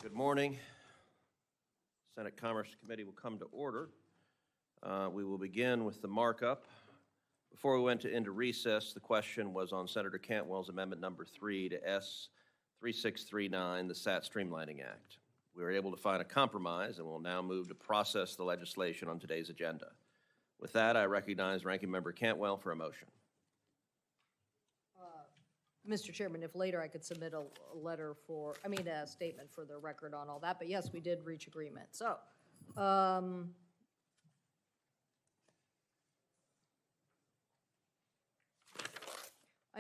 Good morning. Senate Commerce Committee will come to order. We will begin with the markup. Before we went into recess, the question was on Senator Cantwell's amendment number 3 to S 3639, the SAT Streamlining Act. We were able to find a compromise and will now move to process the legislation on today's agenda. With that, I recognize Ranking Member Cantwell for a motion. Mr. Chairman, if later I could submit a letter for, a statement for the record on all that, but yes, we did reach agreement. So, I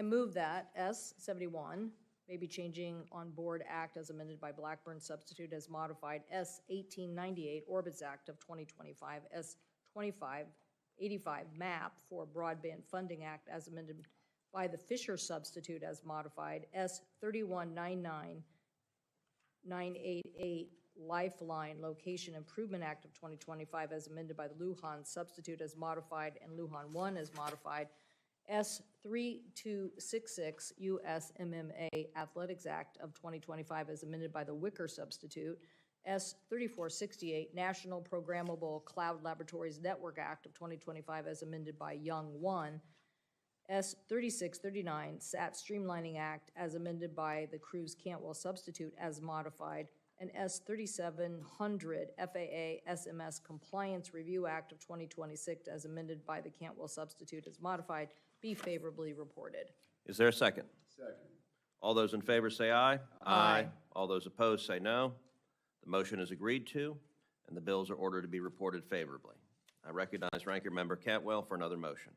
move that S 71, maybe changing on board act as amended by Blackburn, substitute as modified S 1898, Orbits Act of 2025, S 2585, MAP for Broadband Funding Act as amended by the Fisher substitute as modified, S 3199988, Lifeline Location Improvement Act of 2025 as amended by the Lujan substitute as modified and Lujan 1 as modified, S 3266 USMMA Athletics Act of 2025 as amended by the Wicker substitute, S 3468 National Programmable Cloud Laboratories Network Act of 2025 as amended by Young 1, S 3639 SAT Streamlining Act as amended by the Cruz-Cantwell substitute as modified, and S 3700 FAA SMS Compliance Review Act of 2026 as amended by the Cantwell substitute as modified be favorably reported. Is there a second? Second. All those in favor say aye. Aye. All those opposed say no. The motion is agreed to, and the bills are ordered to be reported favorably. I recognize Ranking Member Cantwell for another motion.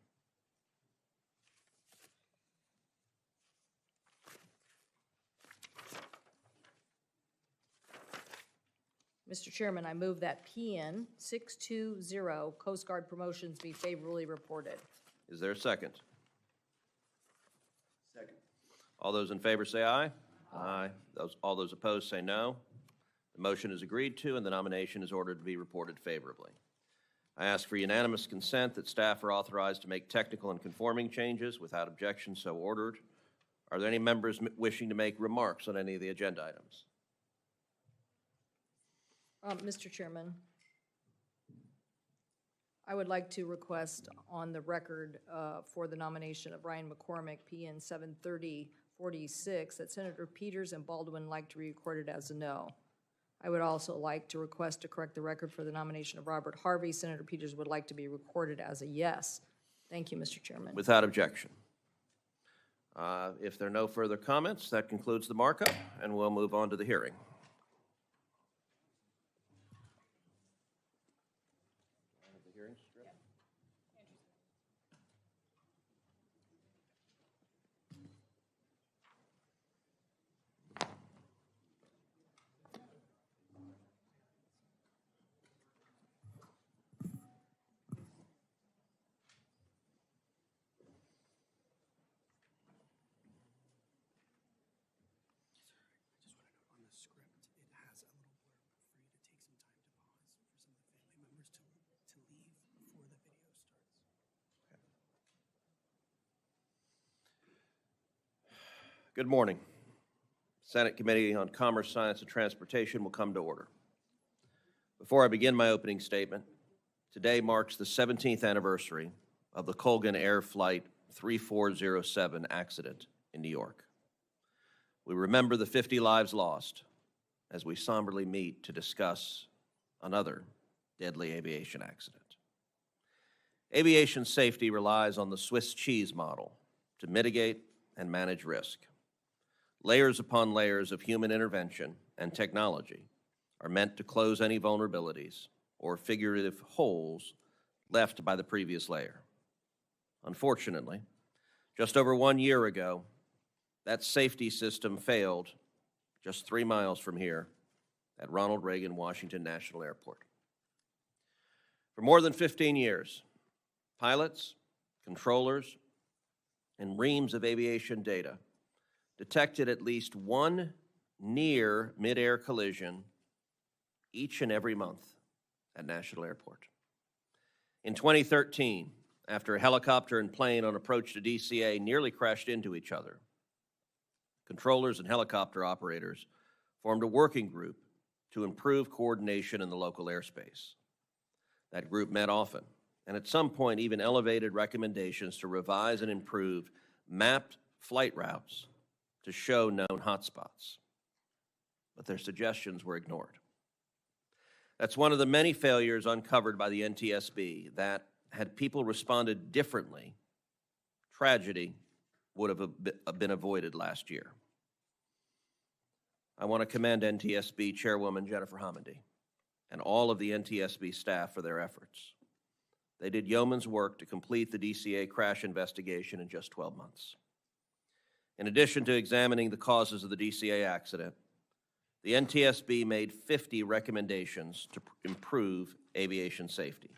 Mr. Chairman, I move that PN 620 Coast Guard promotions be favorably reported. Is there a second? Second. All those in favor say aye. Aye. All those opposed say no. The motion is agreed to, and the nomination is ordered to be reported favorably. I ask for unanimous consent that staff are authorized to make technical and conforming changes without objection so ordered. Are there any members wishing to make remarks on any of the agenda items? Mr. Chairman, I would like to request on the record for the nomination of Ryan McCormick, PN 73046, that Senator Peters and Baldwin like to be recorded as a no. I would also like to request to correct the record for the nomination of Robert Harvey. Senator Peters would like to be recorded as a yes. Thank you, Mr. Chairman. Without objection. If there are no further comments, that concludes the markup, and we'll move on to the hearing. Good morning. Senate Committee on Commerce, Science, and Transportation will come to order. Before I begin my opening statement, today marks the 17th anniversary of the Colgan Air Flight 3407 accident in New York. We remember the 50 lives lost as we somberly meet to discuss another deadly aviation accident. Aviation safety relies on the Swiss cheese model to mitigate and manage risk. Layers upon layers of human intervention and technology are meant to close any vulnerabilities or figurative holes left by the previous layer. Unfortunately, just over 1 year ago, that safety system failed just 3 miles from here at Ronald Reagan Washington National Airport. For more than 15 years, pilots, controllers, and reams of aviation data detected at least one near mid-air collision each and every month at National Airport. In 2013, after a helicopter and plane on approach to DCA nearly crashed into each other, controllers and helicopter operators formed a working group to improve coordination in the local airspace. That group met often, and at some point even elevated recommendations to revise and improve mapped flight routes to show known hotspots. But their suggestions were ignored. That's one of the many failures uncovered by the NTSB that, had people responded differently, tragedy would have been avoided last year. I want to commend NTSB Chairwoman Jennifer Homendy and all of the NTSB staff for their efforts. They did yeoman's work to complete the DCA crash investigation in just 12 months. In addition to examining the causes of the DCA accident, the NTSB made 50 recommendations to improve aviation safety.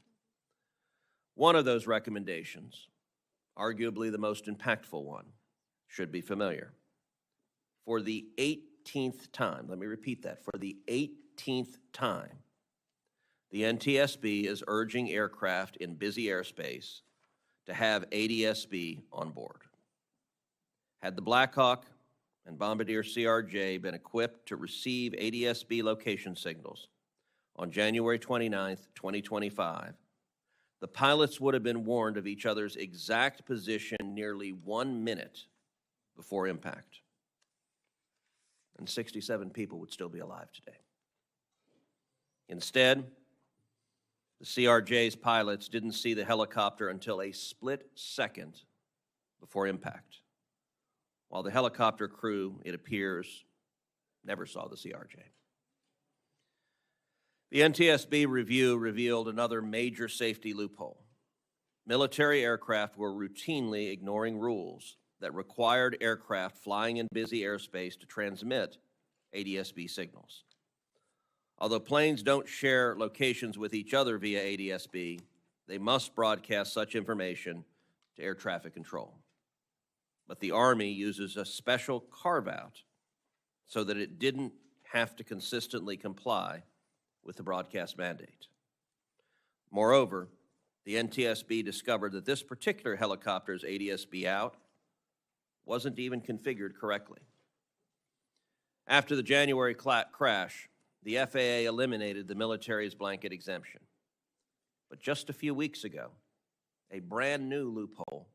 One of those recommendations, arguably the most impactful one, should be familiar. For the 18th time, let me repeat that, for the 18th time, the NTSB is urging aircraft in busy airspace to have ADSB on board. Had the Black Hawk and Bombardier CRJ been equipped to receive ADSB location signals on January 29, 2025, the pilots would have been warned of each other's exact position nearly 1 minute before impact. And 67 people would still be alive today. Instead, the CRJ's pilots didn't see the helicopter until a split second before impact, while the helicopter crew, it appears, never saw the CRJ. The NTSB review revealed another major safety loophole. Military aircraft were routinely ignoring rules that required aircraft flying in busy airspace to transmit ADSB signals. Although planes don't share locations with each other via ADSB, they must broadcast such information to air traffic control. But the Army uses a special carve-out so that it didn't have to consistently comply with the broadcast mandate. Moreover, the NTSB discovered that this particular helicopter's ADSB out wasn't even configured correctly. After the January crash, the FAA eliminated the military's blanket exemption. But just a few weeks ago, a brand new loophole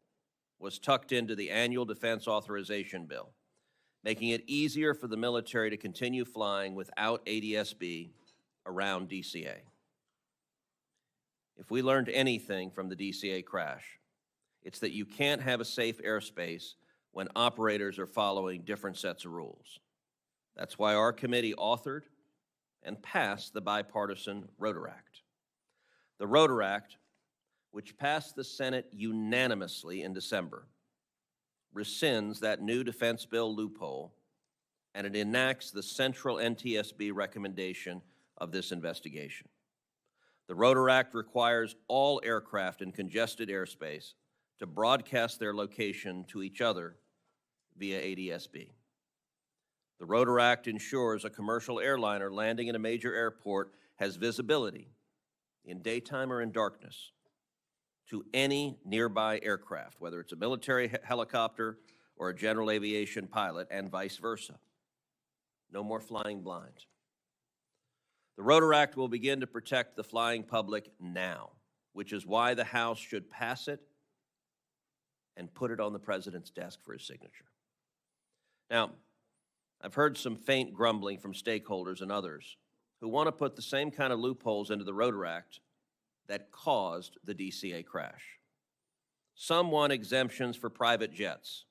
was tucked into the annual defense authorization bill, making it easier for the military to continue flying without ADSB around DCA. If we learned anything from the DCA crash, it's that you can't have a safe airspace when operators are following different sets of rules. That's why our committee authored and passed the bipartisan Rotor Act. The Rotor Act, which passed the Senate unanimously in December, rescinds that new defense bill loophole, and it enacts the central NTSB recommendation of this investigation. The Rotor Act requires all aircraft in congested airspace to broadcast their location to each other via ADSB. The Rotor Act ensures a commercial airliner landing in a major airport has visibility, in daytime or in darkness, to any nearby aircraft, whether it's a military helicopter or a general aviation pilot, and vice versa. No more flying blind. The Rotor Act will begin to protect the flying public now, which is why the House should pass it and put it on the President's desk for his signature. Now, I've heard some faint grumbling from stakeholders and others who want to put the same kind of loopholes into the Rotor Act that caused the DCA crash. Some want exemptions for private jets,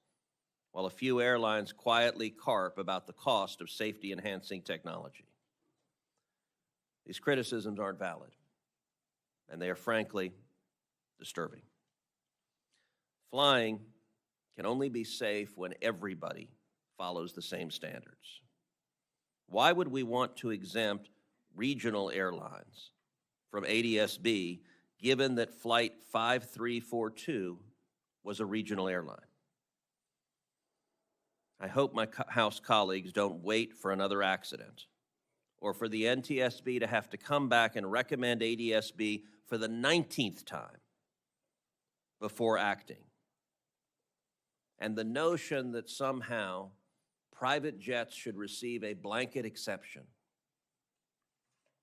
while a few airlines quietly carp about the cost of safety-enhancing technology. These criticisms aren't valid, and they are frankly disturbing. Flying can only be safe when everybody follows the same standards. Why would we want to exempt regional airlines from ADSB given that Flight 5342 was a regional airline? I hope my House colleagues don't wait for another accident or for the NTSB to have to come back and recommend ADSB for the 19th time before acting. And the notion that somehow private jets should receive a blanket exception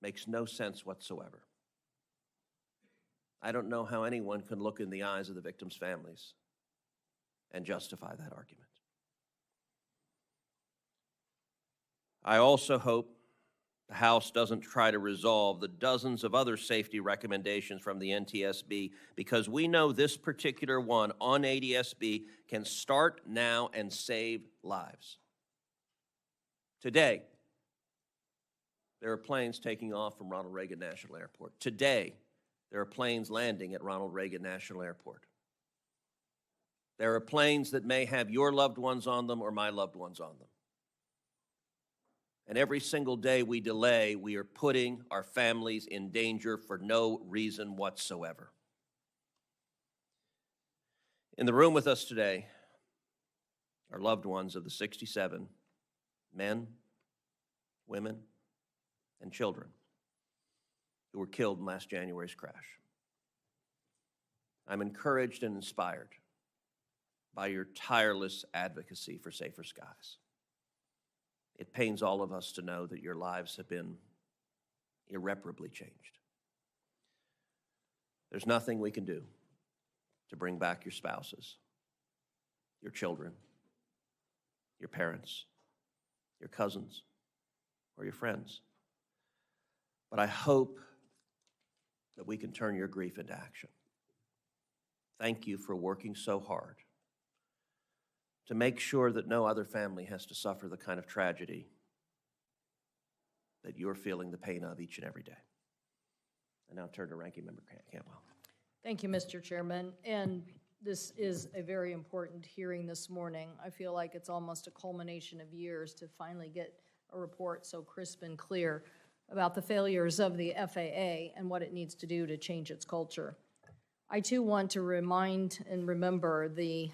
makes no sense whatsoever. I don't know how anyone can look in the eyes of the victims' families and justify that argument. I also hope the House doesn't try to resolve the dozens of other safety recommendations from the NTSB, because we know this particular one on ADSB can start now and save lives. Today, there are planes taking off from Ronald Reagan National Airport. Today, there are planes landing at Ronald Reagan National Airport. There are planes that may have your loved ones on them or my loved ones on them. And every single day we delay, we are putting our families in danger for no reason whatsoever. In the room with us today are loved ones of the 67 men, women, and children who were killed in last January's crash. I'm encouraged and inspired by your tireless advocacy for safer skies. It pains all of us to know that your lives have been irreparably changed. There's nothing we can do to bring back your spouses, your children, your parents, your cousins, or your friends. But I hope that we can turn your grief into action. Thank you for working so hard to make sure that no other family has to suffer the kind of tragedy that you're feeling the pain of each and every day. I now turn to Ranking Member Cantwell. Thank you, Mr. Chairman. And this is a very important hearing this morning. I feel like it's almost a culmination of years to finally get a report so crisp and clear about the failures of the FAA and what it needs to do to change its culture. I too want to remind and remember the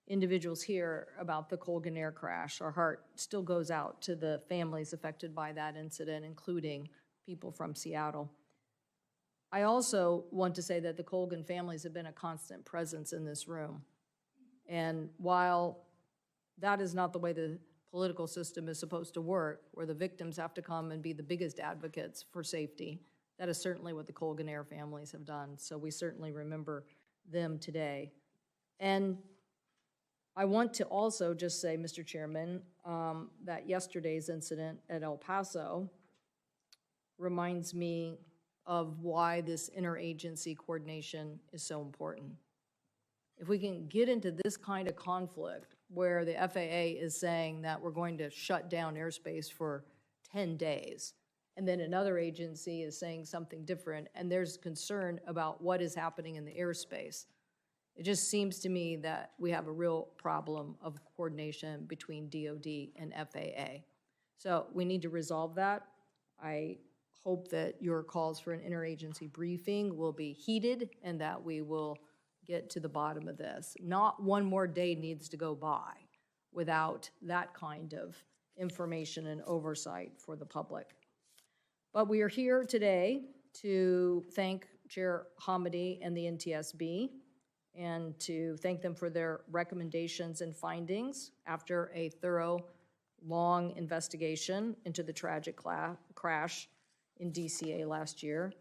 individuals here about the Colgan Air crash. Our heart still goes out to the families affected by that incident, including people from Seattle. I also want to say that the Colgan families have been a constant presence in this room. And while that is not the way the political system is supposed to work, where the victims have to come and be the biggest advocates for safety, that is certainly what the Colgan Air families have done. So we certainly remember them today. And I want to also just say, Mr. Chairman, that yesterday's incident at El Paso reminds me of why this interagency coordination is so important. If we can get into this kind of conflict where the FAA is saying that we're going to shut down airspace for 10 days, and then another agency is saying something different, and there's concern about what is happening in the airspace, it just seems to me that we have a real problem of coordination between DOD and FAA. So we need to resolve that. I hope that your calls for an interagency briefing will be heeded and that we will get to the bottom of this. Not one more day needs to go by without that kind of information and oversight for the public. But we are here today to thank Chair Hamady and the NTSB and to thank them for their recommendations and findings after a thorough, long investigation into the tragic crash in DCA last year.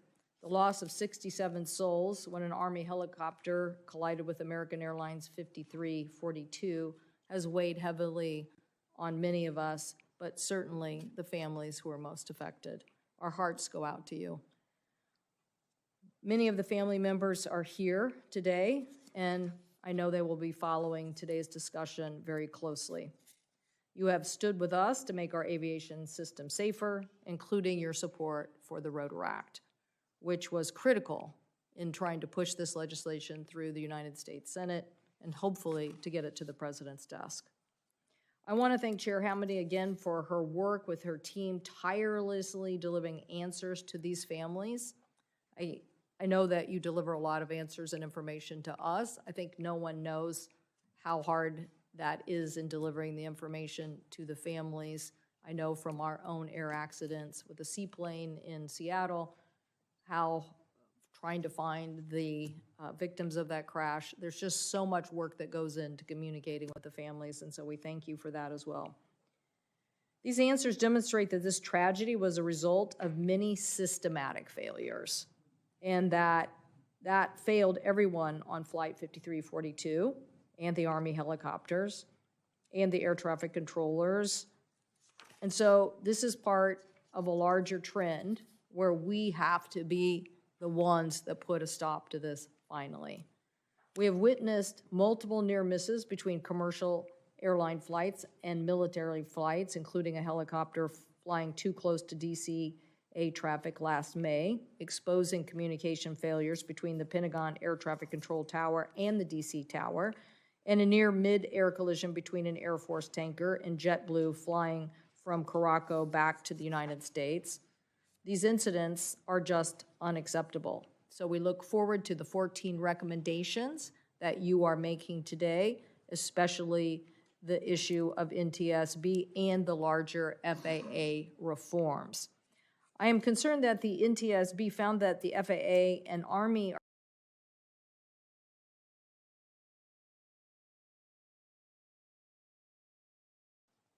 The loss of 67 souls when an Army helicopter collided with American Airlines 5342 has weighed heavily on many of us, but certainly the families who are most affected. Our hearts go out to you. Many of the family members are here today, and I know they will be following today's discussion very closely. You have stood with us to make our aviation system safer, including your support for the Rotor Act, which was critical in trying to push this legislation through the United States Senate and hopefully to get it to the President's desk. I want to thank Chair Hamady again for her work with her team tirelessly delivering answers to these families. I know that you deliver a lot of answers and information to us. I think no one knows how hard that is in delivering the information to the families. I know from our own air accidents with the seaplane in Seattle, how trying to find the victims of that crash, there's just so much work that goes into communicating with the families, and so we thank you for that as well. These answers demonstrate that this tragedy was a result of many systematic failures, and that failed everyone on Flight 5342 and the Army helicopters and the air traffic controllers. And so this is part of a larger trend where we have to be the ones that put a stop to this finally. We have witnessed multiple near misses between commercial airline flights and military flights, including a helicopter flying too close to DCA traffic last May, exposing communication failures between the Pentagon Air Traffic Control Tower and the DC Tower, and a near mid-air collision between an Air Force tanker and JetBlue flying from Caraco back to the United States. These incidents are just unacceptable. So we look forward to the 14 recommendations that you are making today, especially the issue of NTSB and the larger FAA reforms. I am concerned that the NTSB found that the FAA and Army are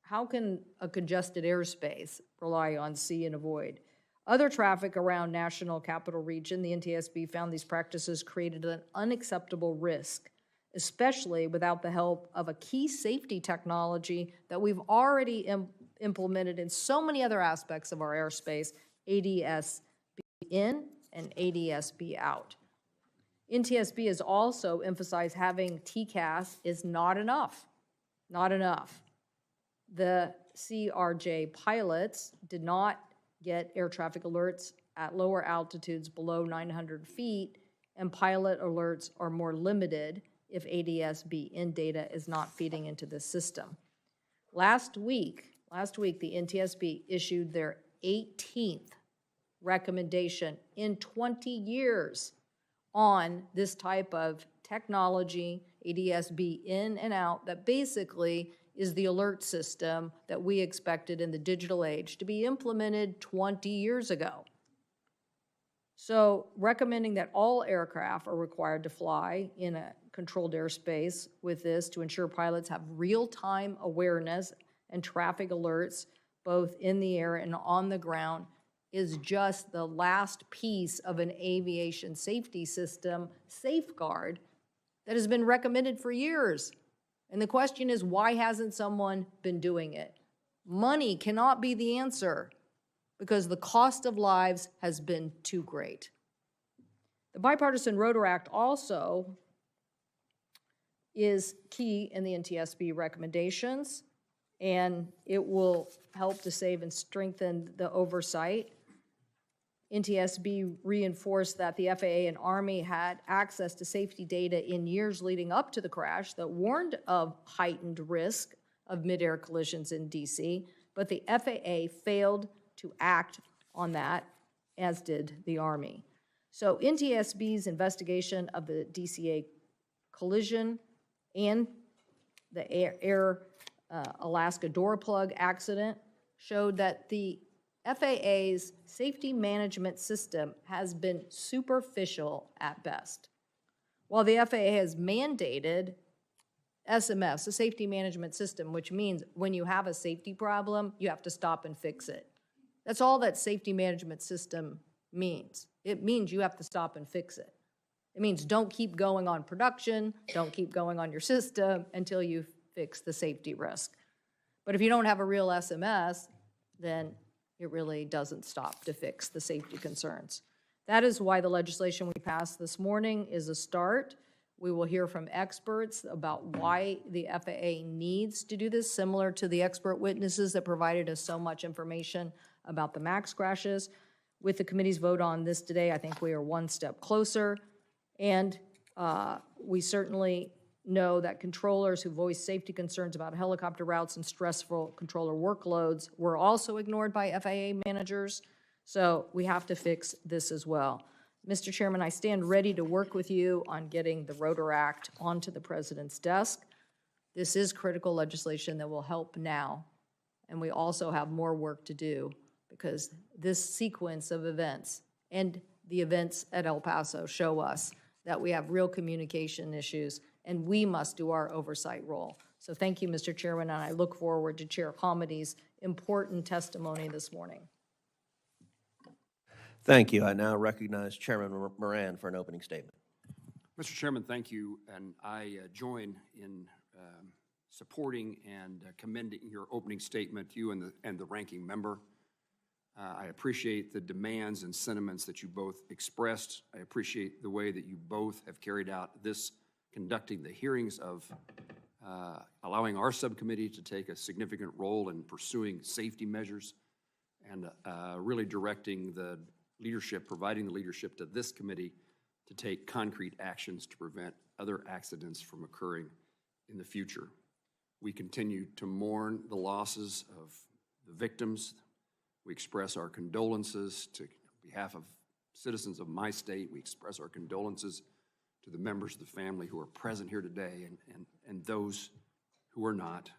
how can a congested airspace rely on see and avoid? Other traffic around National Capital Region, the NTSB found these practices created an unacceptable risk, especially without the help of a key safety technology that we've already implemented in so many other aspects of our airspace, ADS-B in and ADS-B out. NTSB has also emphasized having TCAS is not enough, not enough. The CRJ pilots did not get air traffic alerts at lower altitudes below 900 feet, and pilot alerts are more limited if ADS-B in data is not feeding into the system. Last week, the NTSB issued their 18th recommendation in 20 years on this type of technology, ADS-B in and out, that basically is the alert system that we expected in the digital age to be implemented 20 years ago. So recommending that all aircraft are required to fly in a controlled airspace with this to ensure pilots have real-time awareness and traffic alerts both in the air and on the ground is just the last piece of an aviation safety system safeguard that has been recommended for years. And the question is, why hasn't someone been doing it? Money cannot be the answer because the cost of lives has been too great. The Bipartisan Rotor Act also is key in the NTSB recommendations, and it will help to save and strengthen the oversight. NTSB reinforced that the FAA and Army had access to safety data in years leading up to the crash that warned of heightened risk of mid-air collisions in DC, but the FAA failed to act on that, as did the Army. So NTSB's investigation of the DCA collision and the Air Alaska door plug accident showed that the FAA's safety management system has been superficial at best. While the FAA has mandated SMS, a safety management system, which means when you have a safety problem, you have to stop and fix it. That's all that safety management system means. It means you have to stop and fix it. It means don't keep going on production, don't keep going on your system until you fix the safety risk. But if you don't have a real SMS, then it really doesn't stop to fix the safety concerns. That is why the legislation we passed this morning is a start. We will hear from experts about why the FAA needs to do this, similar to the expert witnesses that provided us so much information about the MAX crashes. With the committee's vote on this today, I think we are one step closer. And we certainly know that controllers who voiced safety concerns about helicopter routes and stressful controller workloads were also ignored by FAA managers. So we have to fix this as well. Mr. Chairman, I stand ready to work with you on getting the Rotor Act onto the President's desk. This is critical legislation that will help now, and we also have more work to do because this sequence of events and the events at El Paso show us that we have real communication issues, and we must do our oversight role. So thank you, Mr. Chairman, and I look forward to Chair Comedy's important testimony this morning. Thank you. I now recognize Chairman Moran for an opening statement. Mr. Chairman, thank you, and I join in supporting and commending your opening statement, you and the ranking member. I appreciate the demands and sentiments that you both expressed. I appreciate the way that you both have carried out this, conducting the hearings of allowing our subcommittee to take a significant role in pursuing safety measures and really directing the leadership, providing the leadership to this committee to take concrete actions to prevent other accidents from occurring in the future. We continue to mourn the losses of the victims. We express our condolences on behalf of citizens of my state. We express our condolences to the members of the family who are present here today and those who are not.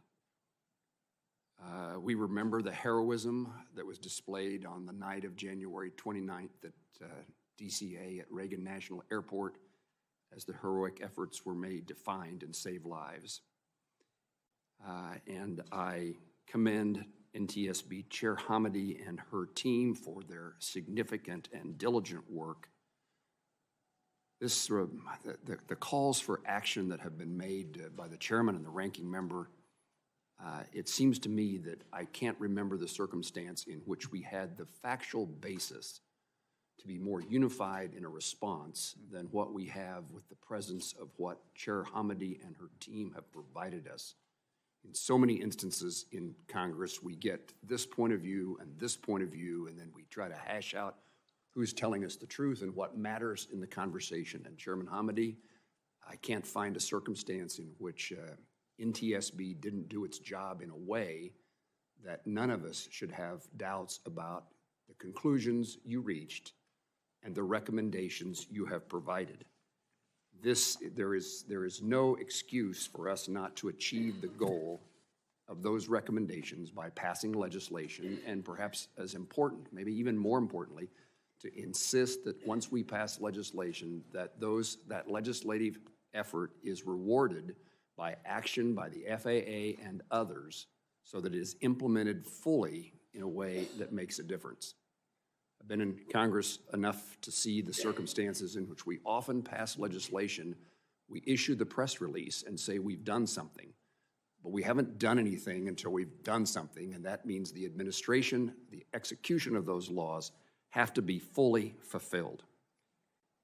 We remember the heroism that was displayed on the night of January 29th at DCA at Reagan National Airport as the heroic efforts were made to find and save lives. And I commend NTSB Chair Hamady and her team for their significant and diligent work. The calls for action that have been made by the chairman and the ranking member, it seems to me that I can't remember the circumstance in which we had the factual basis to be more unified in a response than what we have with the presence of what Chair Hamady and her team have provided us. In so many instances in Congress, we get this point of view and this point of view, and then we try to hash out who's telling us the truth and what matters in the conversation. And Chairman Hamady, I can't find a circumstance in which NTSB didn't do its job in a way that none of us should have doubts about the conclusions you reached and the recommendations you have provided. There is no excuse for us not to achieve the goal of those recommendations by passing legislation, and perhaps as important, maybe even more importantly, to insist that once we pass legislation, that legislative effort is rewarded by action by the FAA and others so that it is implemented fully in a way that makes a difference. I've been in Congress enough to see the circumstances in which we often pass legislation. We issue the press release and say we've done something, but we haven't done anything until we've done something, and that means the administration, the execution of those laws have to be fully fulfilled.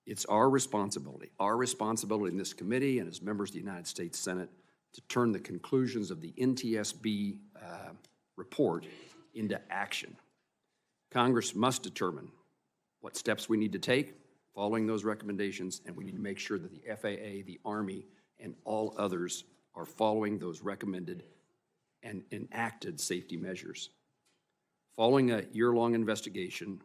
It's our responsibility in this committee and as members of the United States Senate to turn the conclusions of the NTSB report into action. Congress must determine what steps we need to take following those recommendations, and we need to make sure that the FAA, the Army, and all others are following those recommended and enacted safety measures. Following a year-long investigation,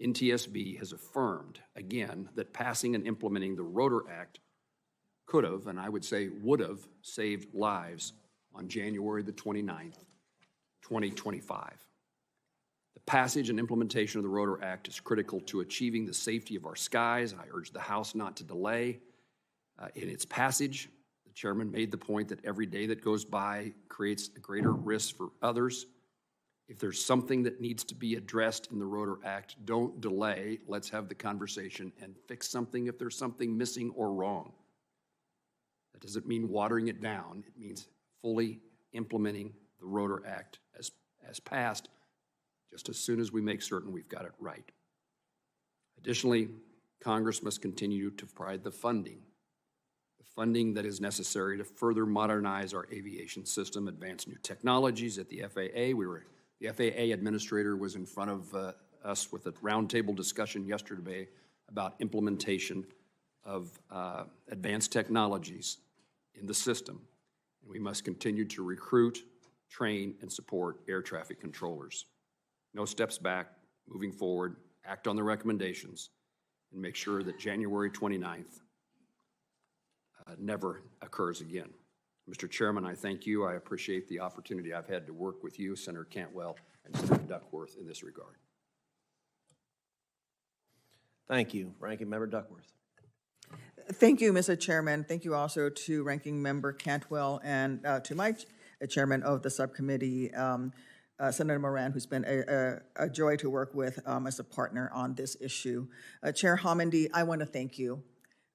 NTSB has affirmed, again, that passing and implementing the Rotor Act could have, and I would say would have, saved lives on January the 29th, 2025. The passage and implementation of the Rotor Act is critical to achieving the safety of our skies. I urge the House not to delay in its passage. The chairman made the point that every day that goes by creates a greater risk for others. If there's something that needs to be addressed in the Rotor Act, don't delay. Let's have the conversation and fix something if there's something missing or wrong. That doesn't mean watering it down. It means fully implementing the Rotor Act as passed, just as soon as we make certain we've got it right. Additionally, Congress must continue to provide the funding that is necessary to further modernize our aviation system, advance new technologies at the FAA. The FAA administrator was in front of us with a roundtable discussion yesterday about implementation of advanced technologies in the system. And we must continue to recruit, train, and support air traffic controllers. No steps back, moving forward, act on the recommendations, and make sure that January 29th never occurs again. Mr. Chairman, I thank you. I appreciate the opportunity I've had to work with you, Senator Cantwell, and Senator Duckworth in this regard. Thank you. Ranking Member Duckworth. Thank you, Mr. Chairman. Thank you also to Ranking Member Cantwell and to my chairman of the subcommittee. Senator Moran, who's been a joy to work with as a partner on this issue. Chair Homendy, I want to thank you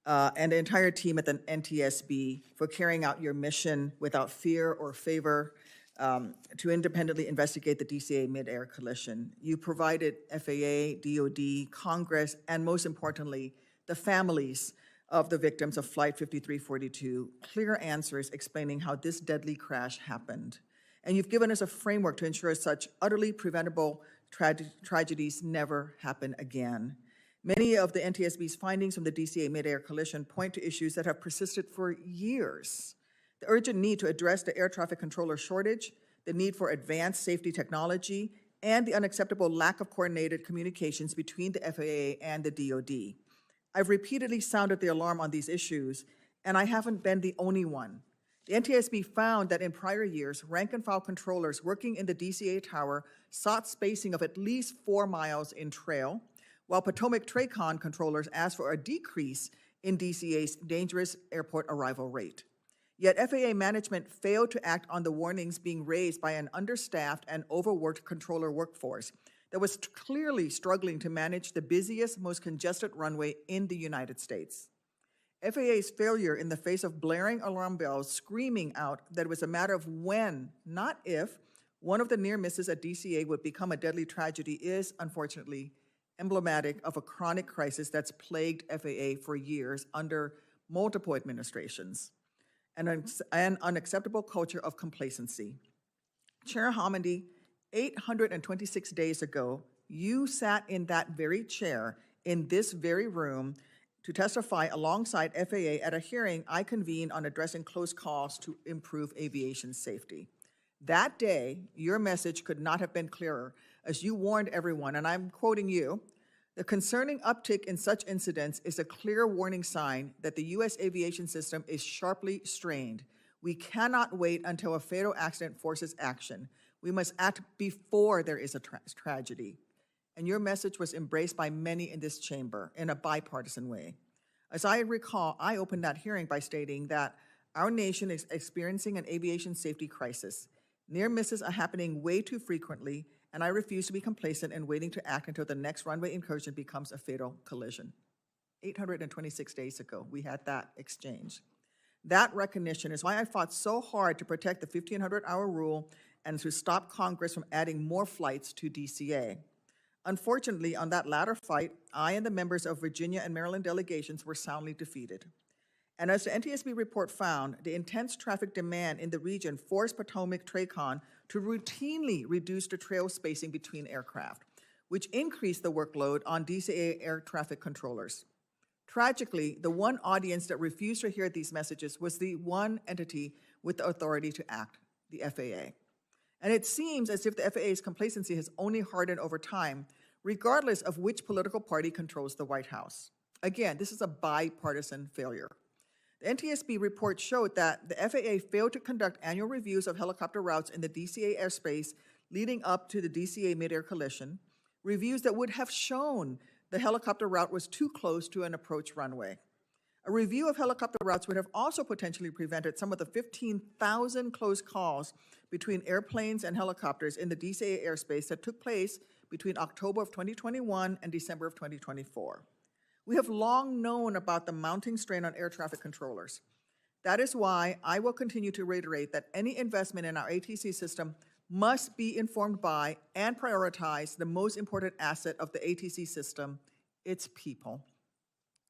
and the entire team at the NTSB for carrying out your mission without fear or favor to independently investigate the DCA Midair collision. You provided FAA, DOD, Congress, and most importantly, the families of the victims of Flight 5342 clear answers explaining how this deadly crash happened. And you've given us a framework to ensure such utterly preventable tragedies never happen again. Many of the NTSB's findings from the DCA Midair collision point to issues that have persisted for years. The urgent need to address the air traffic controller shortage, the need for advanced safety technology, and the unacceptable lack of coordinated communications between the FAA and the DoD. I've repeatedly sounded the alarm on these issues, and I haven't been the only one. The NTSB found that in prior years, rank-and-file controllers working in the DCA tower sought spacing of at least 4 miles in trail, while Potomac TRACON controllers asked for a decrease in DCA's dangerous airport arrival rate. Yet FAA management failed to act on the warnings being raised by an understaffed and overworked controller workforce that was clearly struggling to manage the busiest, most congested runway in the United States. FAA's failure in the face of blaring alarm bells screaming out that it was a matter of when, not if, one of the near misses at DCA would become a deadly tragedy is, unfortunately, emblematic of a chronic crisis that's plagued FAA for years under multiple administrations, and an unacceptable culture of complacency. Chair Homendy, 826 days ago, you sat in that very chair in this very room to testify alongside FAA at a hearing I convened on addressing close calls to improve aviation safety. That day, your message could not have been clearer as you warned everyone, and I'm quoting you, "The concerning uptick in such incidents is a clear warning sign that the U.S. aviation system is sharply strained. We cannot wait until a fatal accident forces action. We must act before there is a tragedy." And your message was embraced by many in this chamber in a bipartisan way. As I recall, I opened that hearing by stating that our nation is experiencing an aviation safety crisis. Near misses are happening way too frequently, and I refuse to be complacent in waiting to act until the next runway incursion becomes a fatal collision. 826 days ago, we had that exchange. That recognition is why I fought so hard to protect the 1,500-hour rule and to stop Congress from adding more flights to DCA. Unfortunately, on that latter fight, I and the members of Virginia and Maryland delegations were soundly defeated. And as the NTSB report found, the intense traffic demand in the region forced Potomac TRACON to routinely reduce the trail spacing between aircraft, which increased the workload on DCA air traffic controllers. Tragically, the one audience that refused to hear these messages was the one entity with the authority to act, the FAA. And it seems as if the FAA's complacency has only hardened over time, regardless of which political party controls the White House. Again, this is a bipartisan failure. The NTSB report showed that the FAA failed to conduct annual reviews of helicopter routes in the DCA airspace leading up to the DCA Midair collision, reviews that would have shown the helicopter route was too close to an approach runway. A review of helicopter routes would have also potentially prevented some of the 15,000 close calls between airplanes and helicopters in the DCA airspace that took place between October of 2021 and December of 2024. We have long known about the mounting strain on air traffic controllers. That is why I will continue to reiterate that any investment in our ATC system must be informed by and prioritize the most important asset of the ATC system, its people.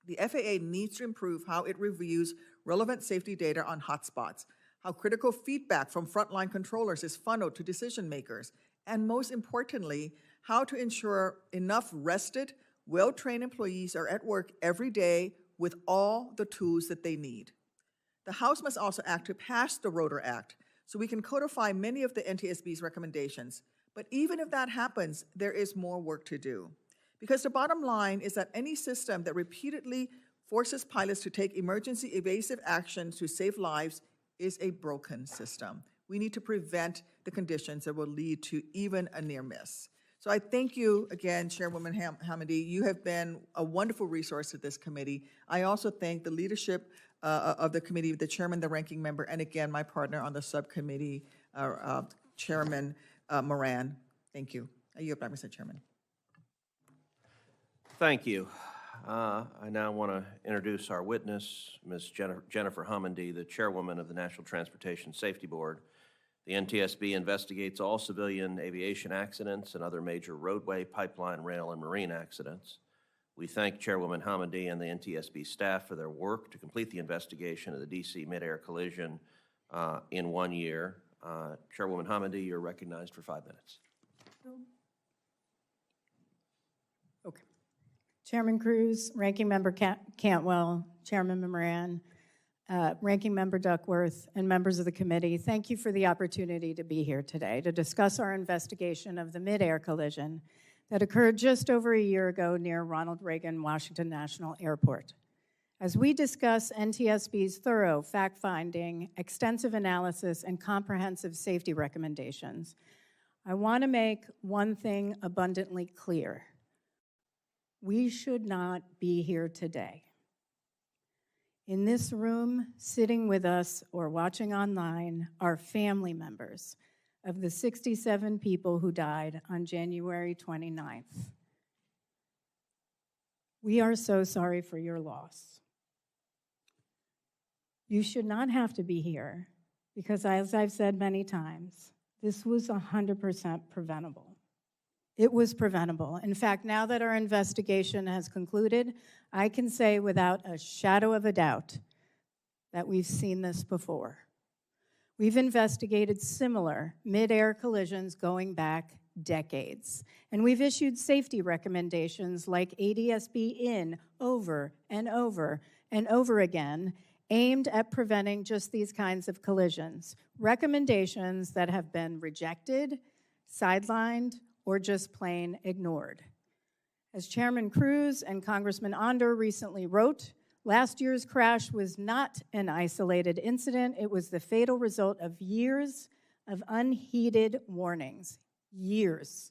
The FAA needs to improve how it reviews relevant safety data on hotspots, how critical feedback from frontline controllers is funneled to decision makers, and most importantly, how to ensure enough rested, well-trained employees are at work every day with all the tools that they need. The House must also act to pass the Rotor Act so we can codify many of the NTSB's recommendations. But even if that happens, there is more work to do. Because the bottom line is that any system that repeatedly forces pilots to take emergency evasive actions to save lives is a broken system. We need to prevent the conditions that will lead to even a near miss. So I thank you again, Chairwoman Homendy. You have been a wonderful resource to this committee. I also thank the leadership of the committee, the chairman, the ranking member, and again, my partner on the subcommittee, Chairman Moran. Thank you. I yield back, Mr. Chairman. Thank you. I now want to introduce our witness, Ms. Jennifer Homendy, the chairwoman of the National Transportation Safety Board. The NTSB investigates all civilian aviation accidents and other major roadway, pipeline, rail, and marine accidents. We thank Chairwoman Homendy and the NTSB staff for their work to complete the investigation of the DC Midair collision in 1 year. Chairwoman Homendy, you're recognized for 5 minutes. Okay. Chairman Cruz, Ranking Member Cantwell, Chairman Moran, Ranking Member Duckworth, and members of the committee, thank you for the opportunity to be here today to discuss our investigation of the mid-air collision that occurred just over a year ago near Ronald Reagan Washington National Airport. As we discuss NTSB's thorough fact-finding, extensive analysis, and comprehensive safety recommendations, I want to make one thing abundantly clear. We should not be here today. In this room, sitting with us or watching online, are family members of the 67 people who died on January 29th. We are so sorry for your loss. You should not have to be here because, as I've said many times, this was 100% preventable. It was preventable. In fact, now that our investigation has concluded, I can say without a shadow of a doubt that we've seen this before. We've investigated similar mid-air collisions going back decades, and we've issued safety recommendations like ADSB in over and over and over again, aimed at preventing just these kinds of collisions. Recommendations that have been rejected, sidelined, or just plain ignored. As Chairman Cruz and Congressman Onder recently wrote, last year's crash was not an isolated incident. It was the fatal result of years of unheeded warnings. Years.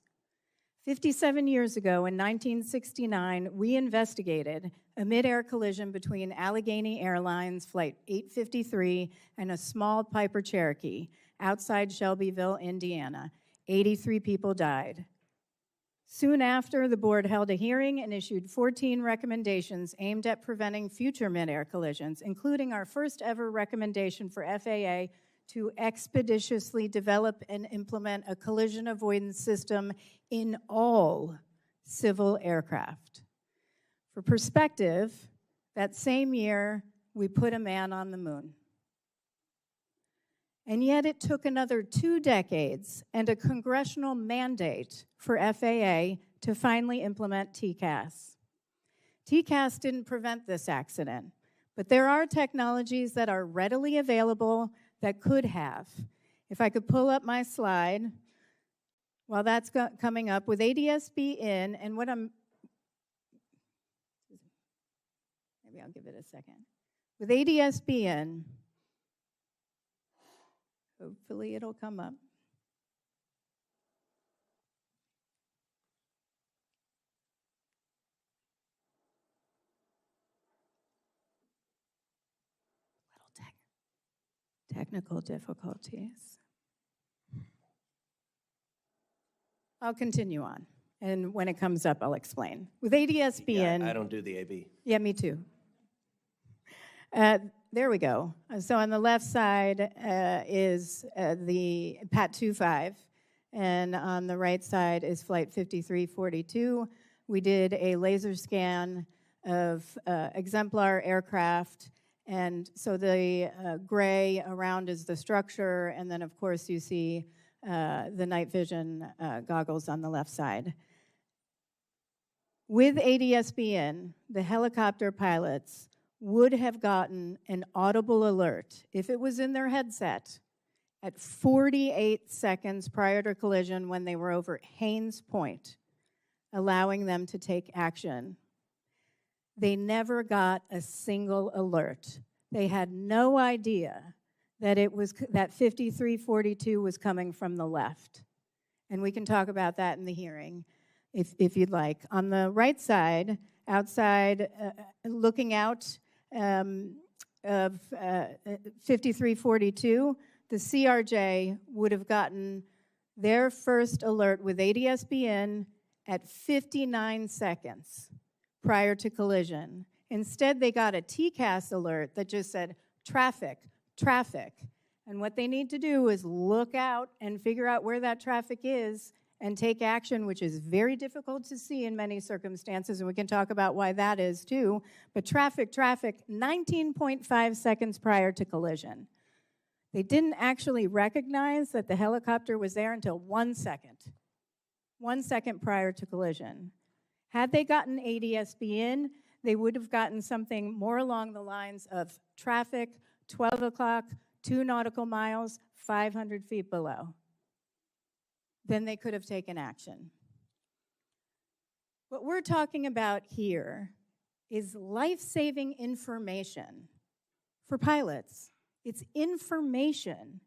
57 years ago, in 1969, we investigated a mid-air collision between Allegheny Airlines Flight 853 and a small Piper Cherokee outside Shelbyville, Indiana. 83 people died. Soon after, the board held a hearing and issued 14 recommendations aimed at preventing future mid-air collisions, including our first ever recommendation for FAA to expeditiously develop and implement a collision avoidance system in all civil aircraft. For perspective, that same year, we put a man on the moon. And yet it took another 2 decades and a congressional mandate for FAA to finally implement TCAS. TCAS didn't prevent this accident, but there are technologies that are readily available that could have. If I could pull up my slide, while that's coming up, with ADSB in, and what maybe I'll give it a second. With ADSB in, hopefully it'll come up. Little technical difficulties. I'll continue on, and when it comes up, I'll explain. With ADSB in... I don't do the AB. Yeah, me too. There we go. So on the left side is the PAT 25, and on the right side is Flight 5342. We did a laser scan of exemplar aircraft, and so the gray around is the structure, and then of course you see the night vision goggles on the left side. With ADSB in, the helicopter pilots would have gotten an audible alert if it was in their headset at 48 seconds prior to collision when they were over Haines Point, allowing them to take action. They never got a single alert. They had no idea that that 5342 was coming from the left. And we can talk about that in the hearing if you'd like. On the right side, outside, looking out of 5342, the CRJ would have gotten their first alert with ADSB in at 59 seconds prior to collision. Instead, they got a TCAS alert that just said, traffic, traffic. And what they need to do is look out and figure out where that traffic is and take action, which is very difficult to see in many circumstances, and we can talk about why that is too. But traffic, 19.5 seconds prior to collision. They didn't actually recognize that the helicopter was there until 1 second. 1 second prior to collision. Had they gotten ADSB in, they would have gotten something more along the lines of traffic, 12 o'clock, 2 nautical miles, 500 feet below. Then they could have taken action. What we're talking about here is life-saving information for pilots. It's information.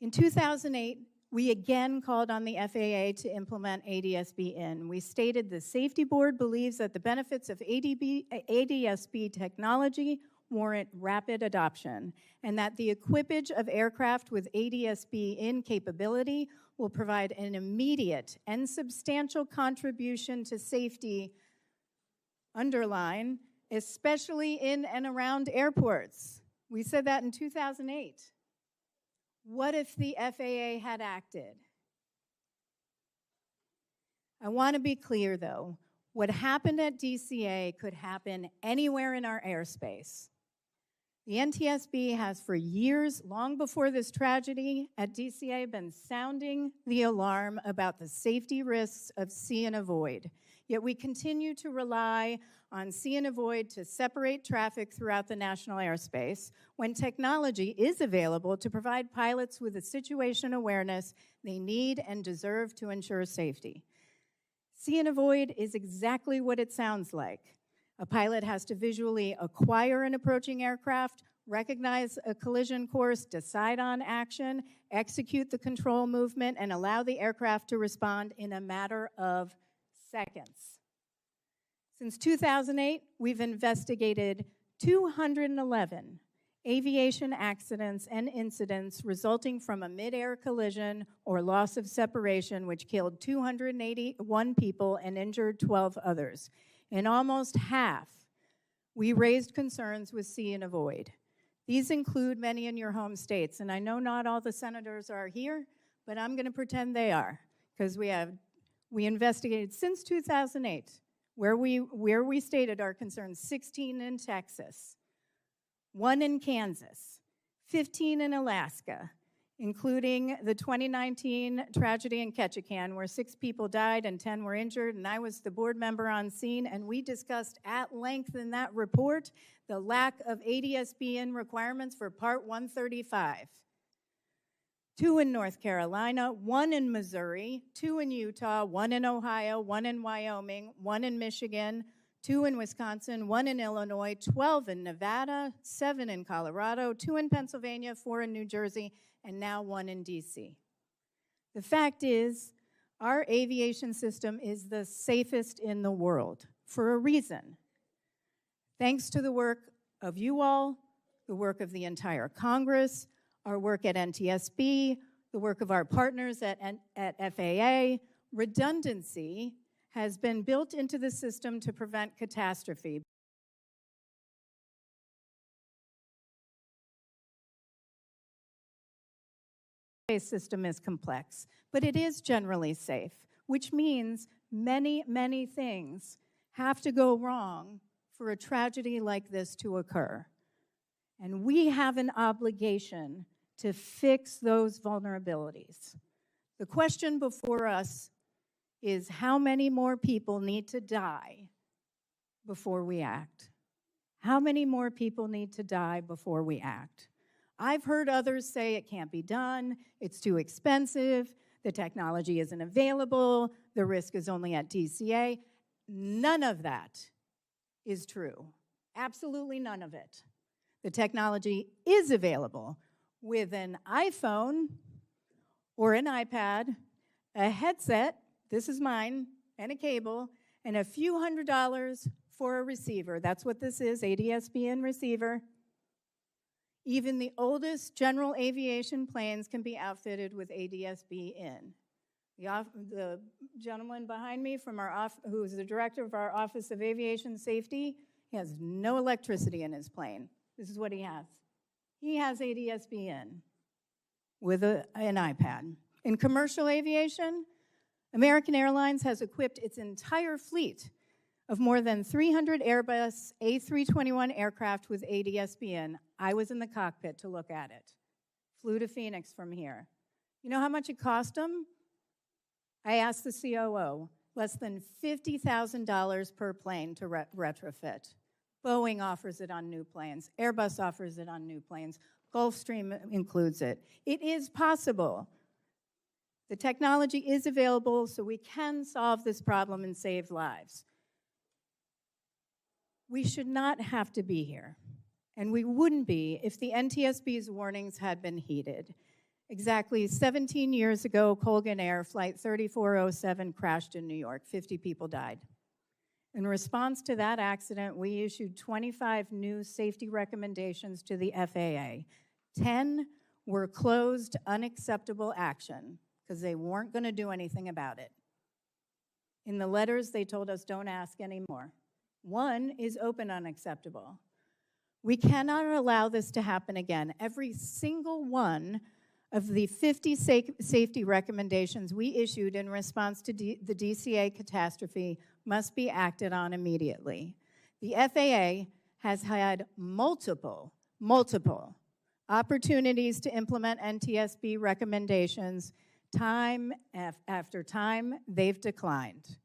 In 2008, we again called on the FAA to implement ADSB in. We stated the Safety Board believes that the benefits of ADSB technology warrant rapid adoption, and that the equipage of aircraft with ADSB in capability will provide an immediate and substantial contribution to safety, underline, especially in and around airports. We said that in 2008. What if the FAA had acted? I want to be clear, though. What happened at DCA could happen anywhere in our airspace. The NTSB has for years, long before this tragedy at DCA, been sounding the alarm about the safety risks of see and avoid. Yet we continue to rely on see and avoid to separate traffic throughout the national airspace when technology is available to provide pilots with the situation awareness they need and deserve to ensure safety. See and avoid is exactly what it sounds like. A pilot has to visually acquire an approaching aircraft, recognize a collision course, decide on action, execute the control movement, and allow the aircraft to respond in a matter of seconds. Since 2008, we've investigated 211 aviation accidents and incidents resulting from a mid-air collision or loss of separation, which killed 281 people and injured 12 others. In almost half, we raised concerns with see and avoid. These include many in your home states, and I know not all the senators are here, but I'm going to pretend they are, because we investigated since 2008, where we stated our concerns, 16 in Texas, 1 in Kansas, 15 in Alaska, including the 2019 tragedy in Ketchikan, where 6 people died and 10 were injured, and I was the board member on scene, and we discussed at length in that report the lack of ADSB-in requirements for Part 135. 2 in North Carolina, 1 in Missouri, 2 in Utah, 1 in Ohio, 1 in Wyoming, 1 in Michigan, 2 in Wisconsin, 1 in Illinois, 12 in Nevada, 7 in Colorado, 2 in Pennsylvania, 4 in New Jersey, and now 1 in DC. The fact is, our aviation system is the safest in the world for a reason. Thanks to the work of you all, the work of the entire Congress, our work at NTSB, the work of our partners at FAA, redundancy has been built into the system to prevent catastrophe. The system is complex, but it is generally safe, which means many, many things have to go wrong for a tragedy like this to occur. And we have an obligation to fix those vulnerabilities. The question before us is how many more people need to die before we act? How many more people need to die before we act? I've heard others say it can't be done, it's too expensive, the technology isn't available, the risk is only at DCA. None of that is true. Absolutely none of it. The technology is available with an iPhone or an iPad, a headset, this is mine, and a cable, and a few $100s for a receiver. That's what this is, ADSB-in receiver. Even the oldest general aviation planes can be outfitted with ADS-B in. The gentleman behind me from who is the director of our Office of Aviation Safety, he has no electricity in his plane. This is what he has. He has ADS-B in with an iPad. In commercial aviation, American Airlines has equipped its entire fleet of more than 300 Airbus A321 aircraft with ADS-B in. I was in the cockpit to look at it. Flew to Phoenix from here. You know how much it cost them? I asked the COO, less than $50,000 per plane to retrofit. Boeing offers it on new planes. Airbus offers it on new planes. Gulfstream includes it. It is possible. The technology is available, so we can solve this problem and save lives. We should not have to be here, and we wouldn't be if the NTSB's warnings had been heeded. Exactly 17 years ago, Colgan Air Flight 3407 crashed in New York. 50 people died. In response to that accident, we issued 25 new safety recommendations to the FAA. 10 were closed, unacceptable action, because they weren't going to do anything about it. In the letters, they told us, don't ask anymore. 1 is open unacceptable. We cannot allow this to happen again. Every single one of the 50 safety recommendations we issued in response to the DCA catastrophe must be acted on immediately. The FAA has had multiple opportunities to implement NTSB recommendations. Time after time, they've declined.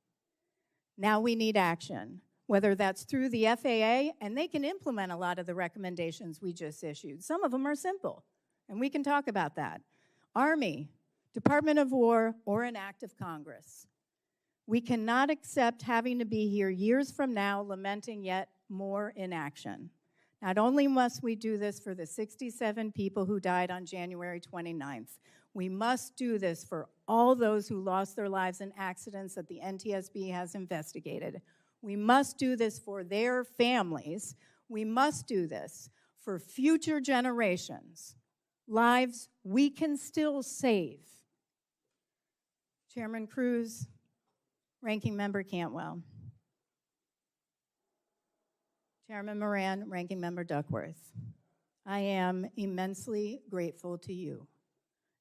Now we need action, whether that's through the FAA, and they can implement a lot of the recommendations we just issued. Some of them are simple, and we can talk about that. Army, Department of War, or an act of Congress. We cannot accept having to be here years from now lamenting yet more inaction. Not only must we do this for the 67 people who died on January 29th, we must do this for all those who lost their lives in accidents that the NTSB has investigated. We must do this for their families. We must do this for future generations. Lives we can still save. Chairman Cruz, Ranking Member Cantwell, Chairman Moran, Ranking Member Duckworth, I am immensely grateful to you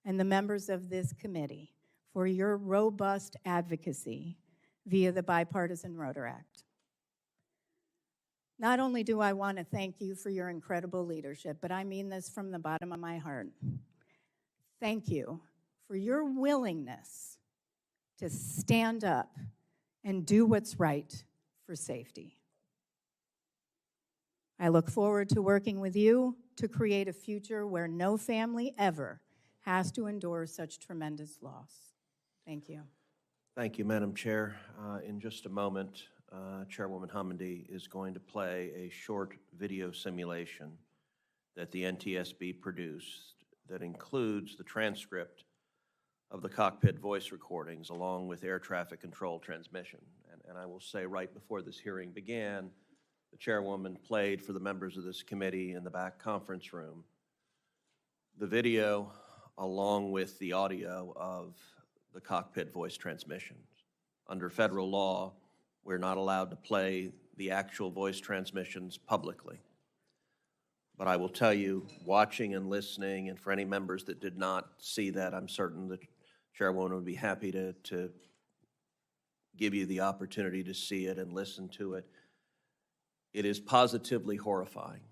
and the members of this committee for your robust advocacy via the Bipartisan Rotor Act. Not only do I want to thank you for your incredible leadership, but I mean this from the bottom of my heart. Thank you for your willingness to stand up and do what's right for safety. I look forward to working with you to create a future where no family ever has to endure such tremendous loss. Thank you. Thank you, Madam Chair. In just a moment, Chairwoman Homendy is going to play a short video simulation that the NTSB produced that includes the transcript of the cockpit voice recordings along with air traffic control transmission. And I will say right before this hearing began, the chairwoman played for the members of this committee in the back conference room the video along with the audio of the cockpit voice transmissions. Under federal law, we're not allowed to play the actual voice transmissions publicly. But I will tell you, watching and listening, and for any members that did not see that, I'm certain the chairwoman would be happy to give you the opportunity to see it and listen to it. It is positively horrifying.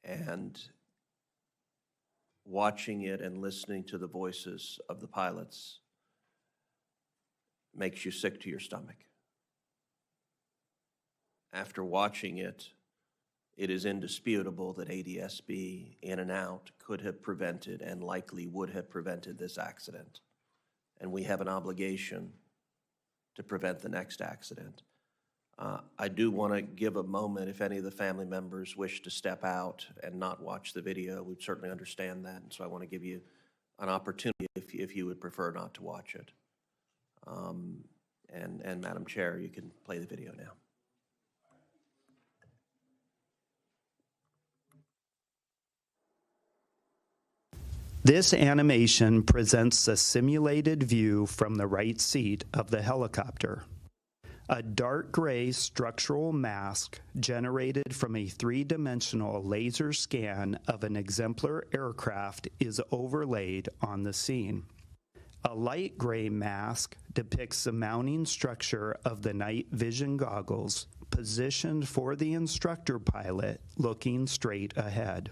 And watching it and listening to the voices of the pilots makes you sick to your stomach. After watching it, it is indisputable that ADS-B in and out could have prevented and likely would have prevented this accident. And we have an obligation to prevent the next accident. I do want to give a moment if any of the family members wish to step out and not watch the video. We'd certainly understand that, and so I want to give you an opportunity if you would prefer not to watch it. And Madam Chair, you can play the video now. This animation presents a simulated view from the right seat of the helicopter. A dark gray structural mask generated from a three-dimensional laser scan of an exemplar aircraft is overlaid on the scene. A light gray mask depicts the mounting structure of the night vision goggles positioned for the instructor pilot looking straight ahead.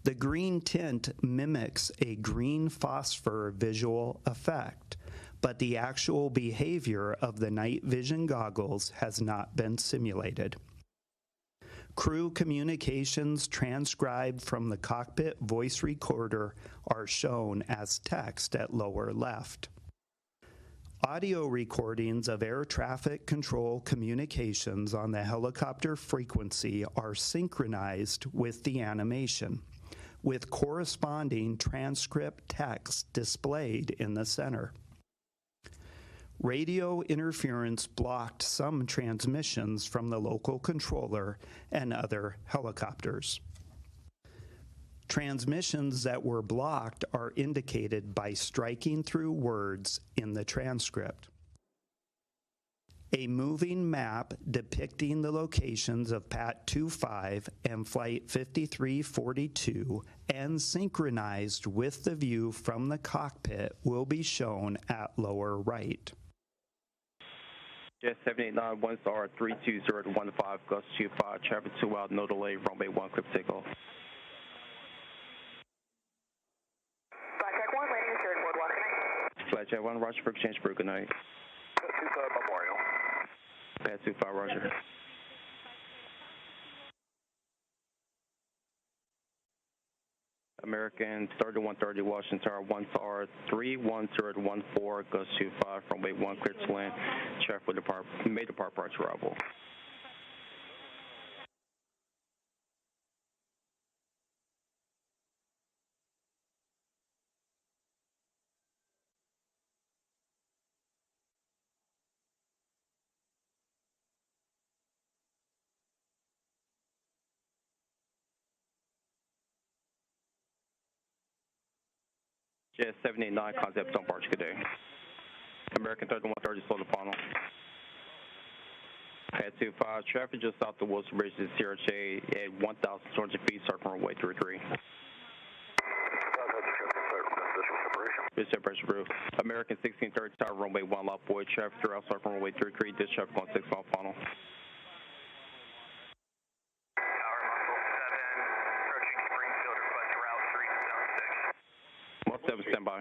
The green tint mimics a green phosphor visual effect, but the actual behavior of the night vision goggles has not been simulated. Crew communications transcribed from the cockpit voice recorder are shown as text at lower left. Audio recordings of air traffic control communications on the helicopter frequency are synchronized with the animation, with corresponding transcript text displayed in the center. Radio interference blocked some transmissions from the local controller and other helicopters. Transmissions that were blocked are indicated by striking through words in the transcript. A moving map depicting the locations of PAT 25 and Flight 5342 and synchronized with the view from the cockpit will be shown at lower right. Jet 789, 1 star 32015, gust 25, traffic 2 out, no delay, runway 1, clear for takeoff. Flight check 1, landing is airport 1. Flight check 1, roger for exchange for good night. 25 Memorial. Pad 25, roger. American 3130 Washington Tower 1 star 31014, gust 25, runway 1, clear to land, traffic will depart, may depart prior to arrival. Jet 789, concept on Barge, good day. American 3130, slow the funnel. Pad 25, traffic just south of Wilson Bridge to CRJ at 1,200 feet, circle runway 33. This separation approved. American 1630, tower runway 1, lot boy, traffic throughout circle runway 33, this traffic on 6 mile funnel. Standby.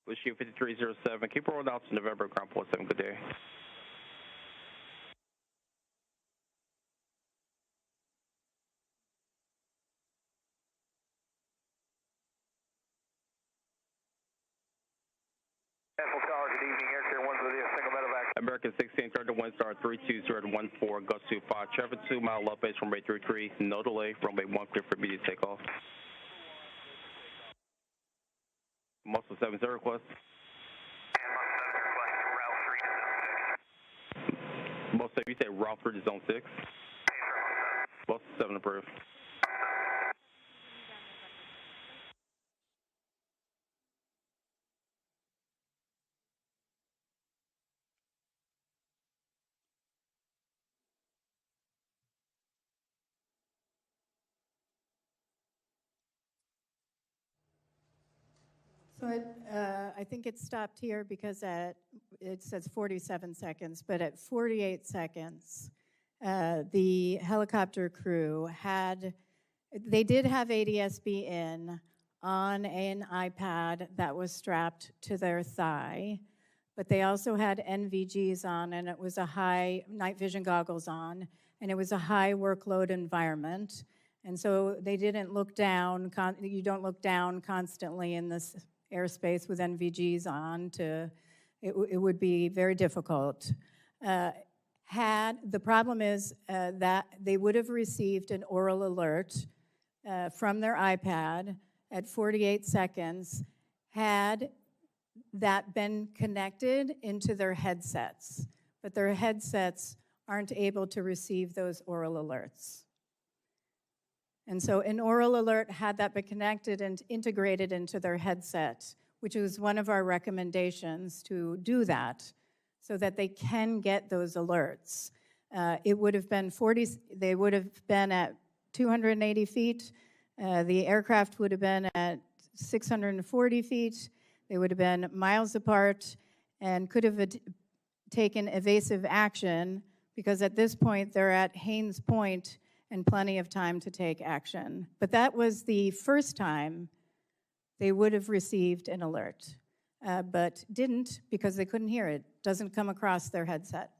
Wish you 5307. Keep rolling out to November, ground port 7. Good day. Tower, good evening. Air Care 1 with you. Single medevac. American 1630, 1 star 32014, gust 25, traffic 2 mile left base, runway 33, no delay, runway 1 clear for immediate takeoff. Muscle 7 0 request. Muscle 7 you say route 3 to zone 6. Muscle 7 approved. So I think it stopped here because it says 47 seconds, but at 48 seconds, the helicopter crew they did have ADSB in on an iPad that was strapped to their thigh, but they also had NVGs on, and it was a high, night vision goggles on, and it was a high workload environment. And so they didn't look down, you don't look down constantly in this airspace with NVGs on it would be very difficult. The problem is that they would have received an oral alert from their iPad at 48 seconds had that been connected into their headsets, but their headsets aren't able to receive those oral alerts. And so an oral alert, had that been connected and integrated into their headset, which was one of our recommendations to do that so that they can get those alerts. It would have been they would have been at 280 feet. The aircraft would have been at 640 feet. They would have been miles apart and could have taken evasive action because at this point they're at Haynes Point and plenty of time to take action. But that was the first time they would have received an alert, but didn't because they couldn't hear it. Doesn't come across their headset.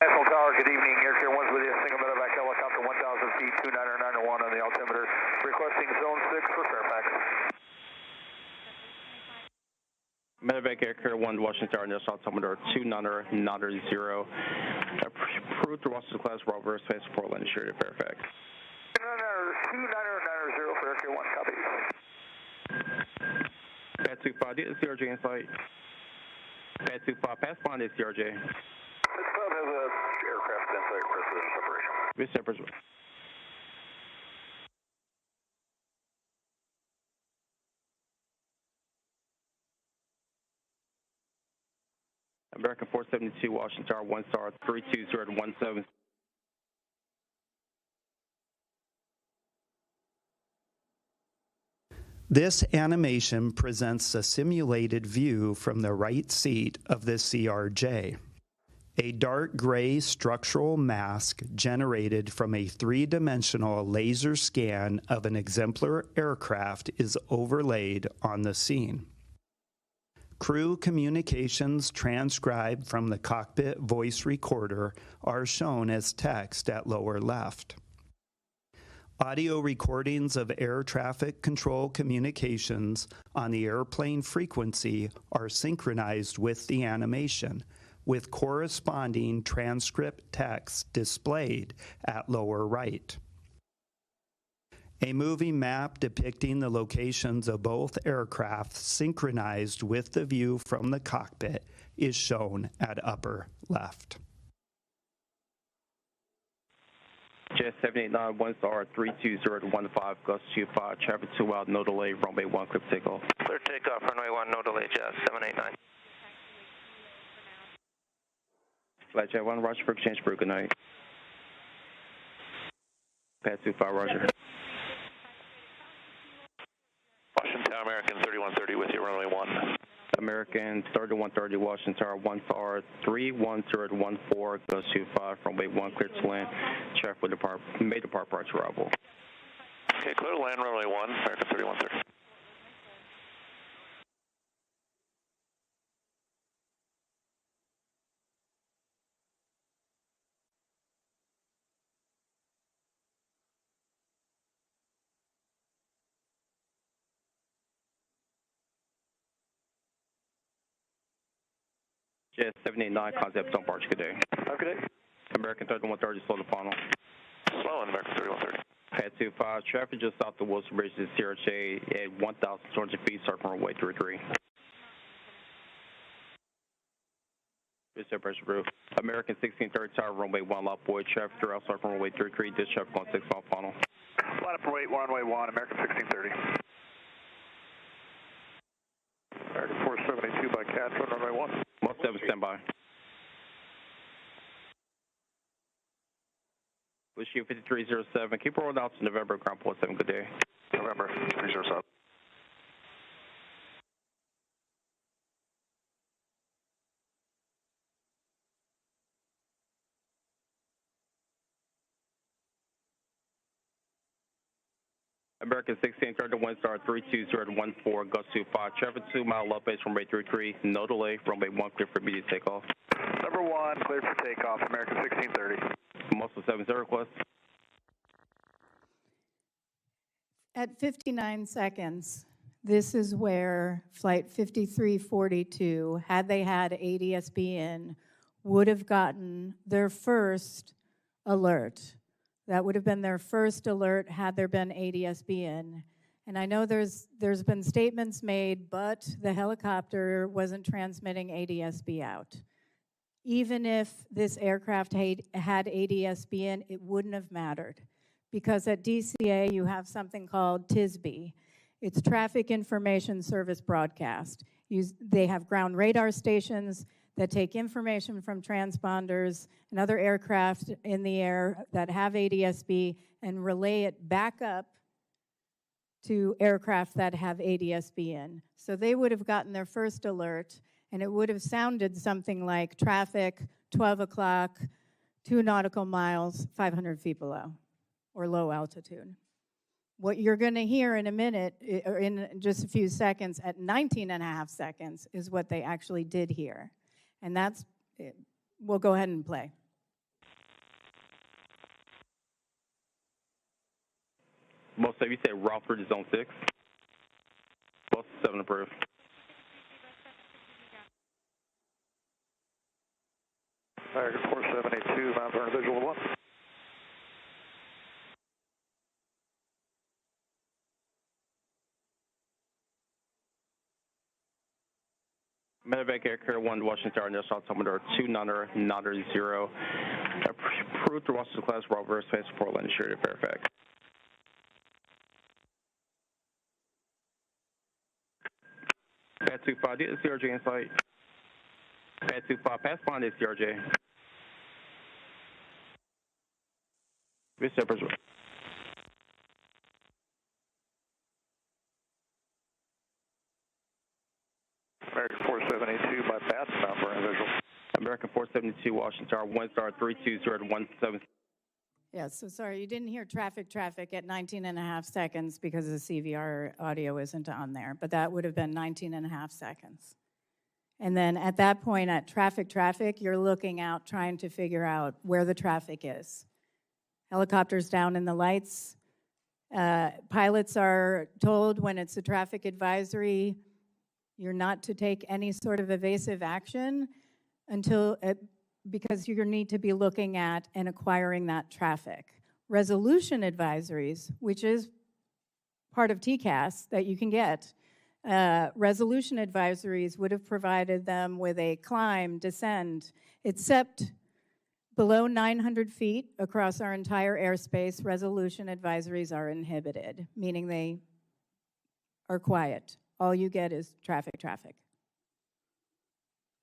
National Tower, good evening. Air Care 1's with you. Single medevac helicopter 1,000 feet, 29901 on the altimeter. Requesting zone 6 for Fairfax. Medevac Air Care 1 Washington Tower, national altimeter 29900. Approved to Washington class Robert Space for Land Assured Fairfax. 29900 for Air Care 1, copy. Pad 25, do you have CRJ in sight? Pad 25, pass bond is CRJ. This club has a aircraft in sight for separation. This separation. American 472, Washington Tower, 1 star, 32017. This animation presents a simulated view from the right seat of the CRJ. A dark gray structural mask generated from a three-dimensional laser scan of an exemplar aircraft is overlaid on the scene. Crew communications transcribed from the cockpit voice recorder are shown as text at lower left. Audio recordings of air traffic control communications on the airplane frequency are synchronized with the animation, with corresponding transcript text displayed at lower right. A moving map depicting the locations of both aircraft synchronized with the view from the cockpit is shown at upper left. Jet 789, 1 star, 32015, gust 25, traffic 2 out, no delay, runway 1, clear for takeoff. Clear takeoff, runway 1, no delay, Jet 789. Flight Jet 1, roger for exchange for good night. Pad 25, roger. Washington Tower, American 3130 with you, runway 1. American 3130, Washington Tower, 1 star, 31014, gust 25, runway 1, clear to land, traffic will depart, may depart prior to arrival. Okay, clear to land, runway 1, American 3130. Jet 789, concept on Barge, good day. Good day. American 3130, slow the funnel. Slow on American 3130. Pad 25, traffic just south of Wilson Bridge to CRJ at 1,200 feet, start from runway 33. Pressure roof. American 1630 Tower, runway 1, lot boy, traffic throughout, start from runway 33, this traffic on 6 mile funnel. Line up for runway 1, American 1630. American 472 by Cat, runway 1. 17, stand by. Wish you 5307. Keep rolling out to November, ground port 7. Good day. November 307. American 1630, 1 star, 32014, gust 25, traffic 2 mile up base from runway 33, no delay, runway 1, clear for immediate takeoff. Number 1, cleared for takeoff, American 1630. Muscle 70 request. At 59 seconds, this is where Flight 5342, had they had ADSB in, would have gotten their first alert. That would have been their first alert had there been ADSB in. And I know there's been statements made, but the helicopter wasn't transmitting ADSB out. Even if this aircraft had ADS-B in, it wouldn't have mattered. Because at DCA, you have something called TSB. It's Traffic Information Service Broadcast. They have ground radar stations that take information from transponders and other aircraft in the air that have ADS-B and relay it back up to aircraft that have ADS-B in. So they would have gotten their first alert, and it would have sounded something like traffic, 12 o'clock, 2 nautical miles, 500 feet below, or low altitude. What you're going to hear in a minute, or in just a few seconds, at 19.5 seconds, is what they actually did hear. And that's, we'll go ahead and play. Most of you say route through to zone 6. Most 7 approved. American 4782, Mount Vernon visual 1. Medevac Air Carrier 1 Washington Star National Altimeter 290, approved through Washington class Robert Space Portland, Sheridan, Fairfax. Pad 25, do you have CRJ in sight? Pad 25, pass bond is CRJ. Mr. President. American 4782 by Bass, Mount Vernon visual. American 472 Washington Star 1 star 320 to 17. Yeah, so sorry, you didn't hear traffic at 19.5 seconds because the CVR audio isn't on there, but that would have been 19.5 seconds. And then at that point at traffic, you're looking out trying to figure out where the traffic is. Helicopters down in the lights. Pilots are told when it's a traffic advisory, you're not to take any sort of evasive action until, because you need to be looking at and acquiring that traffic. Resolution advisories, which is part of TCAS that you can get, resolution advisories would have provided them with a climb, descend, except below 900 feet across our entire airspace, resolution advisories are inhibited, meaning they are quiet. All you get is traffic.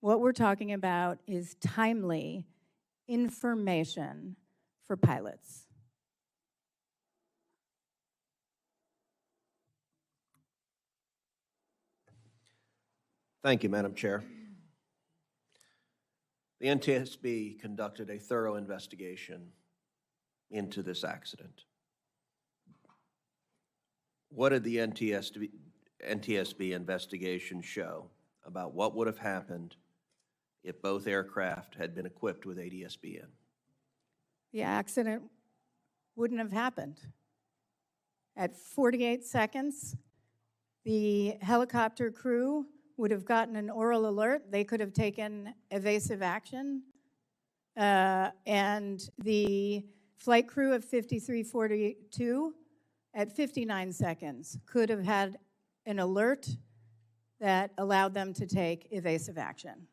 What we're talking about is timely information for pilots. Thank you, Madam Chair. The NTSB conducted a thorough investigation into this accident. What did the NTSB investigation show about what would have happened if both aircraft had been equipped with ADS-B in? The accident wouldn't have happened. At 48 seconds, the helicopter crew would have gotten an oral alert. They could have taken evasive action. And the flight crew of 5342 at 59 seconds could have had an alert that allowed them to take evasive action.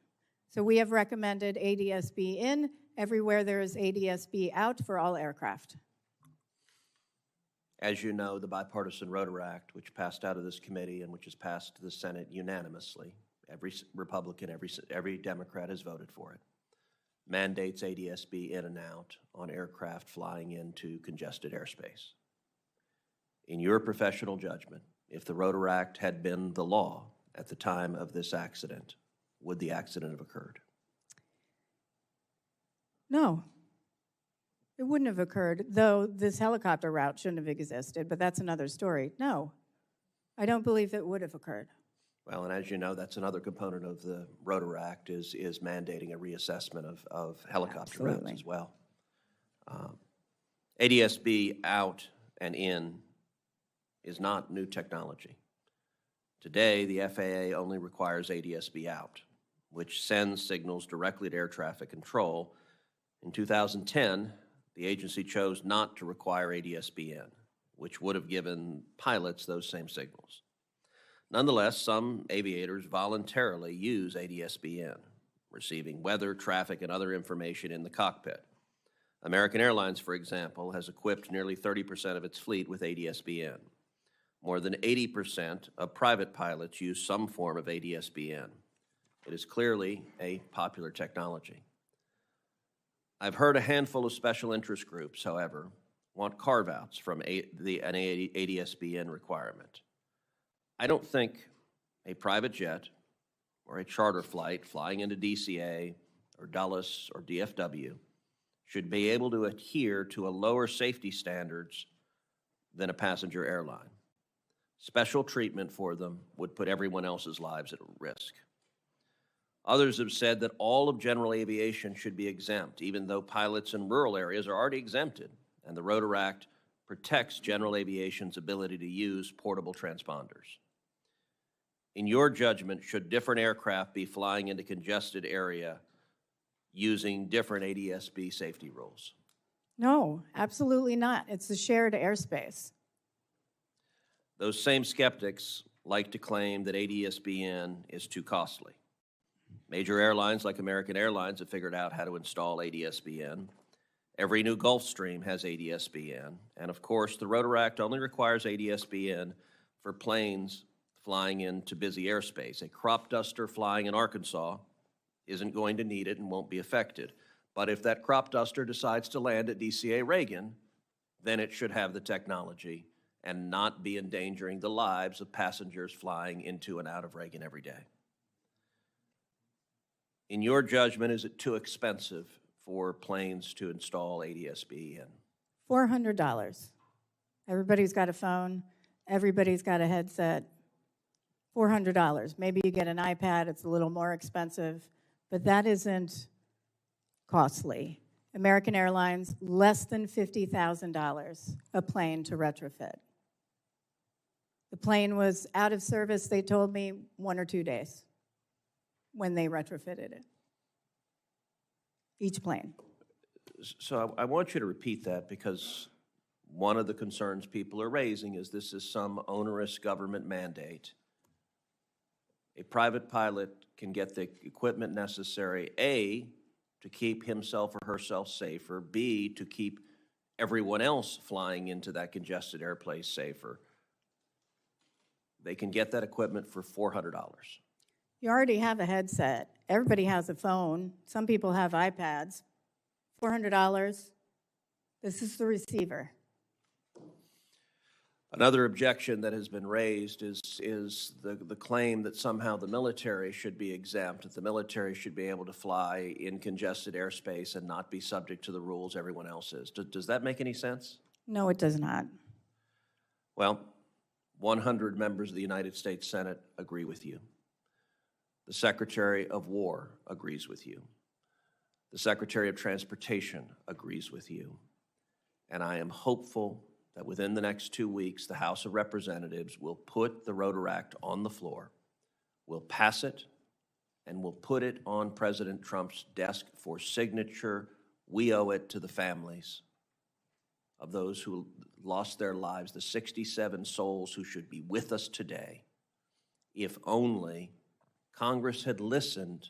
So we have recommended ADS-B in everywhere there is ADS-B out for all aircraft. As you know, the Bipartisan Rotor Act, which passed out of this committee and which has passed the Senate unanimously, every Republican, every Democrat has voted for it, mandates ADS-B in and out on aircraft flying into congested airspace. In your professional judgment, if the Rotor Act had been the law at the time of this accident, would the accident have occurred? No. It wouldn't have occurred, though this helicopter route shouldn't have existed, but that's another story. No, I don't believe it would have occurred. Well, and as you know, that's another component of the Rotor Act is mandating a reassessment of helicopter routes as well. ADS-B out and in is not new technology. Today, the FAA only requires ADS-B out, which sends signals directly to air traffic control. In 2010, the agency chose not to require ADS-B in, which would have given pilots those same signals. Nonetheless, some aviators voluntarily use ADS-B in, receiving weather, traffic, and other information in the cockpit. American Airlines, for example, has equipped nearly 30% of its fleet with ADS-BN. More than 80% of private pilots use some form of ADS-BN. It is clearly a popular technology. I've heard a handful of special interest groups, however, want carve-outs from an ADS-BN requirement. I don't think a private jet or a charter flight flying into DCA or Dulles or DFW should be able to adhere to a lower safety standards than a passenger airline. Special treatment for them would put everyone else's lives at risk. Others have said that all of general aviation should be exempt, even though pilots in rural areas are already exempted, and the Rotor Act protects general aviation's ability to use portable transponders. In your judgment, should different aircraft be flying into congested area using different ADS-B safety rules? No, absolutely not. It's a shared airspace. Those same skeptics like to claim that ADS-BN is too costly. Major airlines like American Airlines have figured out how to install ADS-BN. Every new Gulfstream has ADS-BN. And of course, the Rotor Act only requires ADS-BN for planes flying into busy airspace. A crop duster flying in Arkansas isn't going to need it and won't be affected. But if that crop duster decides to land at DCA Reagan, then it should have the technology and not be endangering the lives of passengers flying into and out of Reagan every day. In your judgment, is it too expensive for planes to install ADS-BN? $400. Everybody's got a phone. Everybody's got a headset. $400. Maybe you get an iPad. It's a little more expensive, but that isn't costly. American Airlines, less than $50,000 a plane to retrofit. The plane was out of service, they told me, 1 or 2 days when they retrofitted it. Each plane. So I want you to repeat that, because one of the concerns people are raising is this is some onerous government mandate. A private pilot can get the equipment necessary, A, to keep himself or herself safer, B, to keep everyone else flying into that congested airplace safer. They can get that equipment for $400. You already have a headset. Everybody has a phone. Some people have iPads. $400. This is the receiver. Another objection that has been raised is the claim that somehow the military should be exempt, that the military should be able to fly in congested airspace and not be subject to the rules everyone else is. Does that make any sense? No, it does not. Well, 100 members of the United States Senate agree with you. The Secretary of War agrees with you. The Secretary of Transportation agrees with you. And I am hopeful that within the next 2 weeks, the House of Representatives will put the Rotor Act on the floor, will pass it, and will put it on President Trump's desk for signature. We owe it to the families of those who lost their lives, the 67 souls who should be with us today, if only Congress had listened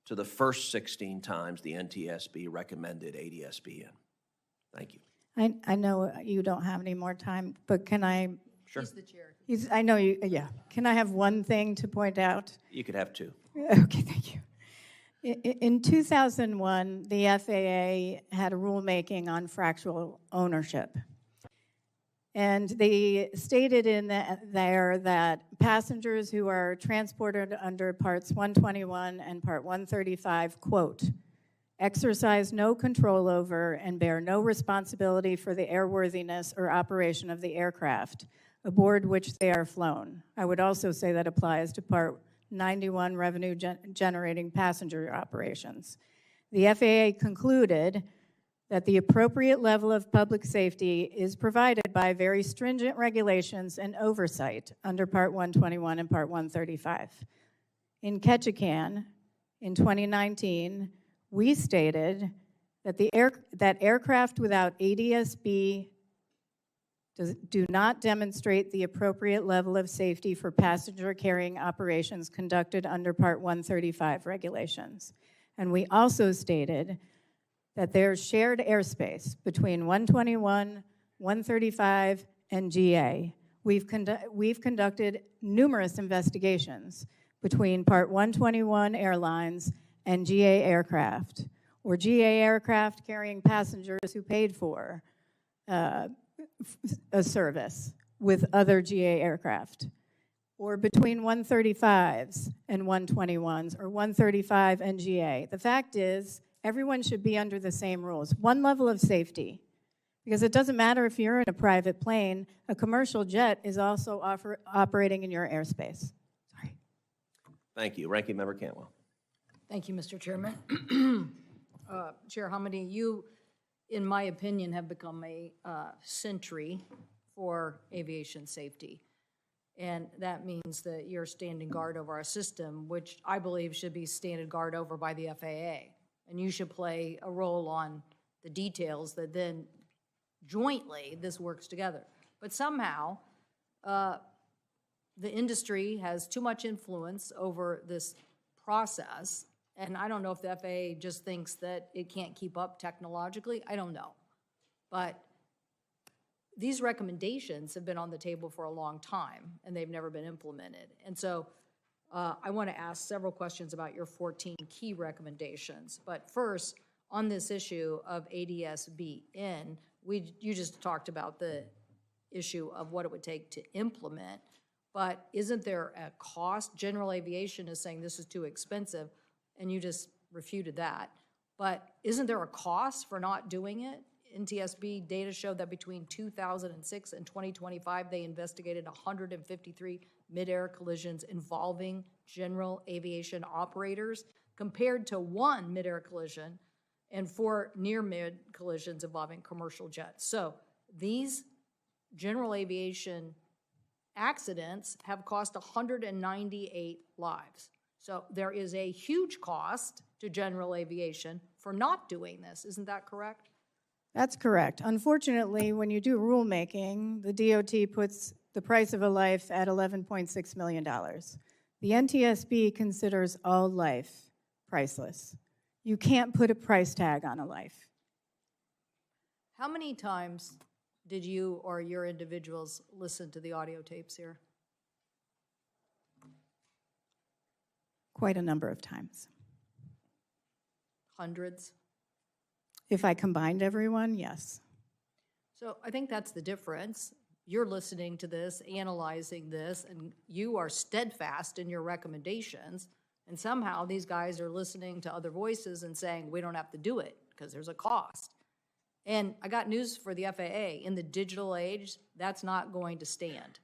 to the first 16 times the NTSB recommended ADS-BN. Thank you. I know you don't have any more time, but can I? Sure. He's the chair. I know you, yeah. Can I have one thing to point out? You could have 2. Okay, thank you. In 2001, the FAA had a rulemaking on fractional ownership. And they stated in there that passengers who are transported under Parts 121 and Part 135, quote, exercise no control over and bear no responsibility for the airworthiness or operation of the aircraft aboard which they are flown. I would also say that applies to Part 91 revenue generating passenger operations. The FAA concluded that the appropriate level of public safety is provided by very stringent regulations and oversight under Part 121 and Part 135. In Ketchikan, in 2019, we stated that that aircraft without ADS-B do not demonstrate the appropriate level of safety for passenger carrying operations conducted under Part 135 regulations. And we also stated that there's shared airspace between 121, 135, and GA. We've conducted numerous investigations between Part 121 airlines and GA aircraft, or GA aircraft carrying passengers who paid for a service with other GA aircraft, or between 135s and 121s, or 135 and GA. The fact is, everyone should be under the same rules. One level of safety, because it doesn't matter if you're in a private plane, a commercial jet is also operating in your airspace. Sorry. Thank you. Ranking Member Cantwell. Thank you, Mr. Chairman. Chair Hamady, you, in my opinion, have become a sentry for aviation safety. And that means that you're standing guard over our system, which I believe should be standing guard over by the FAA. And you should play a role on the details that then jointly this works together. But somehow, the industry has too much influence over this process. And I don't know if the FAA just thinks that it can't keep up technologically. I don't know. But these recommendations have been on the table for a long time, and they've never been implemented. And so I want to ask several questions about your 14 key recommendations. But first, on this issue of ADS-BN, you just talked about the issue of what it would take to implement. But isn't there a cost? General Aviation is saying this is too expensive, and you just refuted that. But isn't there a cost for not doing it? NTSB data showed that between 2006 and 2025, they investigated 153 mid-air collisions involving general aviation operators, compared to 1 mid-air collision and 4 near-mid collisions involving commercial jets. So these general aviation accidents have cost 198 lives. So there is a huge cost to general aviation for not doing this. Isn't that correct? That's correct. Unfortunately, when you do rulemaking, the DOT puts the price of a life at $11.6 million. The NTSB considers all life priceless. You can't put a price tag on a life. How many times did you or your individuals listen to the audio tapes here? Quite a number of times. Hundreds? If I combined everyone, yes. So I think that's the difference. You're listening to this, analyzing this, and you are steadfast in your recommendations, and somehow these guys are listening to other voices and saying, we don't have to do it because there's a cost. And I got news for the FAA. In the digital age, that's not going to stand,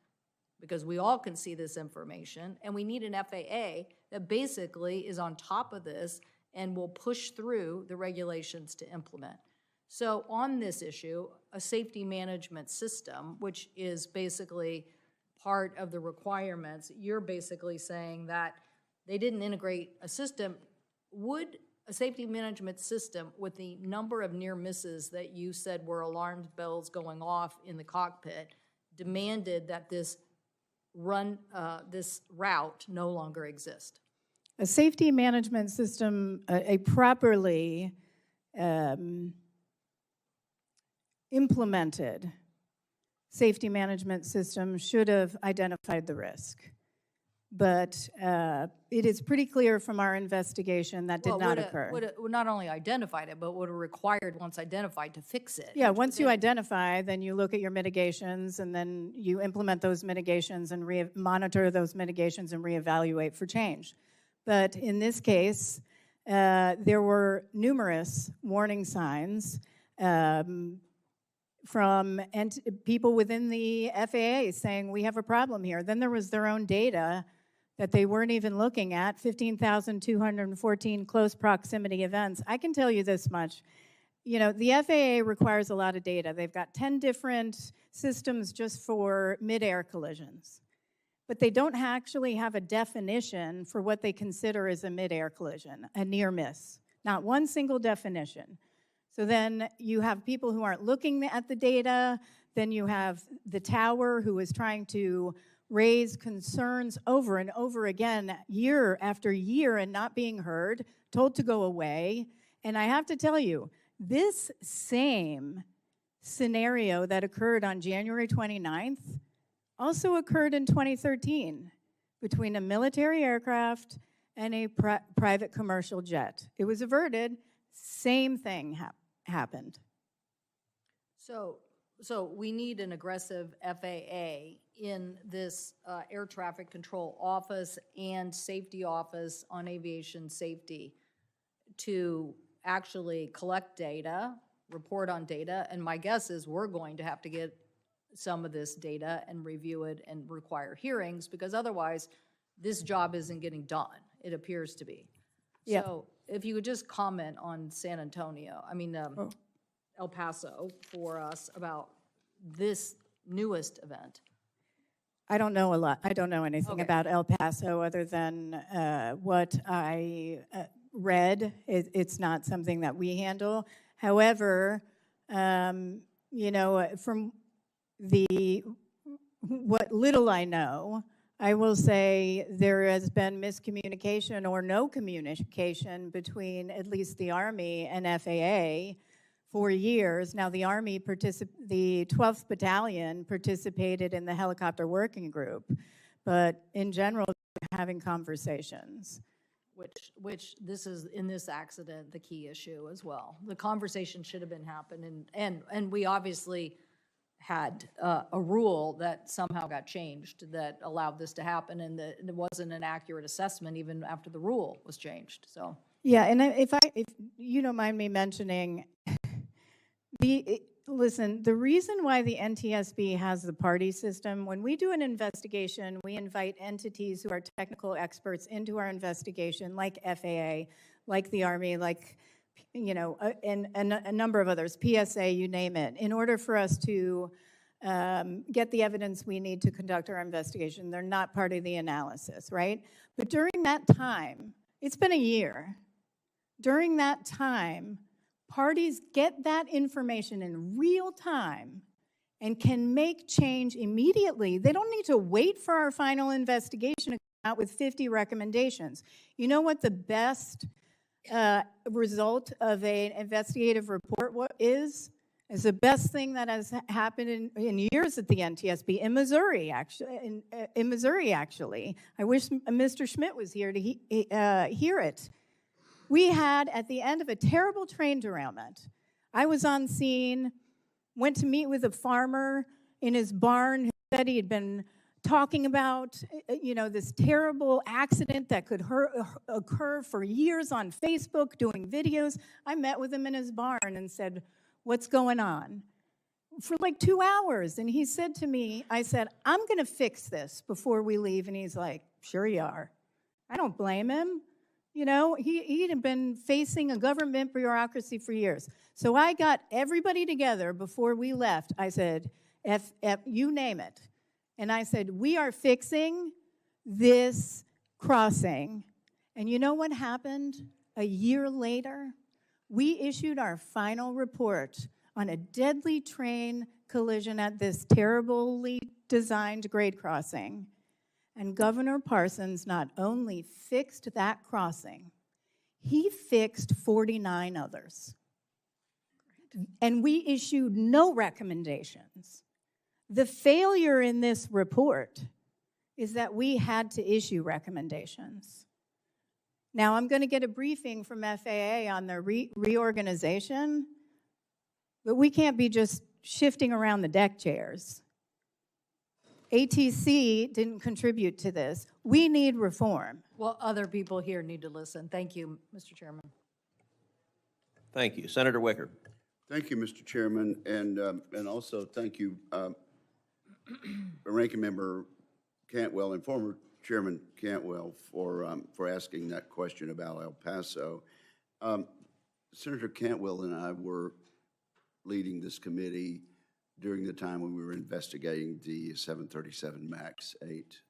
because we all can see this information, and we need an FAA that basically is on top of this and will push through the regulations to implement. So on this issue, a safety management system, which is basically part of the requirements, you're basically saying that they didn't integrate a system. Would a safety management system, with the number of near misses that you said were alarm bells going off in the cockpit, demanded that this route no longer exist? A safety management system, a properly implemented safety management system should have identified the risk. But it is pretty clear from our investigation that did not occur. Would it not only identified it, but would have required, once identified, to fix it? Yeah, once you identify, then you look at your mitigations, and then you implement those mitigations and monitor those mitigations and reevaluate for change. But in this case, there were numerous warning signs from people within the FAA saying, we have a problem here. Then there was their own data that they weren't even looking at, 15,214 close proximity events. I can tell you this much. You know, the FAA requires a lot of data. They've got 10 different systems just for mid-air collisions. But they don't actually have a definition for what they consider as a mid-air collision, a near miss. Not one single definition. So then you have people who aren't looking at the data, Then you have the tower, who is trying to raise concerns over and over again, year after year, and not being heard, told to go away. And I have to tell you, this same scenario that occurred on January 29th also occurred in 2013 between a military aircraft and a private commercial jet. It was averted, same thing happened. So we need an aggressive FAA in this air traffic control office and safety office on aviation safety to actually collect data, report on data, and my guess is we're going to have to get some of this data and review it and require hearings, because otherwise this job isn't getting done, it appears to be. Yep. So if you would just comment on San Antonio, El Paso for us about this newest event. I don't know a lot. I don't know anything Okay. about El Paso other than what I read. It's not something that we handle. However, you know, from what little I know, I will say there has been miscommunication or no communication between at least the Army and FAA for years. Now, the Army, the 12th Battalion participated in the helicopter working group, but in general, having conversations. Which this is, in this accident, the key issue as well. The conversation should have been happening, and we obviously had a rule that somehow got changed that allowed this to happen, and that it wasn't an accurate assessment even after the rule was changed, so. Yeah, and if you don't mind me mentioning, listen, the reason why the NTSB has the party system, when we do an investigation, we invite entities who are technical experts into our investigation, like FAA, like the Army, like, you know, and a number of others, PSA, you name it, in order for us to get the evidence we need to conduct our investigation. They're not part of the analysis, right? But during that time, it's been a year. During that time, parties get that information in real time and can make change immediately. They don't need to wait for our final investigation to come out with 50 recommendations. You know what the best result of an investigative report is the best thing that has happened in years at the NTSB in Missouri, actually. In Missouri, actually. I wish Mr. Schmidt was here to hear it. We had, at the end of a terrible train derailment, I was on scene, went to meet with a farmer in his barn who said he had been talking about, you know, this terrible accident that could occur for years on Facebook, doing videos. I met with him in his barn and said, "What's going on?" For like 2 hours. And he said to me, I said, "I'm going to fix this before we leave." And he's like, "Sure you are." I don't blame him. You know, he had been facing a government bureaucracy for years. So I got everybody together before we left. I said, F, you name it. And I said, we are fixing this crossing. And you know what happened? A year later, we issued our final report on a deadly train collision at this terribly designed grade crossing. And Governor Parsons not only fixed that crossing, he fixed 49 others. And we issued no recommendations. The failure in this report is that we had to issue recommendations. Now, I'm going to get a briefing from FAA on their reorganization, but we can't be just shifting around the deck chairs. ATC didn't contribute to this. We need reform. Well, other people here need to listen. Thank you, Mr. Chairman. Thank you. Senator Wicker. Thank you, Mr. Chairman, and also thank you, Ranking Member Cantwell and former Chairman Cantwell for asking that question about El Paso. Senator Cantwell and I were leading this committee during the time when we were investigating the 737 MAX 8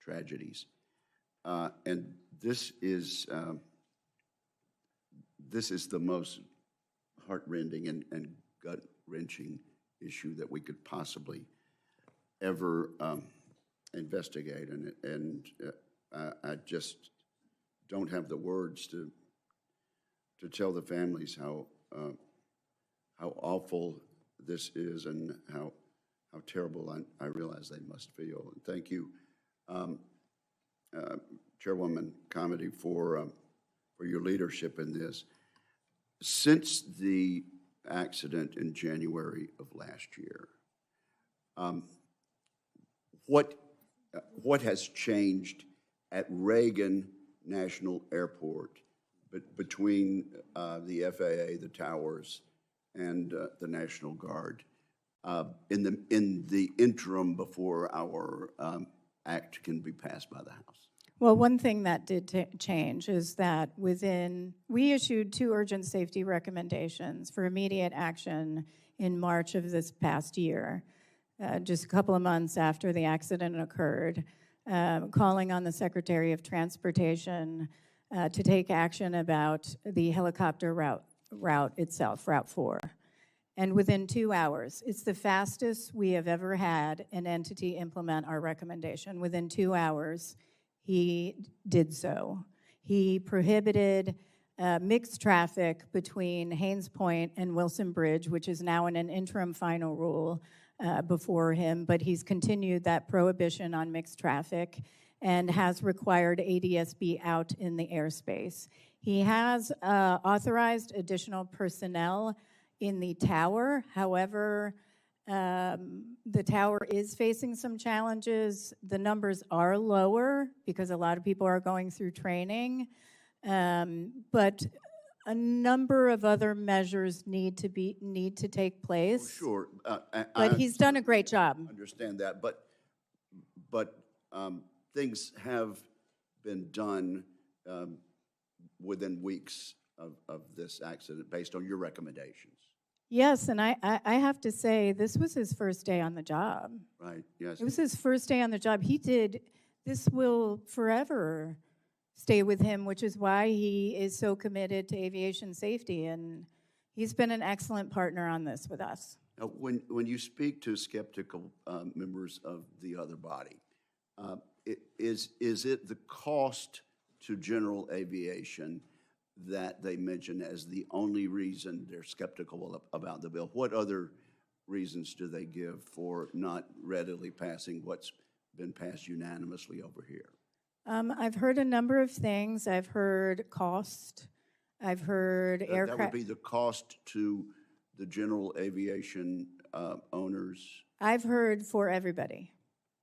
tragedies. And this is the most heart-rending and gut-wrenching issue that we could possibly ever investigate, and I just don't have the words to tell the families how awful this is and how terrible I realize they must feel. And thank you, Chairwoman Comedy, for your leadership in this. Since the accident in January of last year, what has changed at Reagan National Airport between the FAA, the towers, and the National Guard in the interim before our act can be passed by the House? Well, one thing that did change is that we issued 2 urgent safety recommendations for immediate action in March of this past year, just a couple of months after the accident occurred, calling on the Secretary of Transportation to take action about the helicopter route itself, Route 4. And within 2 hours, it's the fastest we have ever had an entity implement our recommendation. Within 2 hours, he did so. He prohibited mixed traffic between Haynes Point and Wilson Bridge, which is now in an interim final rule before him, but he's continued that prohibition on mixed traffic and has required ADSB out in the airspace. He has authorized additional personnel in the tower. However, the tower is facing some challenges. The numbers are lower because a lot of people are going through training, but a number of other measures need to take place. Oh, sure. But he's done a great job. I understand that, but things have been done within weeks of this accident based on your recommendations. Yes, and I have to say, this was his first day on the job. Right, yes. It was his first day on the job. This will forever stay with him, which is why he is so committed to aviation safety, and he's been an excellent partner on this with us. Now, when you speak to skeptical members of the other body, is it the cost to general aviation that they mention as the only reason they're skeptical about the bill? What other reasons do they give for not readily passing what's been passed unanimously over here? I've heard a number of things. I've heard cost. I've heard aircraft. That would be the cost to the general aviation owners? I've heard for everybody.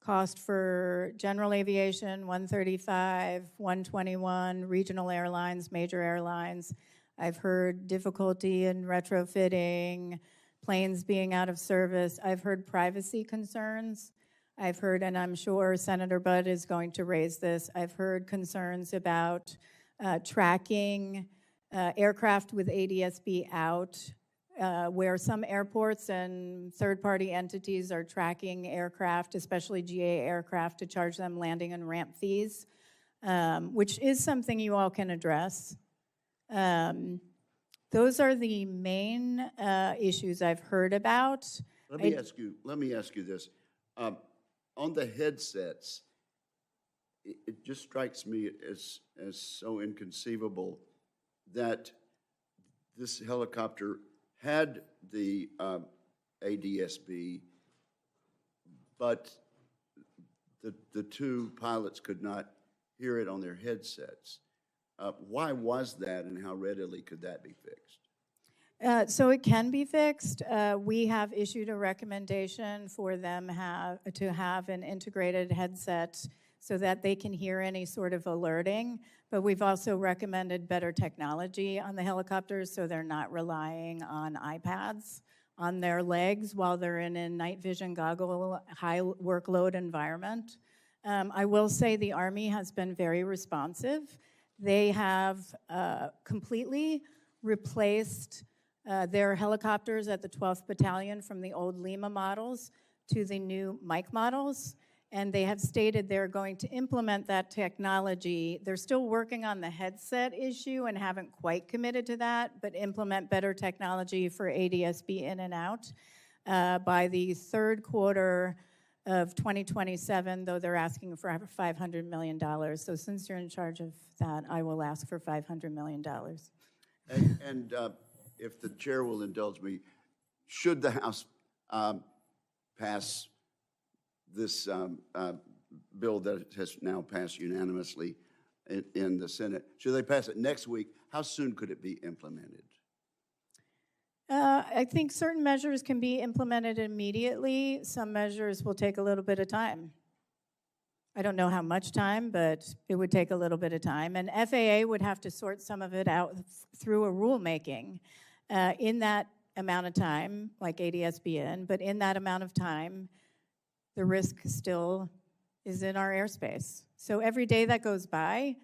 Cost for general aviation, 135, 121, regional airlines, major airlines. I've heard difficulty in retrofitting, planes being out of service. I've heard privacy concerns. I've heard, and I'm sure Senator Budd is going to raise this, I've heard concerns about tracking aircraft with ADSB out, where some airports and third-party entities are tracking aircraft, especially GA aircraft, to charge them landing and ramp fees, which is something you all can address. Those are the main issues I've heard about. Let me ask you this. On the headsets, it just strikes me as so inconceivable that this helicopter had the ADSB, but the 2 pilots could not hear it on their headsets. Why was that, and how readily could that be fixed? So it can be fixed. We have issued a recommendation for them to have an integrated headset so that they can hear any sort of alerting. But we've also recommended better technology on the helicopters so they're not relying on iPads on their legs while they're in a night vision goggle, high workload environment. I will say the Army has been very responsive. They have completely replaced their helicopters at the 12th Battalion from the old Lima models to the new Mike models, and they have stated they're going to implement that technology. They're still working on the headset issue and haven't quite committed to that, but implement better technology for ADSB in and out. by the third quarter of 2027, though they're asking for $500 million. So since you're in charge of that, I will ask for $500 million. And if the chair will indulge me, should the House pass this bill that has now passed unanimously in the Senate, should they pass it next week, how soon could it be implemented? I think certain measures can be implemented immediately. Some measures will take a little bit of time. I don't know how much time, but it would take a little bit of time. And FAA would have to sort some of it out through a rulemaking in that amount of time, like ADSB, but in that amount of time, the risk still is in our airspace. So every day that goes by,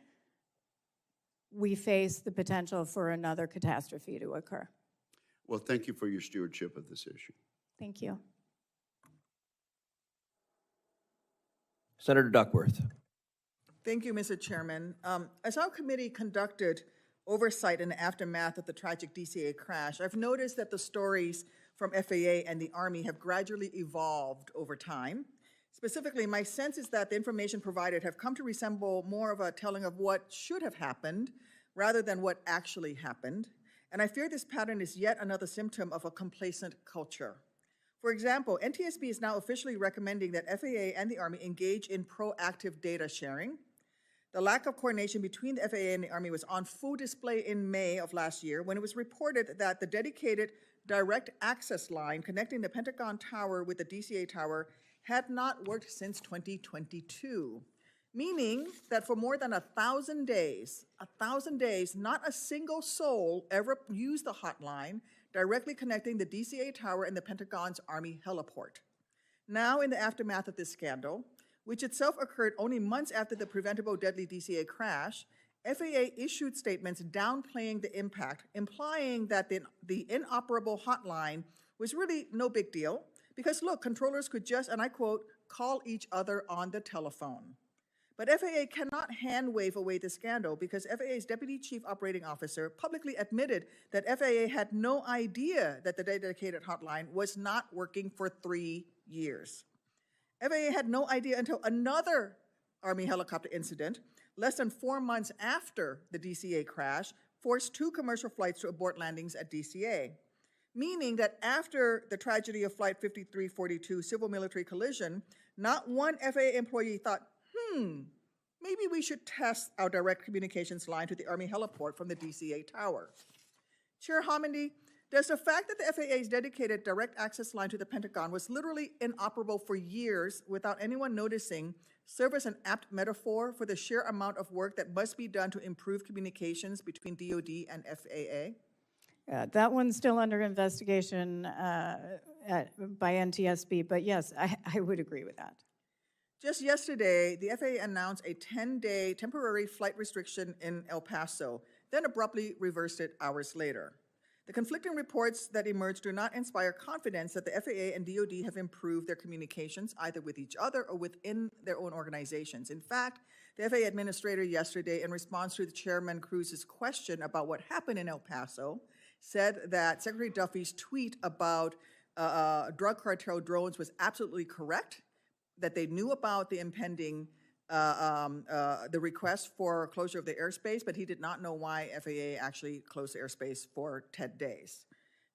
we face the potential for another catastrophe to occur. Well, thank you for your stewardship of this issue. Thank you. Senator Duckworth. Thank you, Mr. Chairman. As our committee conducted oversight in the aftermath of the tragic DCA crash, I've noticed that the stories from FAA and the Army have gradually evolved over time. Specifically, my sense is that the information provided have come to resemble more of a telling of what should have happened rather than what actually happened. And I fear this pattern is yet another symptom of a complacent culture. For example, NTSB is now officially recommending that FAA and the Army engage in proactive data sharing. The lack of coordination between the FAA and the Army was on full display in May of last year when it was reported that the dedicated direct access line connecting the Pentagon Tower with the DCA Tower had not worked since 2022. Meaning that for more than 1,000 days, not a single soul ever used the hotline directly connecting the DCA Tower and the Pentagon's Army heliport. Now, in the aftermath of this scandal, which itself occurred only months after the preventable deadly DCA crash, FAA issued statements downplaying the impact, implying that the inoperable hotline was really no big deal because, look, controllers could just, and I quote, call each other on the telephone. But FAA cannot hand-wave away the scandal because FAA's Deputy Chief Operating Officer publicly admitted that FAA had no idea that the dedicated hotline was not working for 3 years. FAA had no idea until another Army helicopter incident, less than 4 months after the DCA crash, forced 2 commercial flights to abort landings at DCA. Meaning that after the tragedy of Flight 5342 civil-military collision, not one FAA employee thought, maybe we should test our direct communications line to the Army heliport from the DCA Tower. Chair Homendy, does the fact that the FAA's dedicated direct access line to the Pentagon was literally inoperable for years without anyone noticing serve as an apt metaphor for the sheer amount of work that must be done to improve communications between DoD and FAA? That one's still under investigation by NTSB, but yes, I would agree with that. Just yesterday, the FAA announced a 10-day temporary flight restriction in El Paso, then abruptly reversed it hours later. The conflicting reports that emerged do not inspire confidence that the FAA and DoD have improved their communications either with each other or within their own organizations. In fact, the FAA administrator yesterday, in response to the Chairman Cruz's question about what happened in El Paso, said that Secretary Duffy's tweet about drug cartel drones was absolutely correct, that they knew about the impending, the request for closure of the airspace, but he did not know why FAA actually closed the airspace for 10 days.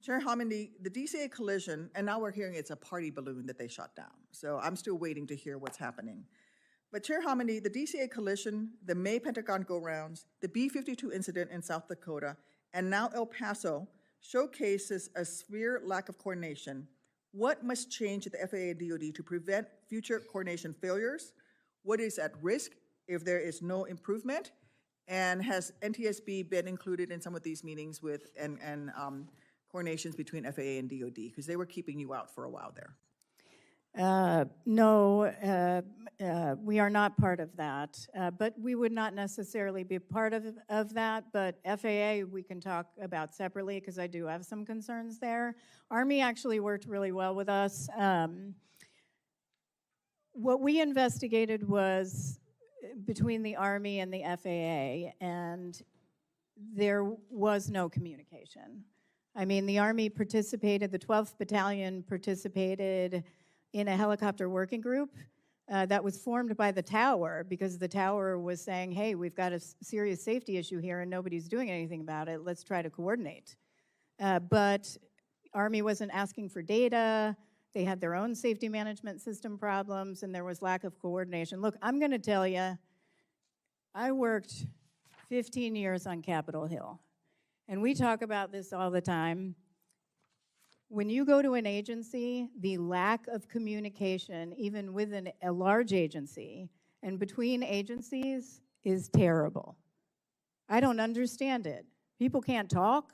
Chair Homendy, the DCA collision, and now we're hearing it's a party balloon that they shot down, so I'm still waiting to hear what's happening. But Chair Homendy, the DCA collision, the May Pentagon go-rounds, the B-52 incident in South Dakota, and now El Paso showcases a severe lack of coordination. What must change at the FAA and DoD to prevent future coordination failures? What is at risk if there is no improvement? And has NTSB been included in some of these meetings with and coordinations between FAA and DoD? Because they were keeping you out for a while there. No, we are not part of that, but we would not necessarily be part of that, but FAA we can talk about separately because I do have some concerns there. Army actually worked really well with us. What we investigated was between the Army and the FAA, and there was no communication. I mean, the Army participated, the 12th Battalion participated in a helicopter working group that was formed by the tower because the tower was saying, hey, we've got a serious safety issue here and nobody's doing anything about it. Let's try to coordinate. But Army wasn't asking for data. They had their own safety management system problems, and there was lack of coordination. Look, I'm going to tell you, I worked 15 years on Capitol Hill, and we talk about this all the time. When you go to an agency, the lack of communication, even within a large agency and between agencies, is terrible. I don't understand it. People can't talk.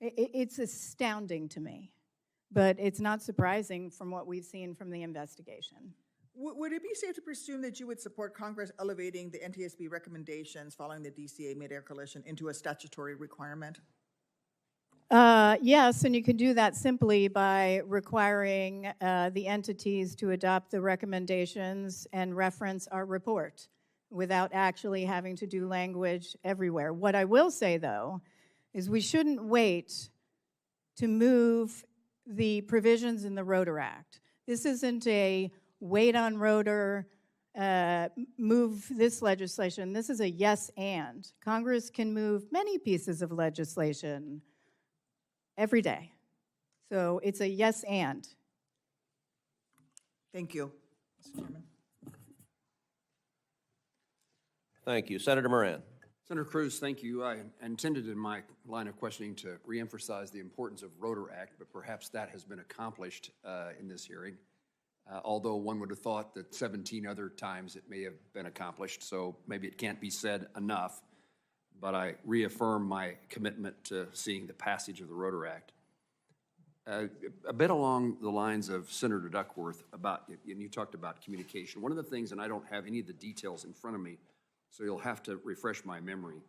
It's astounding to me, but it's not surprising from what we've seen from the investigation. Would it be safe to presume that you would support Congress elevating the NTSB recommendations following the DCA Midair Coalition into a statutory requirement? Yes, and you can do that simply by requiring the entities to adopt the recommendations and reference our report without actually having to do language everywhere. What I will say, though, is we shouldn't wait to move the provisions in the Rotor Act. This isn't a wait on Rotor, move this legislation. This is a yes and. Congress can move many pieces of legislation every day. So it's a yes and. Thank you, Mr. Chairman. Thank you. Senator Moran. Senator Cruz, thank you. I intended in my line of questioning to reemphasize the importance of Rotor Act, but perhaps that has been accomplished in this hearing. Although one would have thought that 17 other times it may have been accomplished, so maybe it can't be said enough. But I reaffirm my commitment to seeing the passage of the Rotor Act. A bit along the lines of Senator Duckworth about, and you talked about communication. One of the things, and I don't have any of the details in front of me, so you'll have to refresh my memory,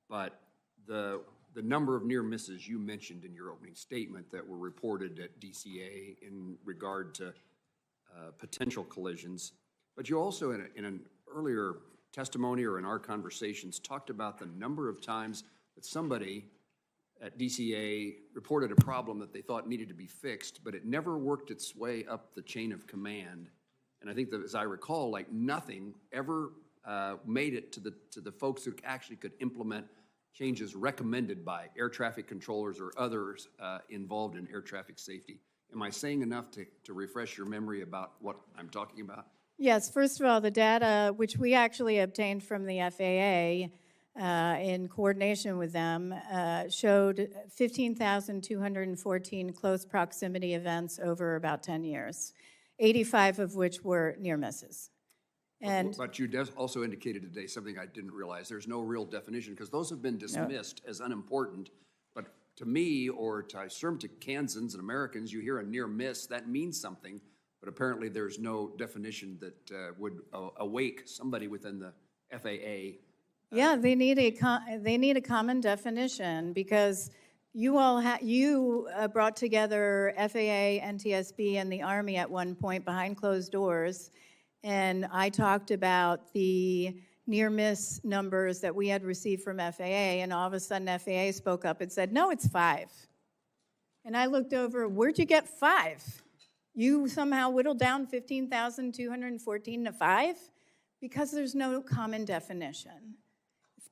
but the number of near misses you mentioned in your opening statement that were reported at DCA in regard to potential collisions, but you also in an earlier testimony or in our conversations talked about the number of times that somebody at DCA reported a problem that they thought needed to be fixed, but it never worked its way up the chain of command. And I think that, as I recall, like nothing ever made it to the folks who actually could implement changes recommended by air traffic controllers or others involved in air traffic safety. Am I saying enough to refresh your memory about what I'm talking about? Yes, first of all, the data, which we actually obtained from the FAA in coordination with them, showed 15,214 close proximity events over about 10 years, 85 of which were near misses. And but you also indicated today something I didn't realize. There's no real definition because those have been dismissed as unimportant. But to me, or to, I assume to Kansans and Americans, you hear a near miss, that means something. But apparently there's no definition that would awake somebody within the FAA. Yeah, they need a common definition because you all brought together FAA, NTSB, and the Army at one point behind closed doors, and I talked about the near-miss numbers that we had received from FAA, and all of a sudden FAA spoke up and said, no, it's 5. And I looked over, where'd you get 5? You somehow whittled down 15,214 to 5? Because there's no common definition.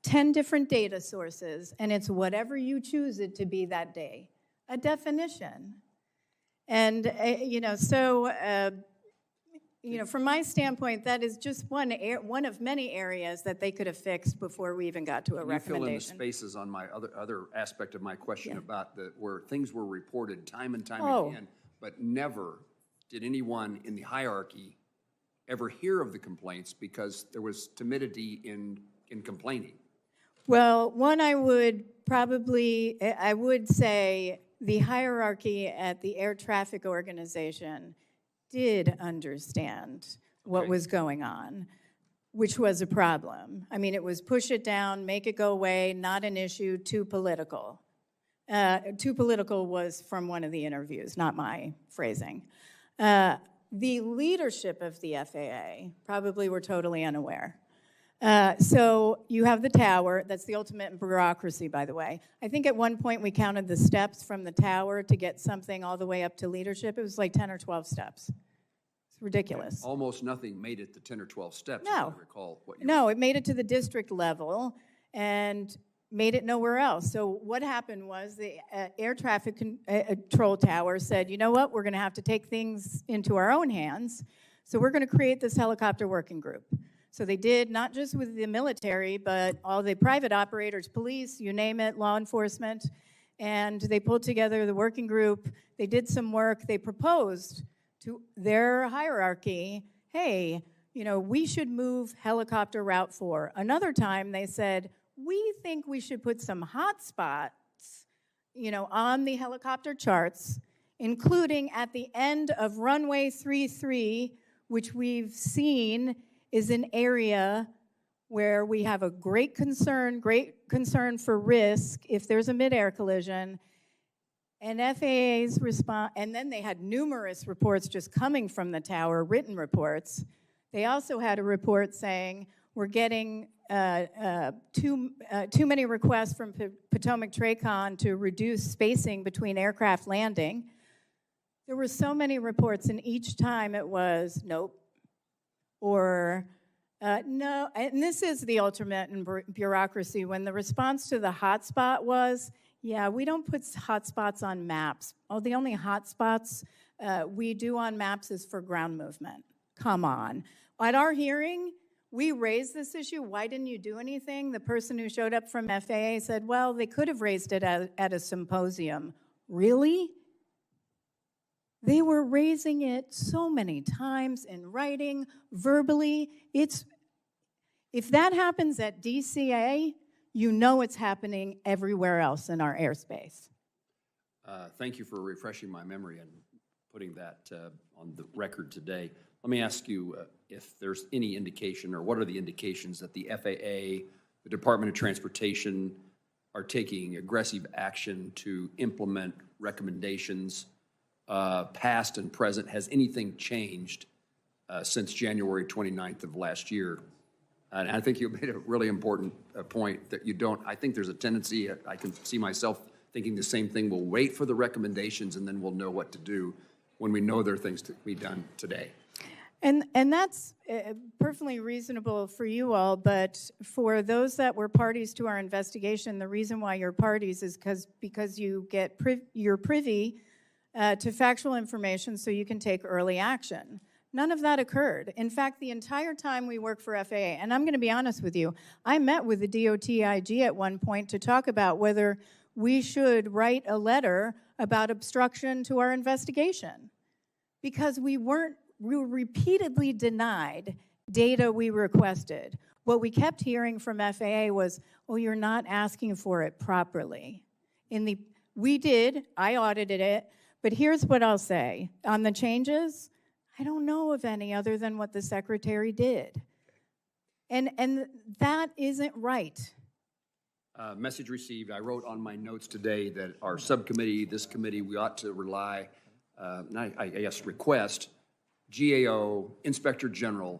10 different data sources, and it's whatever you choose it to be that day, a definition. And, from my standpoint, that is just one of many areas that they could have fixed before we even got to a recommendation. You fill in the spaces on my other aspect of my question about where things were reported time and time again, but never did anyone in the hierarchy ever hear of the complaints because there was timidity in complaining. Well, one, I would say the hierarchy at the Air Traffic Organization did understand what was going on, which was a problem. I mean, it was push it down, make it go away, not an issue, too political. Too political was from one of the interviews, not my phrasing. The leadership of the FAA probably were totally unaware. So you have the tower. That's the ultimate bureaucracy, by the way. I think at one point we counted the steps from the tower to get something all the way up to leadership. It was like 10 or 12 steps. It's ridiculous. Almost nothing made it to 10 or 12 steps, if No. I recall what you No, it made it to the district level and made it nowhere else. So what happened was the air traffic control tower said, you know what, we're going to have to take things into our own hands. So we're going to create this helicopter working group. So they did, not just with the military, but all the private operators, police, you name it, law enforcement. And they pulled together the working group. They did some work. They proposed to their hierarchy, hey, you know, we should move helicopter Route 4. Another time they said, we think we should put some hot spots, you know, on the helicopter charts, including at the end of runway 33, which we've seen is an area where we have a great concern for risk if there's a midair collision. And FAA's response, and then they had numerous reports just coming from the tower, written reports. They also had a report saying, we're getting too many requests from Potomac TRACON to reduce spacing between aircraft landing. There were so many reports, and each time it was, nope, or no, and this is the ultimate in bureaucracy. When the response to the hotspot was, yeah, we don't put hotspots on maps. Oh, the only hotspots we do on maps is for ground movement. Come on. At our hearing, we raised this issue. Why didn't you do anything? The person who showed up from FAA said, well, they could have raised it at a symposium. Really? They were raising it so many times in writing, verbally. If that happens at DCA, you know it's happening everywhere else in our airspace. Thank you for refreshing my memory and putting that on the record today. Let me ask you if there's any indication, or what are the indications that the FAA, the Department of Transportation, are taking aggressive action to implement recommendations, past and present? Has anything changed since January 29th of last year? And I think you made a really important point that you don't. I think there's a tendency, I can see myself thinking the same thing. We'll wait for the recommendations and then we'll know what to do when we know there are things to be done today. And that's perfectly reasonable for you all, but for those that were parties to our investigation, the reason why you're parties is because you get you're privy to factual information so you can take early action. None of that occurred. In fact, the entire time we worked for FAA, and I'm going to be honest with you, I met with the DOTIG at one point to talk about whether we should write a letter about obstruction to our investigation, because we were repeatedly denied data we requested. What we kept hearing from FAA was, oh, you're not asking for it properly. We did, I audited it, but here's what I'll say. On the changes, I don't know of any other than what the secretary did. And that isn't right. Message received. I wrote on my notes today that our subcommittee, this committee, we ought to rely, I guess, request GAO, Inspector General,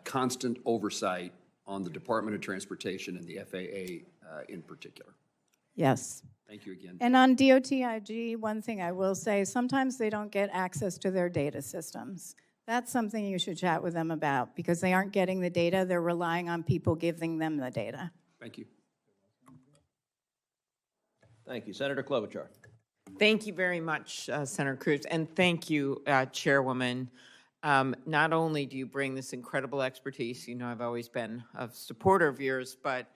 constant oversight on the Department of Transportation and the FAA in particular. Yes. Thank you again. And on DOTIG, one thing I will say, sometimes they don't get access to their data systems. That's something you should chat with them about, because they aren't getting the data. They're relying on people giving them the data. Thank you. Thank you. Senator Klobuchar. Thank you very much, Senator Cruz, and thank you, Chairwoman. Not only do you bring this incredible expertise, you know I've always been a supporter of yours, but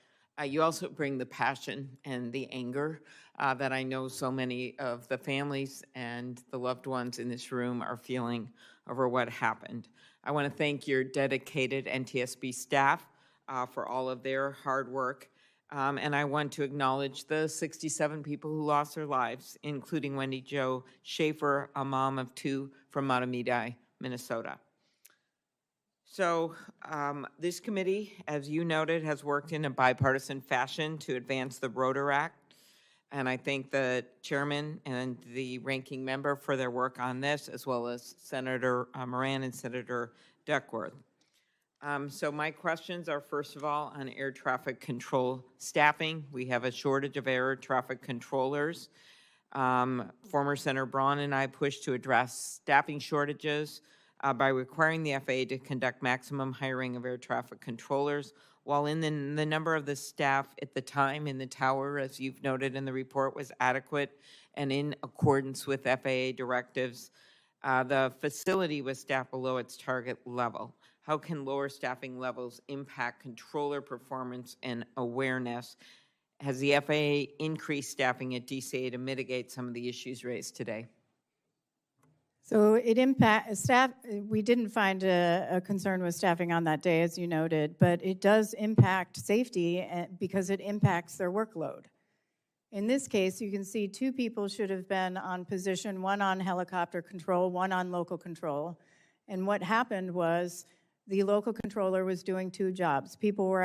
you also bring the passion and the anger that I know so many of the families and the loved ones in this room are feeling over what happened. I want to thank your dedicated NTSB staff for all of their hard work. And I want to acknowledge the 67 people who lost their lives, including Wendy Jo Schaefer, a mom of 2 from Mahtomedi, Minnesota. So this committee, as you noted, has worked in a bipartisan fashion to advance the Rotor Act. And I thank the chairman and the ranking member for their work on this, as well as Senator Moran and Senator Duckworth. So my questions are, first of all, on air traffic control staffing. We have a shortage of air traffic controllers. Former Senator Braun and I pushed to address staffing shortages by requiring the FAA to conduct maximum hiring of air traffic controllers. While the number of the staff at the time in the tower, as you've noted in the report, was adequate and in accordance with FAA directives, the facility was staffed below its target level. How can lower staffing levels impact controller performance and awareness? Has the FAA increased staffing at DCA to mitigate some of the issues raised today? So it impacts staff. We didn't find a concern with staffing on that day, as you noted, but it does impact safety because it impacts their workload. In this case, you can see 2 people should have been on position, one on helicopter control, one on local control. And what happened was the local controller was doing 2 jobs. People were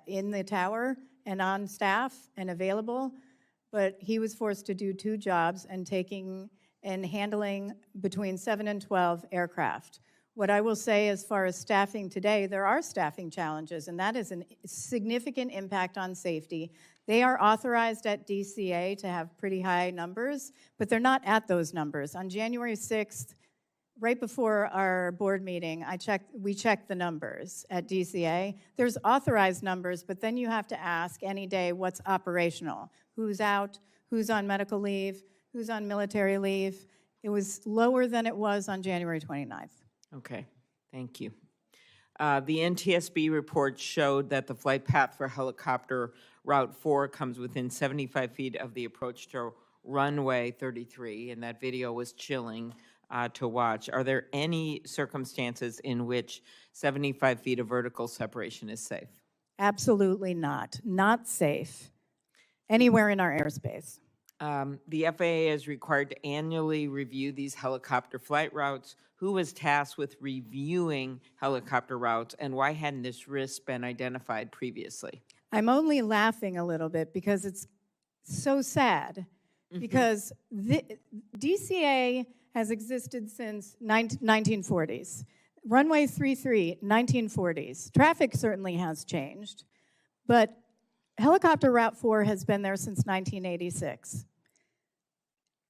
in the tower and on staff and available, but he was forced to do 2 jobs and handling between 7 and 12 aircraft. What I will say as far as staffing today, there are staffing challenges, and that is a significant impact on safety. They are authorized at DCA to have pretty high numbers, but they're not at those numbers. On January 6th, right before our board meeting, we checked the numbers at DCA. There's authorized numbers, but then you have to ask any day what's operational. Who's out, who's on medical leave, who's on military leave. It was lower than it was on January 29th. Okay, thank you. The NTSB report showed that the flight path for helicopter Route 4 comes within 75 feet of the approach to runway 33, and that video was chilling to watch. Are there any circumstances in which 75 feet of vertical separation is safe? Absolutely not. Not safe anywhere in our airspace. The FAA is required to annually review these helicopter flight routes. Who was tasked with reviewing helicopter routes, and why hadn't this risk been identified previously? I'm only laughing a little bit because it's so sad, because the DCA has existed since 1940s. Runway 33, 1940s. Traffic certainly has changed, but helicopter Route 4 has been there since 1986.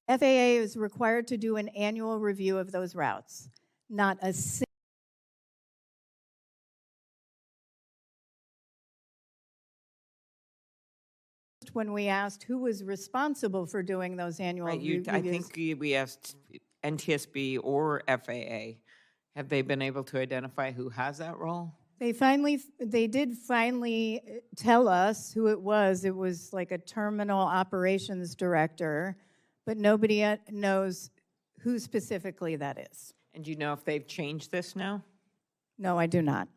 FAA is required to do an annual review of those routes. Not a single when we asked who was responsible for doing those annual reviews. I think we asked NTSB or FAA. Have they been able to identify who has that role? They did finally tell us who it was. It was like a terminal operations director, but nobody knows who specifically that is. And do you know if they've changed this now? No, I do not.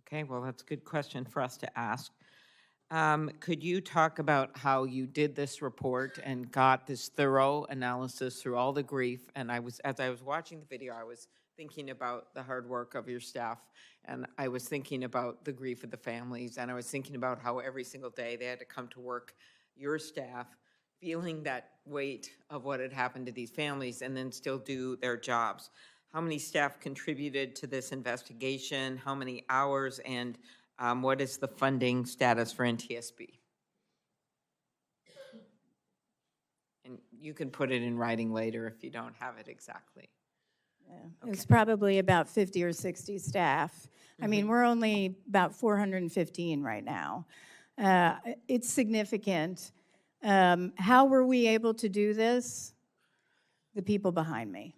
Okay, well, that's a good question for us to ask. Could you talk about how you did this report and got this thorough analysis through all the grief? And as I was watching the video, I was thinking about the hard work of your staff, and I was thinking about the grief of the families, and I was thinking about how every single day they had to come to work, your staff, feeling that weight of what had happened to these families and then still do their jobs. How many staff contributed to this investigation? How many hours? And what is the funding status for NTSB? And you can put it in writing later if you don't have it exactly. Yeah. Okay. It's probably about 50 or 60 staff. I mean, we're only about 415 right now. It's significant. How were we able to do this? The people behind me.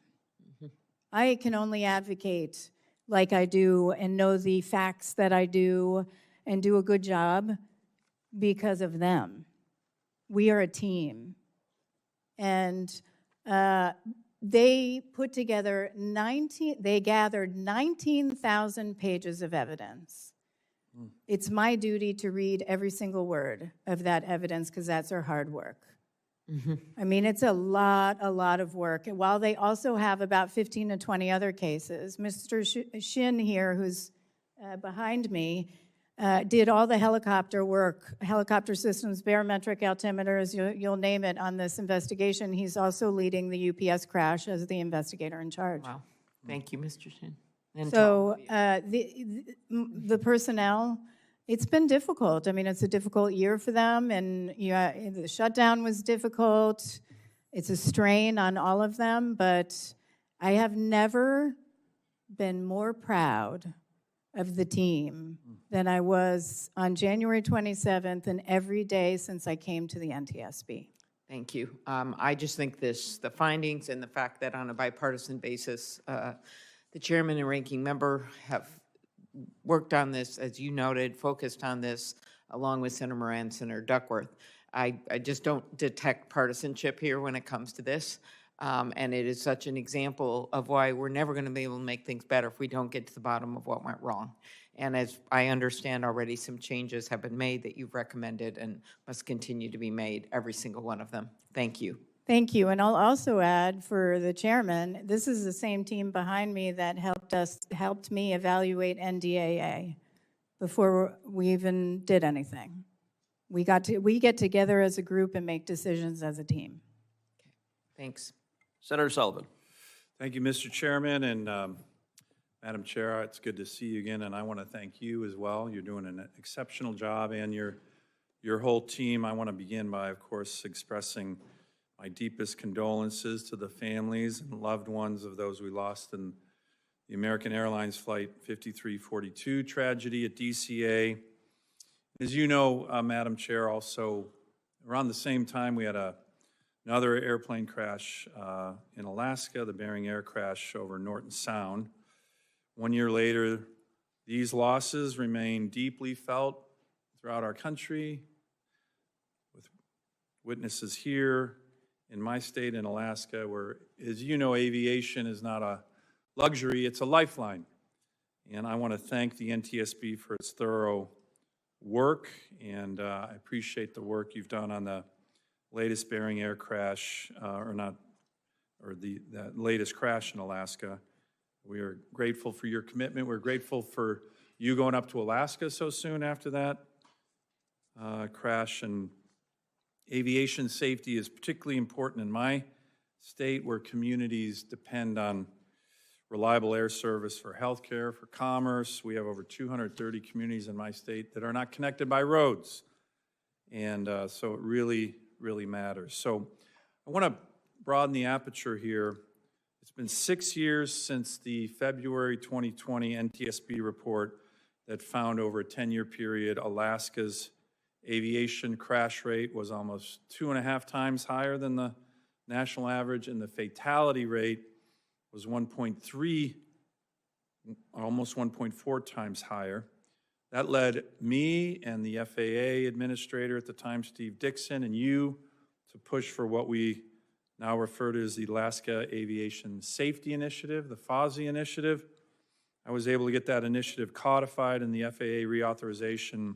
I can only advocate like I do and know the facts that I do and do a good job because of them. We are a team. And they put together they gathered 19,000 pages of evidence. It's my duty to read every single word of that evidence because that's our hard work. I mean, it's a lot of work. And while they also have about 15 to 20 other cases, Mr. Shin here, who's behind me, did all the helicopter work, helicopter systems, barometric altimeters, you'll name it, on this investigation. He's also leading the UPS crash as the investigator in charge. Wow. Thank you, Mr. Shin. And to all So of you. the personnel, it's been difficult. I mean, it's a difficult year for them, and the shutdown was difficult. It's a strain on all of them, but I have never been more proud of the team than I was on January 27th and every day since I came to the NTSB. Thank you. I just think the findings and the fact that on a bipartisan basis, the chairman and ranking member have worked on this, as you noted, focused on this, along with Senator Moran, Senator Duckworth. I just don't detect partisanship here when it comes to this. And it is such an example of why we're never going to be able to make things better if we don't get to the bottom of what went wrong. And as I understand already, some changes have been made that you've recommended and must continue to be made, every single one of them. Thank you. Thank you. And I'll also add for the chairman, this is the same team behind me that helped me evaluate NDAA before we even did anything. We get together as a group and make decisions as a team. Thanks. Senator Sullivan. Thank you, Mr. Chairman, and Madam Chair, it's good to see you again, and I want to thank you as well. You're doing an exceptional job, and your whole team. I want to begin by, of course, expressing my deepest condolences to the families and loved ones of those we lost in the American Airlines Flight 5342 tragedy at DCA. As you know, Madam Chair, also around the same time we had another airplane crash in Alaska, the Bering Air crash over Norton Sound. 1 year later, these losses remain deeply felt throughout our country, with witnesses here in my state in Alaska, where, as you know, aviation is not a luxury, it's a lifeline. And I want to thank the NTSB for its thorough work, and I appreciate the work you've done on the latest Bering Air crash, that latest crash in Alaska. We are grateful for your commitment. We're grateful for you going up to Alaska so soon after that crash. And aviation safety is particularly important in my state, where communities depend on reliable air service for healthcare, for commerce. We have over 230 communities in my state that are not connected by roads. And so it really matters. So I want to broaden the aperture here. It's been 6 years since the February 2020 NTSB report that found over a 10-year period Alaska's aviation crash rate was almost 2.5 times higher than the national average, and the fatality rate was 1.3, almost 1.4 times higher. That led me and the FAA administrator at the time, Steve Dixon, and you to push for what we now refer to as the Alaska Aviation Safety Initiative, the FASI initiative. I was able to get that initiative codified in the FAA Reauthorization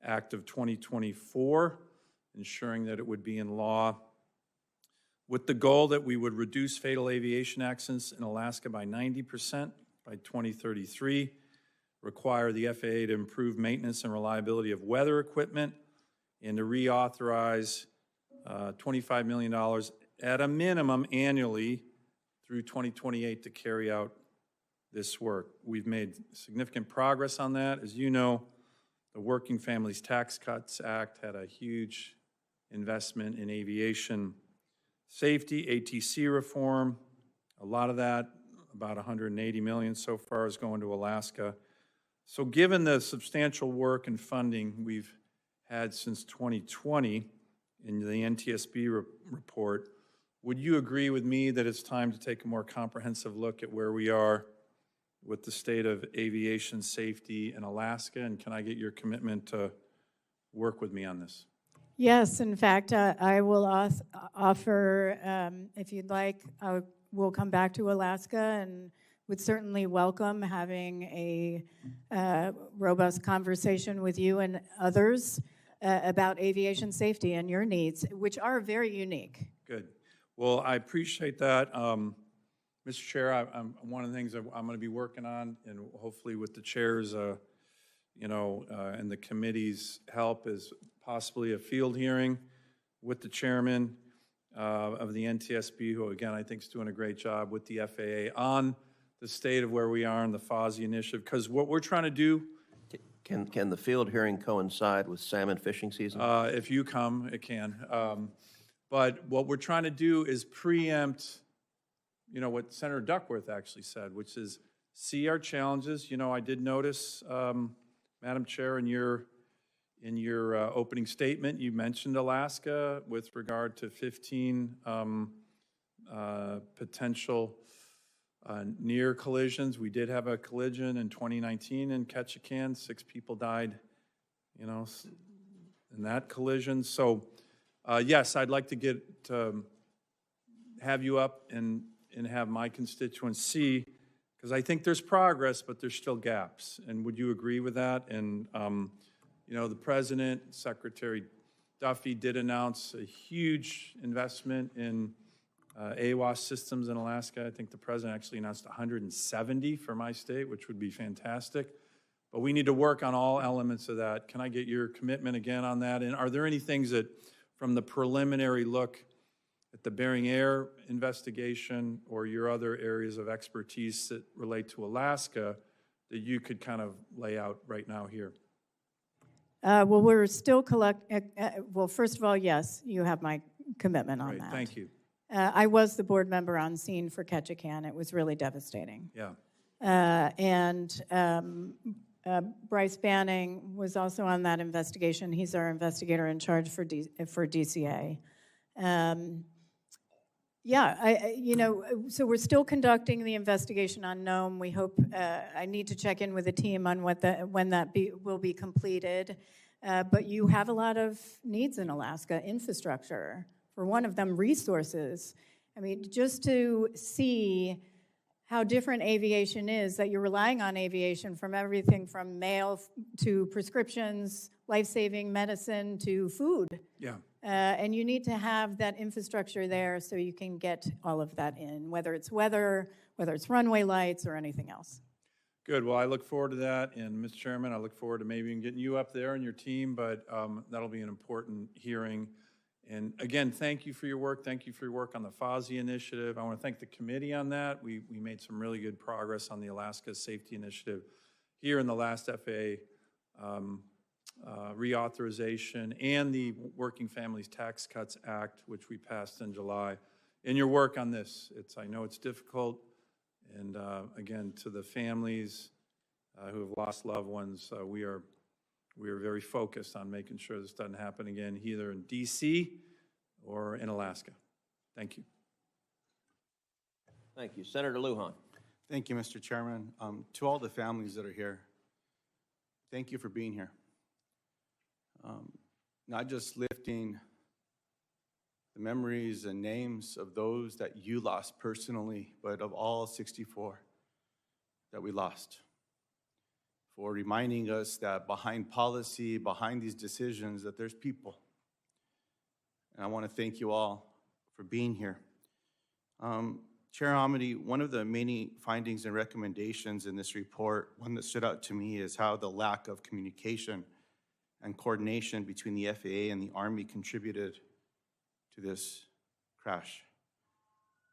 Act of 2024, ensuring that it would be in law, with the goal that we would reduce fatal aviation accidents in Alaska by 90% by 2033, require the FAA to improve maintenance and reliability of weather equipment, and to reauthorize $25 million at a minimum annually through 2028 to carry out this work. We've made significant progress on that. As you know, the Working Families Tax Cuts Act had a huge investment in aviation safety, ATC reform. A lot of that, about $180 million so far, is going to Alaska. So given the substantial work and funding we've had since 2020 in the NTSB report, would you agree with me that it's time to take a more comprehensive look at where we are with the state of aviation safety in Alaska? And can I get your commitment to work with me on this? Yes, in fact, I will offer, if you'd like, we'll come back to Alaska and would certainly welcome having a robust conversation with you and others about aviation safety and your needs, which are very unique. Good. Well, I appreciate that. Mr. Chair, one of the things I'm going to be working on, and hopefully with the chairs, and the committee's help, is possibly a field hearing with the chairman of the NTSB, who again I think is doing a great job with the FAA on the state of where we are in the FOSI initiative, because what we're trying to do, Can the field hearing coincide with salmon fishing season? if you come, it can. But what we're trying to do is preempt, you know, what Senator Duckworth actually said, which is see our challenges. You know, I did notice, Madam Chair, in your opening statement, you mentioned Alaska with regard to 15 potential near collisions. We did have a collision in 2019 in Ketchikan. 6 people died, you know, in that collision. So, yes, I'd like to get have you up and have my constituents see, because I think there's progress, but there's still gaps. And would you agree with that? And you know, the President, Secretary Duffy did announce a huge investment in AWAS systems in Alaska. I think the President actually announced 170 for my state, which would be fantastic. But we need to work on all elements of that. Can I get your commitment again on that? And are there any things that, from the preliminary look at the Bering Air investigation or your other areas of expertise that relate to Alaska, that you could kind of lay out right now here? Well, we're still well, first of all, yes, you have my commitment on Great, that. thank you. I was the board member on scene for Ketchikan. It was really devastating. Yeah. Bryce Banning was also on that investigation. He's our investigator in charge for DCA. You know, so we're still conducting the investigation on Nome. We hope, I need to check in with the team on when that will be completed. But you have a lot of needs in Alaska, infrastructure. For one of them, resources. I mean, just to see how different aviation is, that you're relying on aviation from everything from mail to prescriptions, life-saving medicine to food. Yeah. And you need to have that infrastructure there so you can get all of that in, whether it's weather, whether it's runway lights, or anything else. Good. Well, I look forward to that. And, Mr. Chairman, I look forward to maybe getting you up there and your team, but that'll be an important hearing. And again, thank you for your work. Thank you for your work on the FOSI initiative. I want to thank the committee on that. We made some really good progress on the Alaska Safety Initiative here in the last FAA reauthorization and the Working Families Tax Cuts Act, which we passed in July. In your work on this, I know it's difficult. And again, to the families who have lost loved ones, we are very focused on making sure this doesn't happen again, either in DC or in Alaska. Thank you. Thank you. Senator Lujan. Thank you, Mr. Chairman. To all the families that are here, thank you for being here. Not just lifting the memories and names of those that you lost personally, but of all 64 that we lost. For reminding us that behind policy, behind these decisions, that there's people. And I want to thank you all for being here. Chair Hamady, one of the many findings and recommendations in this report, one that stood out to me is how the lack of communication and coordination between the FAA and the Army contributed to this crash.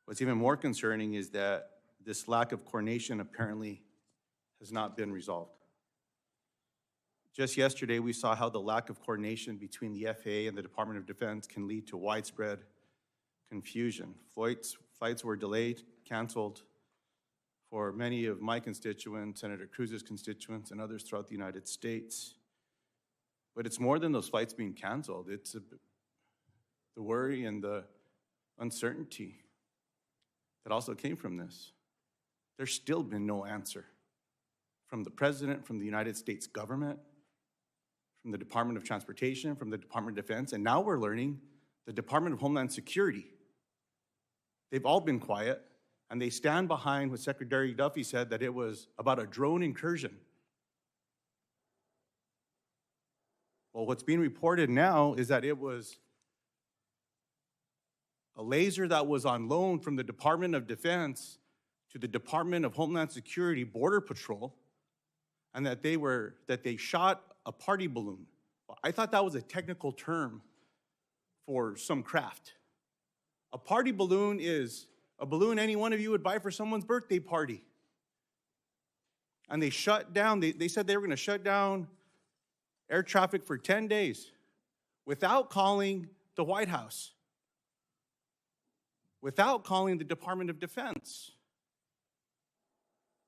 What's even more concerning is that this lack of coordination apparently has not been resolved. Just yesterday, we saw how the lack of coordination between the FAA and the Department of Defense can lead to widespread confusion. Flights were delayed, canceled for many of my constituents, Senator Cruz's constituents, and others throughout the United States. But it's more than those flights being canceled. It's the worry and the uncertainty that also came from this. There's still been no answer from the President, from the United States government, from the Department of Transportation, from the Department of Defense, and now we're learning the Department of Homeland Security. They've all been quiet, and they stand behind what Secretary Duffy said, that it was about a drone incursion. Well, what's being reported now is that it was a laser that was on loan from the Department of Defense to the Department of Homeland Security Border Patrol, and that they shot a party balloon. I thought that was a technical term for some craft. A party balloon is a balloon any one of you would buy for someone's birthday party. And they shut down, they said they were going to shut down air traffic for 10 days without calling the White House, without calling the Department of Defense.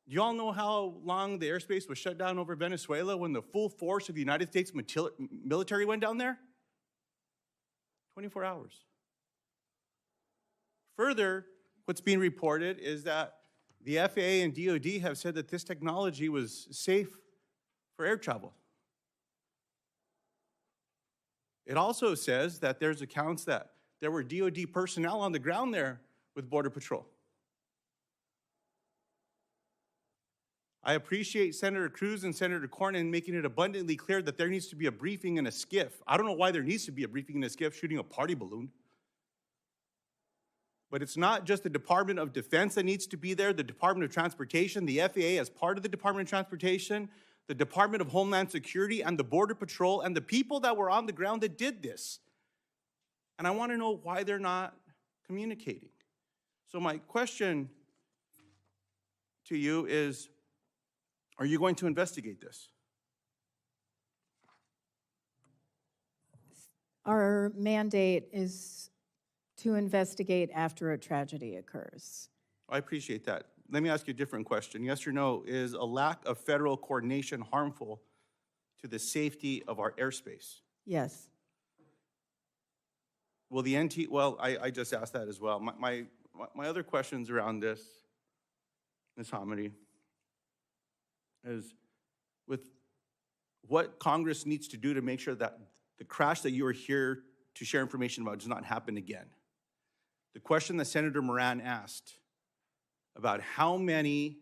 Do you all know how long the airspace was shut down over Venezuela when the full force of the United States military went down there? 24 hours. Further, what's being reported is that the FAA and DoD have said that this technology was safe for air travel. It also says that there's accounts that there were DoD personnel on the ground there with Border Patrol. I appreciate Senator Cruz and Senator Cornyn making it abundantly clear that there needs to be a briefing in a skiff. I don't know why there needs to be a briefing in a skiff shooting a party balloon. But it's not just the Department of Defense that needs to be there, the Department of Transportation, the FAA as part of the Department of Transportation, the Department of Homeland Security, and the Border Patrol, and the people that were on the ground that did this. And I want to know why they're not communicating. So my question to you is, are you going to investigate this? Our mandate is to investigate after a tragedy occurs. I appreciate that. Let me ask you a different question. Yes or no, is a lack of federal coordination harmful to the safety of our airspace? Yes. Will the I just asked that as well. My other questions around this, Ms. Hamady, is with what Congress needs to do to make sure that the crash that you are here to share information about does not happen again. The question that Senator Moran asked about how many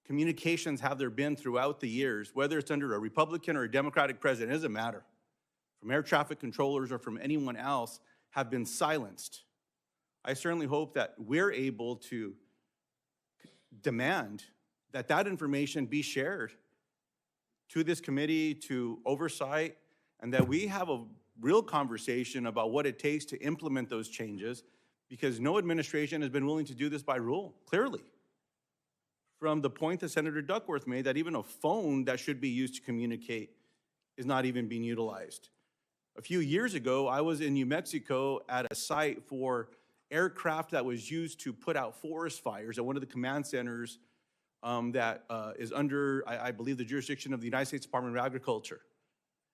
communications have there been throughout the years, whether it's under a Republican or a Democratic president, it doesn't matter, from air traffic controllers or from anyone else, have been silenced. I certainly hope that we're able to demand that that information be shared to this committee, to oversight, and that we have a real conversation about what it takes to implement those changes, because no administration has been willing to do this by rule, clearly. From the point that Senator Duckworth made, that even a phone that should be used to communicate is not even being utilized. A few years ago, I was in New Mexico at a site for aircraft that was used to put out forest fires at one of the command centers that is under, I believe, the jurisdiction of the United States Department of Agriculture.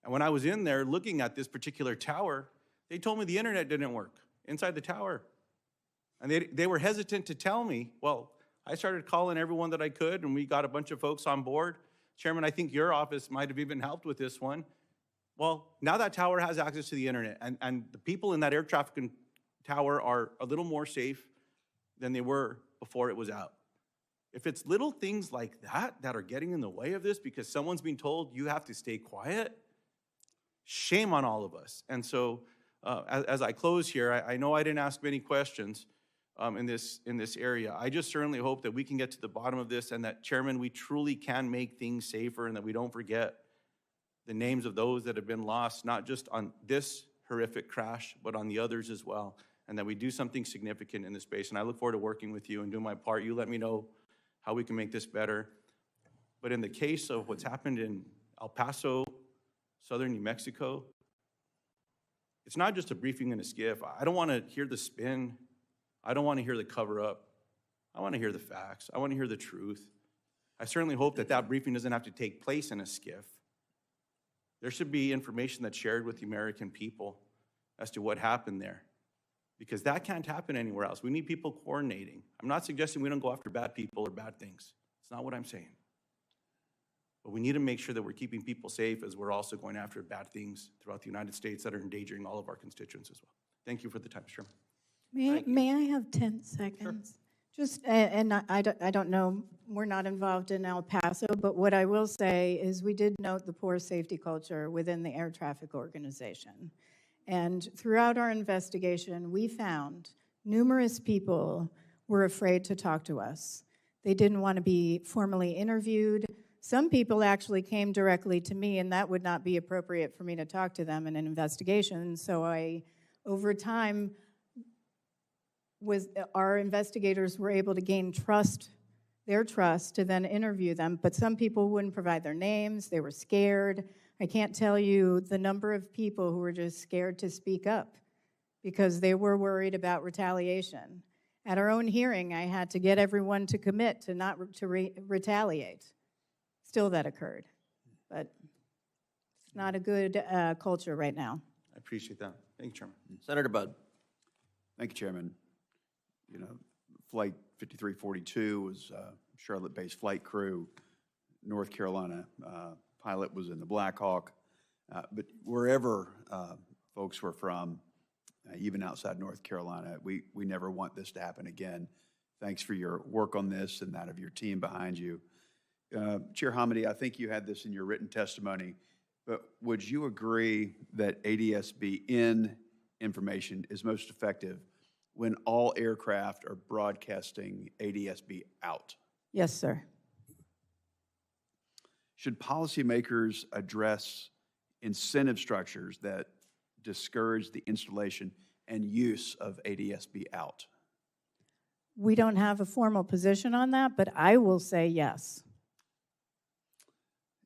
And when I was in there looking at this particular tower, they told me the internet didn't work inside the tower. And they were hesitant to tell me. Well, I started calling everyone that I could, and we got a bunch of folks on board. Chairman, I think your office might have even helped with this one. Well, now that tower has access to the internet, and the people in that air traffic tower are a little more safe than they were before it was out. If it's little things like that that are getting in the way of this because someone's being told you have to stay quiet, shame on all of us. And so as I close here, I know I didn't ask many questions in this area. I just certainly hope that we can get to the bottom of this, and that, Chairman, we truly can make things safer, and that we don't forget the names of those that have been lost, not just on this horrific crash, but on the others as well, and that we do something significant in this space. And I look forward to working with you and doing my part. You let me know how we can make this better. But in the case of what's happened in El Paso, southern New Mexico, it's not just a briefing in a skiff. I don't want to hear the spin. I don't want to hear the cover-up. I want to hear the facts. I want to hear the truth. I certainly hope that that briefing doesn't have to take place in a skiff. There should be information that's shared with the American people as to what happened there, because that can't happen anywhere else. We need people coordinating. I'm not suggesting we don't go after bad people or bad things. It's not what I'm saying. But we need to make sure that we're keeping people safe as we're also going after bad things throughout the United States that are endangering all of our constituents as well. Thank you for the time, Mr. Chairman. May I have 10 seconds? Sure. Just, and I don't know, we're not involved in El Paso, but what I will say is we did note the poor safety culture within the air traffic organization. And throughout our investigation, we found numerous people were afraid to talk to us. They didn't want to be formally interviewed. Some people actually came directly to me, and that would not be appropriate for me to talk to them in an investigation. So over time, our investigators were able to gain trust their trust to then interview them, but some people wouldn't provide their names. They were scared. I can't tell you the number of people who were just scared to speak up because they were worried about retaliation. At our own hearing, I had to get everyone to commit to not retaliate. Still that occurred, but it's not a good culture right now. I appreciate that. Thank you, Chairman. Senator Budd. Thank you, Chairman. You know, Flight 5342 was a Charlotte-based flight crew. North Carolina pilot was in the Black Hawk. But wherever folks were from, even outside North Carolina, we never want this to happen again. Thanks for your work on this and that of your team behind you. Chair Hamady, I think you had this in your written testimony, but would you agree that ADSB in information is most effective when all aircraft are broadcasting ADSB out? Yes, sir. Should policymakers address incentive structures that discourage the installation and use of ADSB out? We don't have a formal position on that, but I will say yes.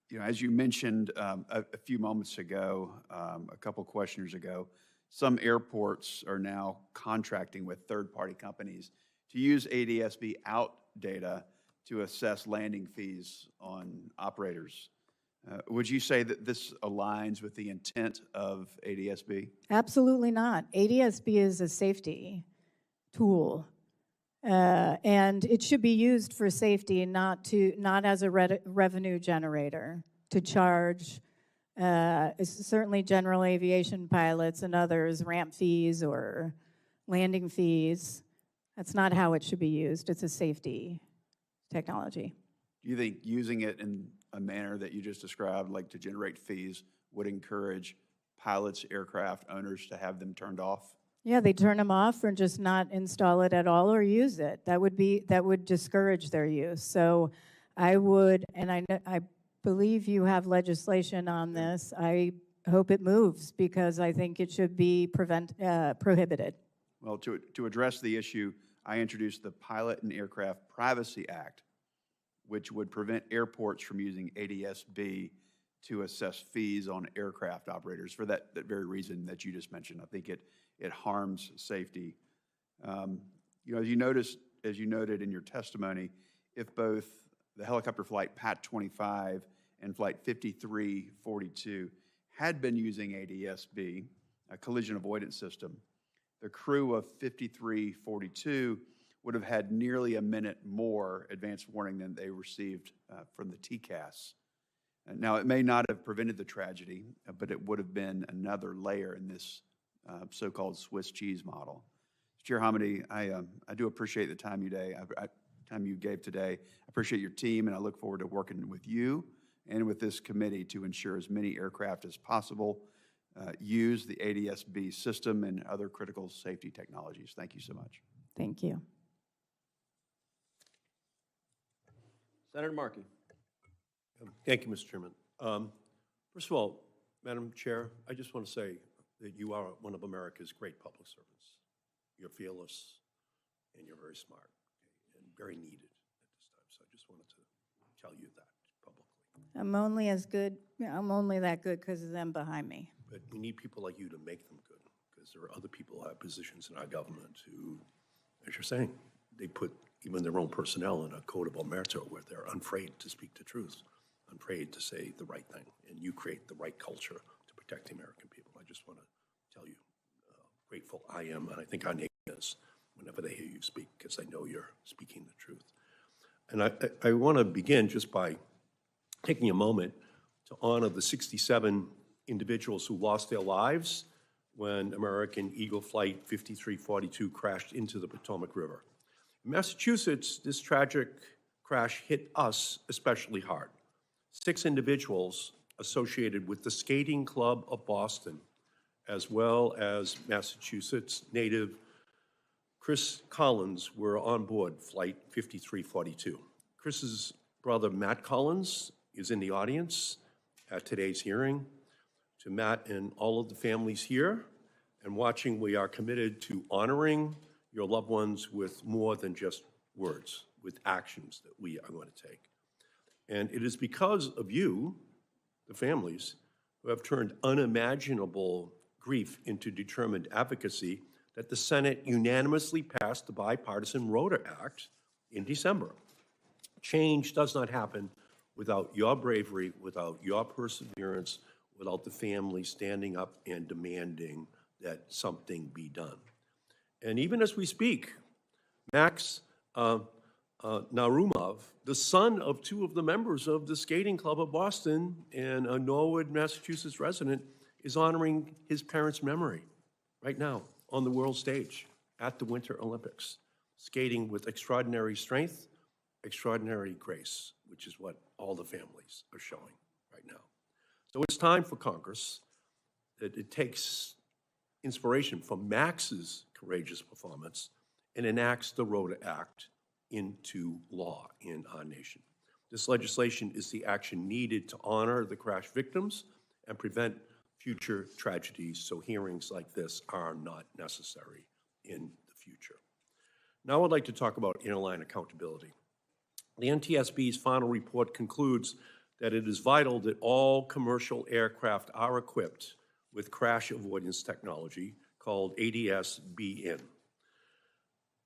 You know, as you mentioned a few moments ago, a couple questioners ago, some airports are now contracting with third-party companies to use ADSB out data to assess landing fees on operators. Would you say that this aligns with the intent of ADSB? Absolutely not. ADSB is a safety tool, and it should be used for safety, not as a revenue generator to charge. Certainly, general aviation pilots and others ramp fees or landing fees. That's not how it should be used. It's a safety technology. Do you think using it in a manner that you just described, like to generate fees, would encourage pilots, aircraft owners to have them turned off? Yeah, they turn them off or just not install it at all or use it. That would discourage their use. So I would, and I believe you have legislation on this. I hope it moves because I think it should be prohibited. Well, to address the issue, I introduced the Pilot and Aircraft Privacy Act, which would prevent airports from using ADSB to assess fees on aircraft operators for that very reason that you just mentioned. I think it harms safety. You know, as you noted in your testimony, if both the helicopter flight PAT 25 and flight 5342 had been using ADSB, a collision avoidance system, the crew of 5342 would have had nearly a minute more advance warning than they received from the TCAS. Now, it may not have prevented the tragedy, but it would have been another layer in this so-called Swiss cheese model. Chair Hamady, I do appreciate the time you gave today. I appreciate your team, and I look forward to working with you and with this committee to ensure as many aircraft as possible use the ADSB system and other critical safety technologies. Thank you so much. Thank you. Senator Markey. Thank you, Mr. Chairman. First of all, Madam Chair, I just want to say that you are one of America's great public servants. You're fearless, and you're very smart, and very needed at this time. So I just wanted to tell you that publicly. I'm only that good because of them behind me. But we need people like you to make them good, because there are other people who have positions in our government who, as you're saying, they put even their own personnel in a code of omerta where they're unafraid to speak the truth, unafraid to say the right thing, and you create the right culture to protect the American people. I just want to tell you how grateful I am, and I think our nation is, whenever they hear you speak, because I know you're speaking the truth. And I want to begin just by taking a moment to honor the 67 individuals who lost their lives when American Eagle Flight 5342 crashed into the Potomac River. In Massachusetts, this tragic crash hit us especially hard. 6 individuals associated with the Skating Club of Boston, as well as Massachusetts native Chris Collins, were on board Flight 5342. Chris's brother, Matt Collins, is in the audience at today's hearing. To Matt and all of the families here and watching, we are committed to honoring your loved ones with more than just words. with actions that we are going to take. And it is because of you, the families, who have turned unimaginable grief into determined advocacy that the Senate unanimously passed the bipartisan ROTA Act in December. Change does not happen without your bravery, without your perseverance, without the family standing up and demanding that something be done. And even as we speak, Max Narumov, the son of two of the members of the skating club of Boston and a Norwood, Massachusetts resident, is honoring his parents' memory right now on the world stage at the Winter Olympics, skating with extraordinary strength, extraordinary grace, which is what all the families are showing right now. So it's time for Congress that it takes inspiration from Max's courageous performance and enacts the ROTA Act into law in our nation. This legislation is the action needed to honor the crash victims and prevent future tragedies, so hearings like this are not necessary in the future. Now I'd like to talk about airline accountability. The NTSB's final report concludes that it is vital that all commercial aircraft are equipped with crash avoidance technology called ADS-BN.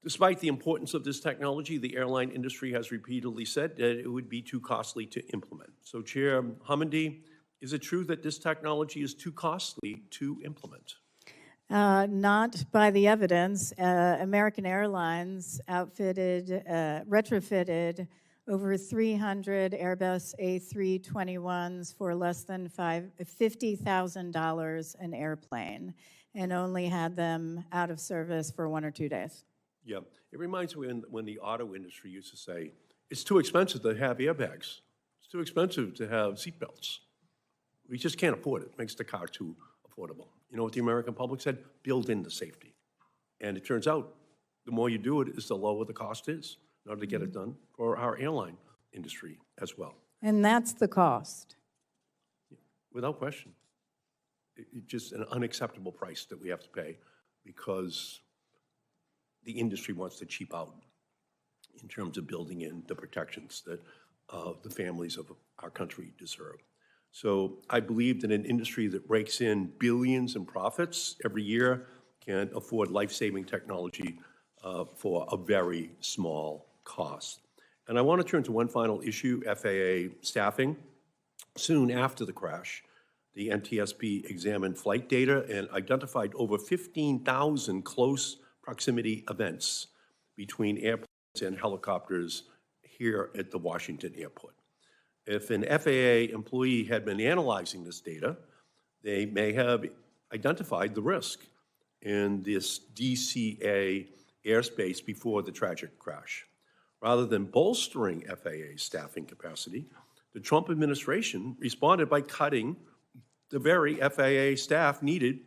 Despite the importance of this technology, the airline industry has repeatedly said that it would be too costly to implement. So Chair Homendy, is it true that this technology is too costly to implement? Not by the evidence. American Airlines retrofitted over 300 Airbus A321s for less than $50,000 an airplane and only had them out of service for 1 or 2 days. Yeah, it reminds me when the auto industry used to say, it's too expensive to have airbags. It's too expensive to have seatbelts. We just can't afford it. It makes the car too affordable. You know what the American public said? Build in the safety. And it turns out the more you do it, is the lower the cost is in order to get it done for our airline industry as well. And that's the cost. Without question. It's just an unacceptable price that we have to pay because the industry wants to cheap out in terms of building in the protections that the families of our country deserve. So I believe that an industry that rakes in billions in profits every year can afford life-saving technology for a very small cost. And I want to turn to one final issue, FAA staffing. Soon after the crash, the NTSB examined flight data and identified over 15,000 close proximity events between airplanes and helicopters here at the Washington airport. If an FAA employee had been analyzing this data, they may have identified the risk in this DCA airspace before the tragic crash. Rather than bolstering FAA staffing capacity, the Trump administration responded by cutting the very FAA staff needed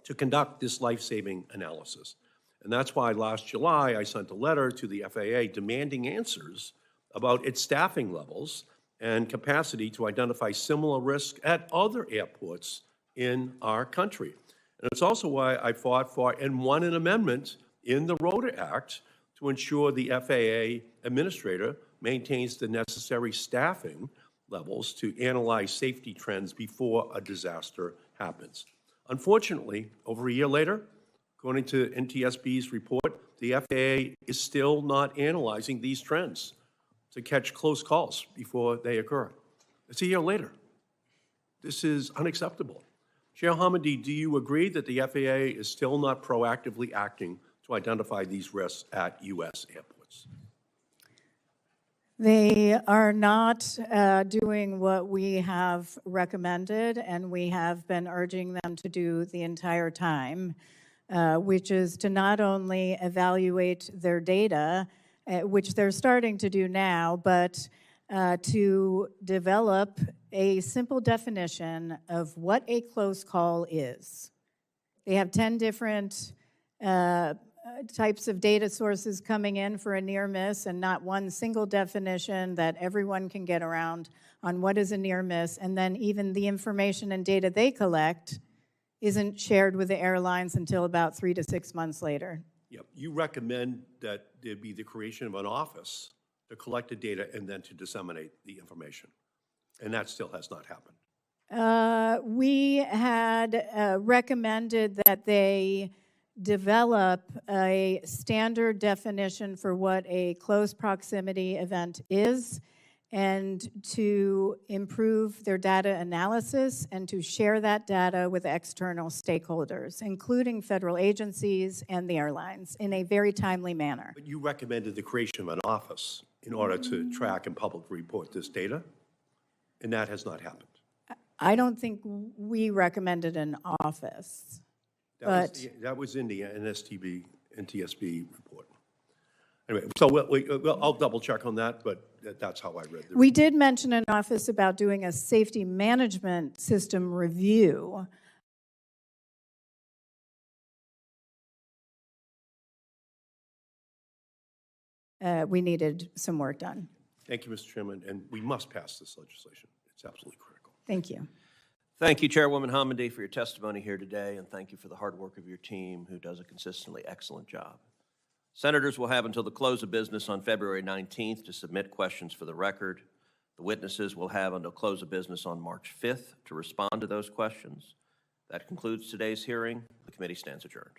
to conduct this life-saving analysis. And that's why last July I sent a letter to the FAA demanding answers about its staffing levels and capacity to identify similar risks at other airports in our country. And it's also why I fought for and won an amendment in the ROTA Act to ensure the FAA administrator maintains the necessary staffing levels to analyze safety trends before a disaster happens. Unfortunately, over a year later, according to NTSB's report, the FAA is still not analyzing these trends to catch close calls before they occur. It's a year later. This is unacceptable. Chair Homendy, do you agree that the FAA is still not proactively acting to identify these risks at U.S. airports? They are not doing what we have recommended and we have been urging them to do the entire time, which is to not only evaluate their data, which they're starting to do now, but to develop a simple definition of what a close call is. They have 10 different types of data sources coming in for a near miss and not one single definition that everyone can get around on what is a near miss, and then even the information and data they collect isn't shared with the airlines until about 3 to 6 months later. Yep, you recommend that there be the creation of an office to collect the data and then to disseminate the information. And that still has not happened. We had recommended that they develop a standard definition for what a close proximity event is, and to improve their data analysis and to share that data with external stakeholders, including federal agencies and the airlines, in a very timely manner. But you recommended the creation of an office in order to track and publicly report this data, and that has not happened. I don't think we recommended an office, but That was in the NTSB report. Anyway, so I'll double check on that, but that's how I read it. we did mention an office about doing a safety management system review. We needed some work done. Thank you, Mr. Chairman, and we must pass this legislation. It's absolutely critical. Thank you. Thank you, Chairwoman Homendy, for your testimony here today, and thank you for the hard work of your team, who does a consistently excellent job. Senators will have until the close of business on February 19th to submit questions for the record. The witnesses will have until close of business on March 5th to respond to those questions. That concludes today's hearing. The committee stands adjourned.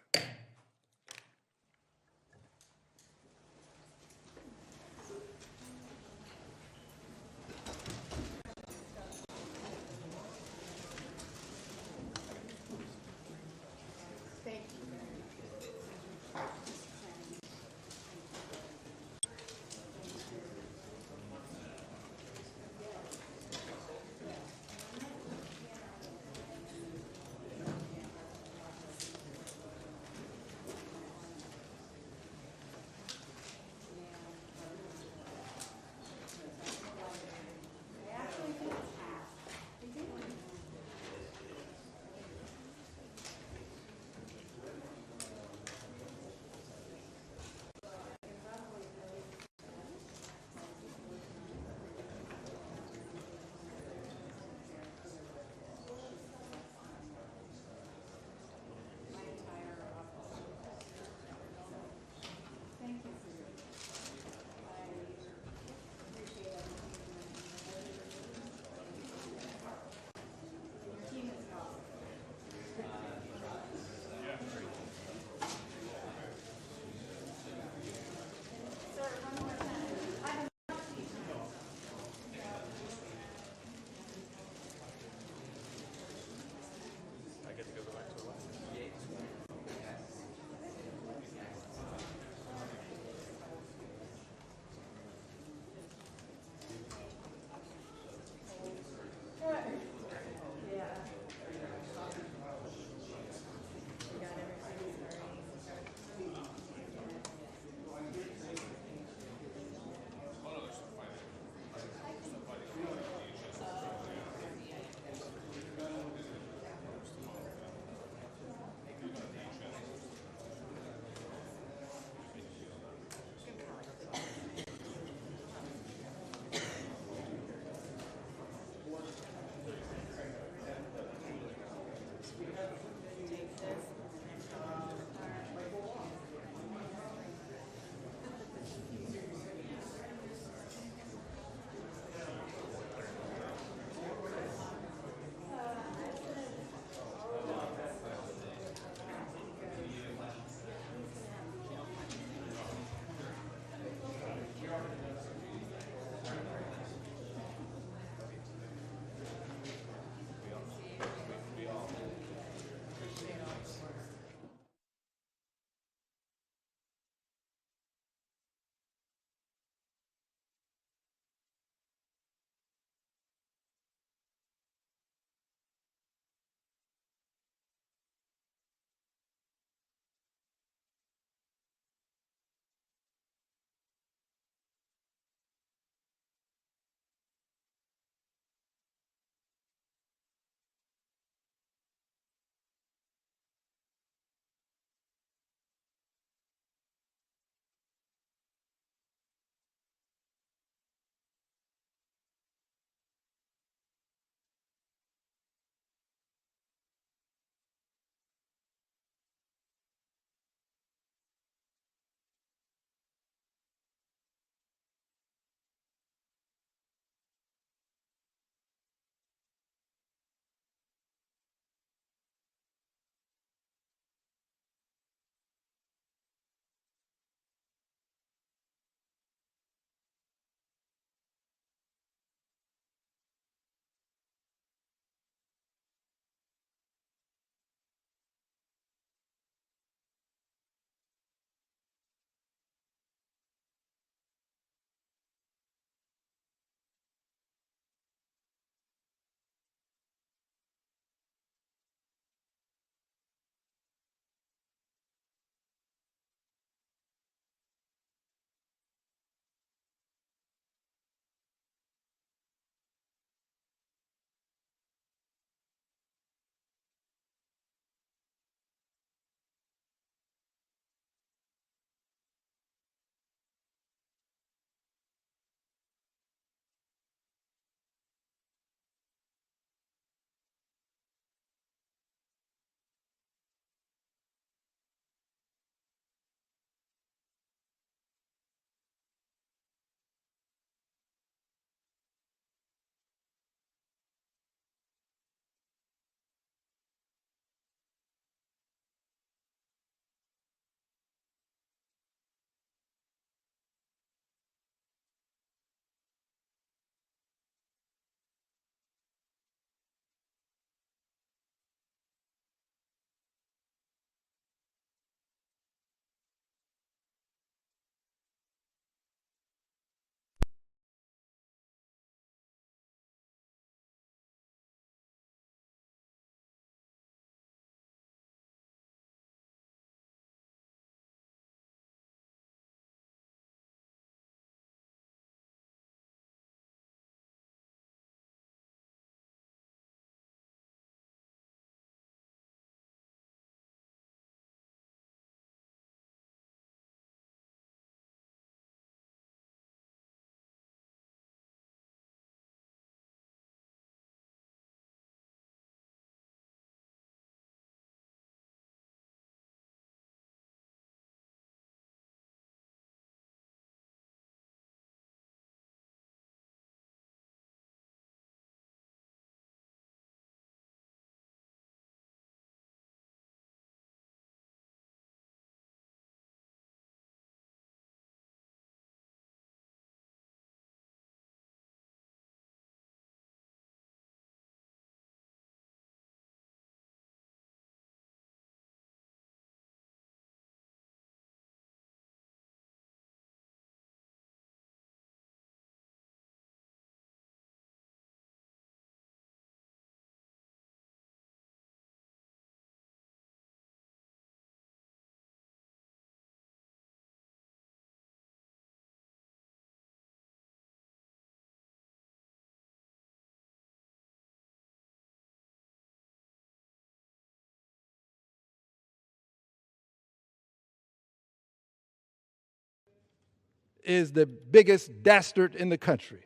is the biggest dastard in the country,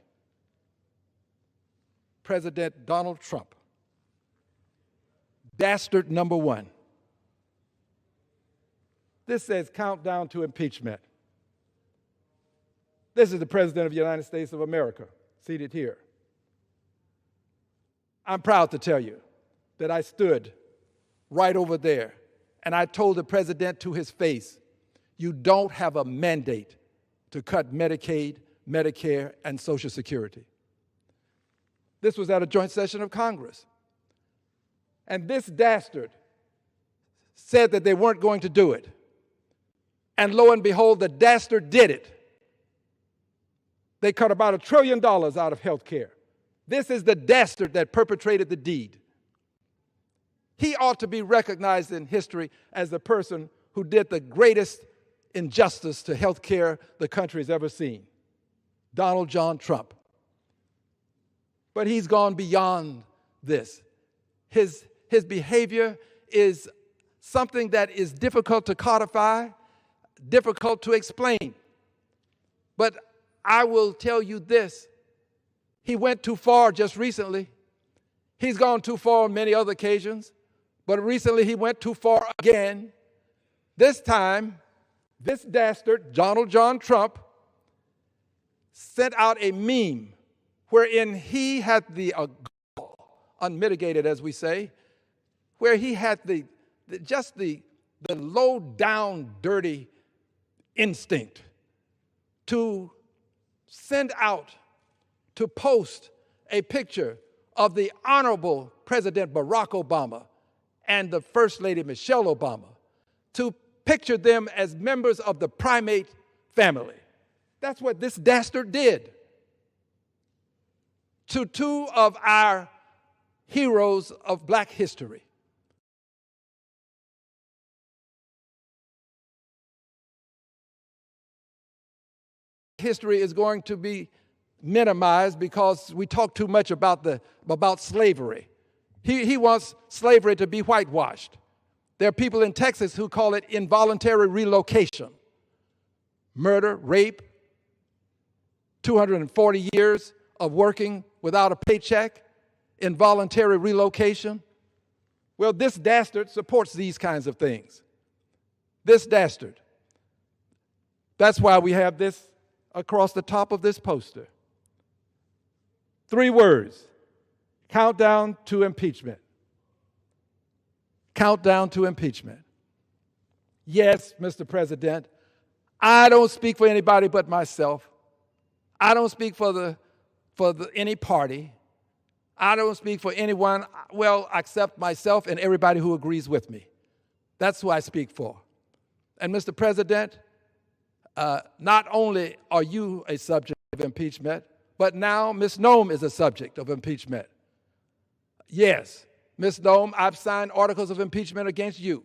President Donald Trump. Dastard number one. This says countdown to impeachment. This is the President of the United States of America, seated here. I'm proud to tell you that I stood right over there and I told the President to his face, you don't have a mandate to cut Medicaid, Medicare, and Social Security. This was at a joint session of Congress. And this dastard said that they weren't going to do it. And lo and behold, the dastard did it. They cut about $1 trillion out of health care. This is the dastard that perpetrated the deed. He ought to be recognized in history as the person who did the greatest injustice to health care the country has ever seen, Donald John Trump. But he's gone beyond this. His behavior is something that is difficult to codify, difficult to explain. But I will tell you this, he went too far just recently. He's gone too far on many other occasions, but recently he went too far again. This time, this dastard, Donald John Trump, sent out a meme wherein he had the unmitigated, as we say, where he had the low down, dirty instinct to send out, to post a picture of the Honorable President Barack Obama and the First Lady Michelle Obama, to picture them as members of the primate family. That's what this dastard did to two of our heroes of black history. History is going to be minimized because we talk too much about slavery. He wants slavery to be whitewashed. There are people in Texas who call it involuntary relocation. Murder, rape, 240 years of working without a paycheck, involuntary relocation. Well, this dastard supports these kinds of things. This dastard. That's why we have this across the top of this poster. 3 words, countdown to impeachment. Countdown to impeachment. Yes, Mr. President, I don't speak for anybody but myself. I don't speak for any party. I don't speak for anyone, well, except myself and everybody who agrees with me. That's who I speak for. And Mr. President, not only are you a subject of impeachment, but now Ms. Noem is a subject of impeachment. Yes, Ms. Noem, I've signed articles of impeachment against you.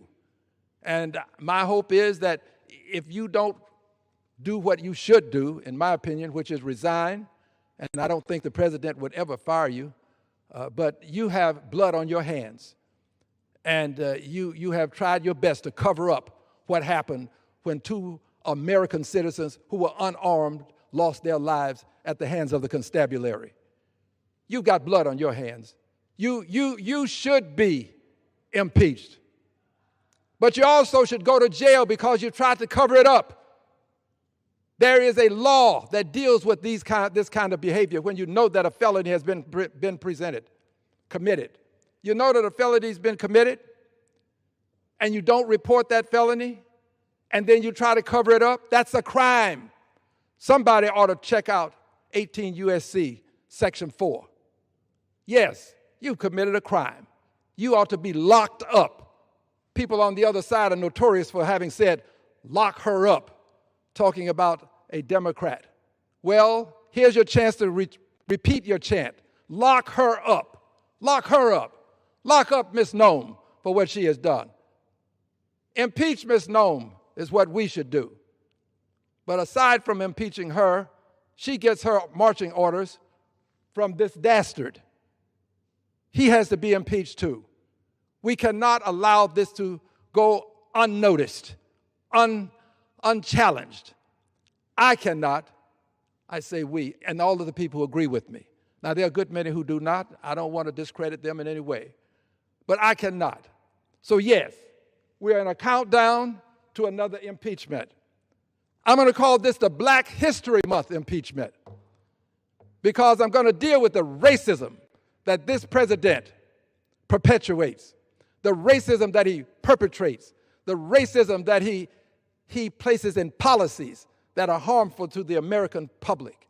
And my hope is that if you don't do what you should do, in my opinion, which is resign, and I don't think the president would ever fire you, but you have blood on your hands. And you have tried your best to cover up what happened when 2 American citizens who were unarmed lost their lives at the hands of the constabulary. You've got blood on your hands. You should be impeached. But you also should go to jail because you tried to cover it up. There is a law that deals with this kind of behavior when you know that a felony has been committed. You know that a felony has been committed, and you don't report that felony, and then you try to cover it up. That's a crime. Somebody ought to check out 18 U.S.C. Section 4. Yes, you committed a crime. You ought to be locked up. People on the other side are notorious for having said, lock her up, talking about a Democrat. Well, here's your chance to repeat your chant. Lock her up. Lock her up. Lock up Ms. Noem for what she has done. Impeach Ms. Noem is what we should do. But aside from impeaching her, she gets her marching orders from this dastard. He has to be impeached too. We cannot allow this to go unnoticed, unchallenged. I cannot, I say we, and all of the people who agree with me. Now, there are a good many who do not. I don't want to discredit them in any way. But I cannot. So yes, we are in a countdown to another impeachment. I'm going to call this the Black History Month impeachment because I'm going to deal with the racism that this president perpetuates, the racism that he perpetrates, the racism that he places in policies that are harmful to the American public.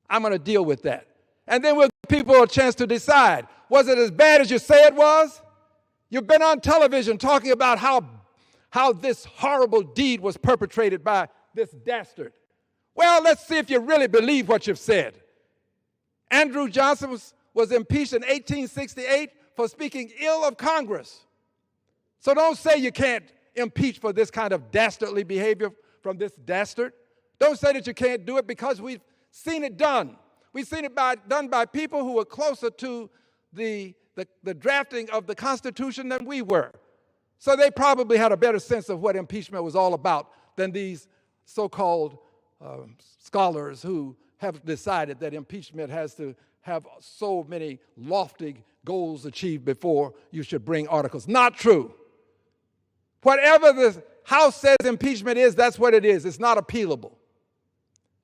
I'm going to deal with that. And then we'll give people a chance to decide, was it as bad as you say it was? You've been on television talking about how this horrible deed was perpetrated by this dastard. Well, let's see if you really believe what you've said. Andrew Johnson was impeached in 1868 for speaking ill of Congress. So don't say you can't impeach for this kind of dastardly behavior from this dastard. Don't say that you can't do it because we've seen it done. We've seen it done by people who were closer to the drafting of the Constitution than we were. So they probably had a better sense of what impeachment was all about than these so-called scholars who have decided that impeachment has to have so many lofty goals achieved before you should bring articles. Not true. Whatever the House says impeachment is, that's what it is. It's not appealable.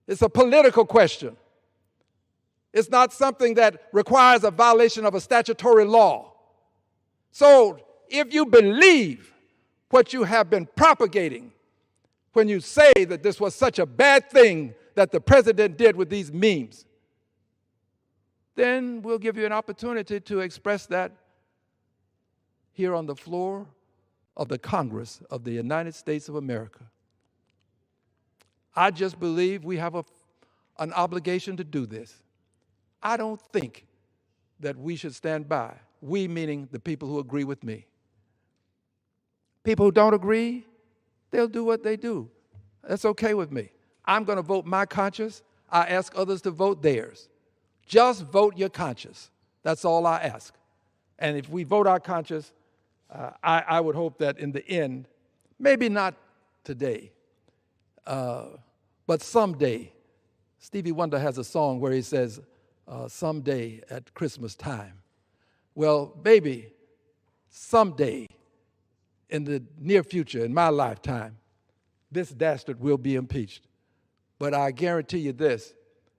It's a political question. It's not something that requires a violation of a statutory law. So if you believe what you have been propagating when you say that this was such a bad thing that the president did with these memes, then we'll give you an opportunity to express that here on the floor of the Congress of the United States of America. I just believe we have an obligation to do this. I don't think that we should stand by, we meaning the people who agree with me. People who don't agree, they'll do what they do. That's okay with me. I'm going to vote my conscience. I ask others to vote theirs. Just vote your conscience. That's all I ask. And if we vote our conscience, I would hope that in the end, maybe not today, but someday. Stevie Wonder has a song where he says, someday at Christmas time. Well, baby, someday in the near future, in my lifetime, this dastard will be impeached. But I guarantee you this,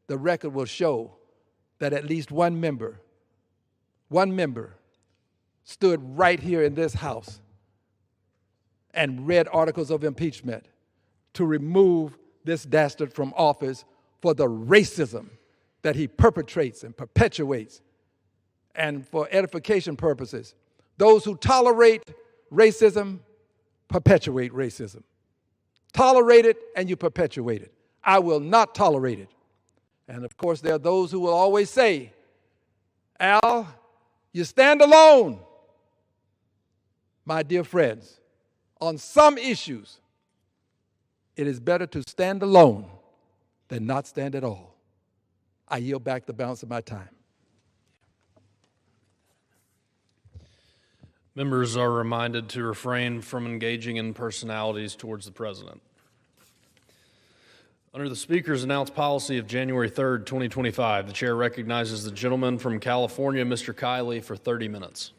the record will show that at least one member stood right here in this House and read articles of impeachment to remove this dastard from office for the racism that he perpetrates and perpetuates, and for edification purposes. Those who tolerate racism perpetuate racism. Tolerate it and you perpetuate it. I will not tolerate it. And of course, there are those who will always say, Al, you stand alone. My dear friends, on some issues, it is better to stand alone than not stand at all. I yield back the balance of my time. Members are reminded to refrain from engaging in personalities towards the president. Under the Speaker's announced policy of January 3rd, 2025, the chair recognizes the gentleman from California, Mr. Kiley, for 30 minutes.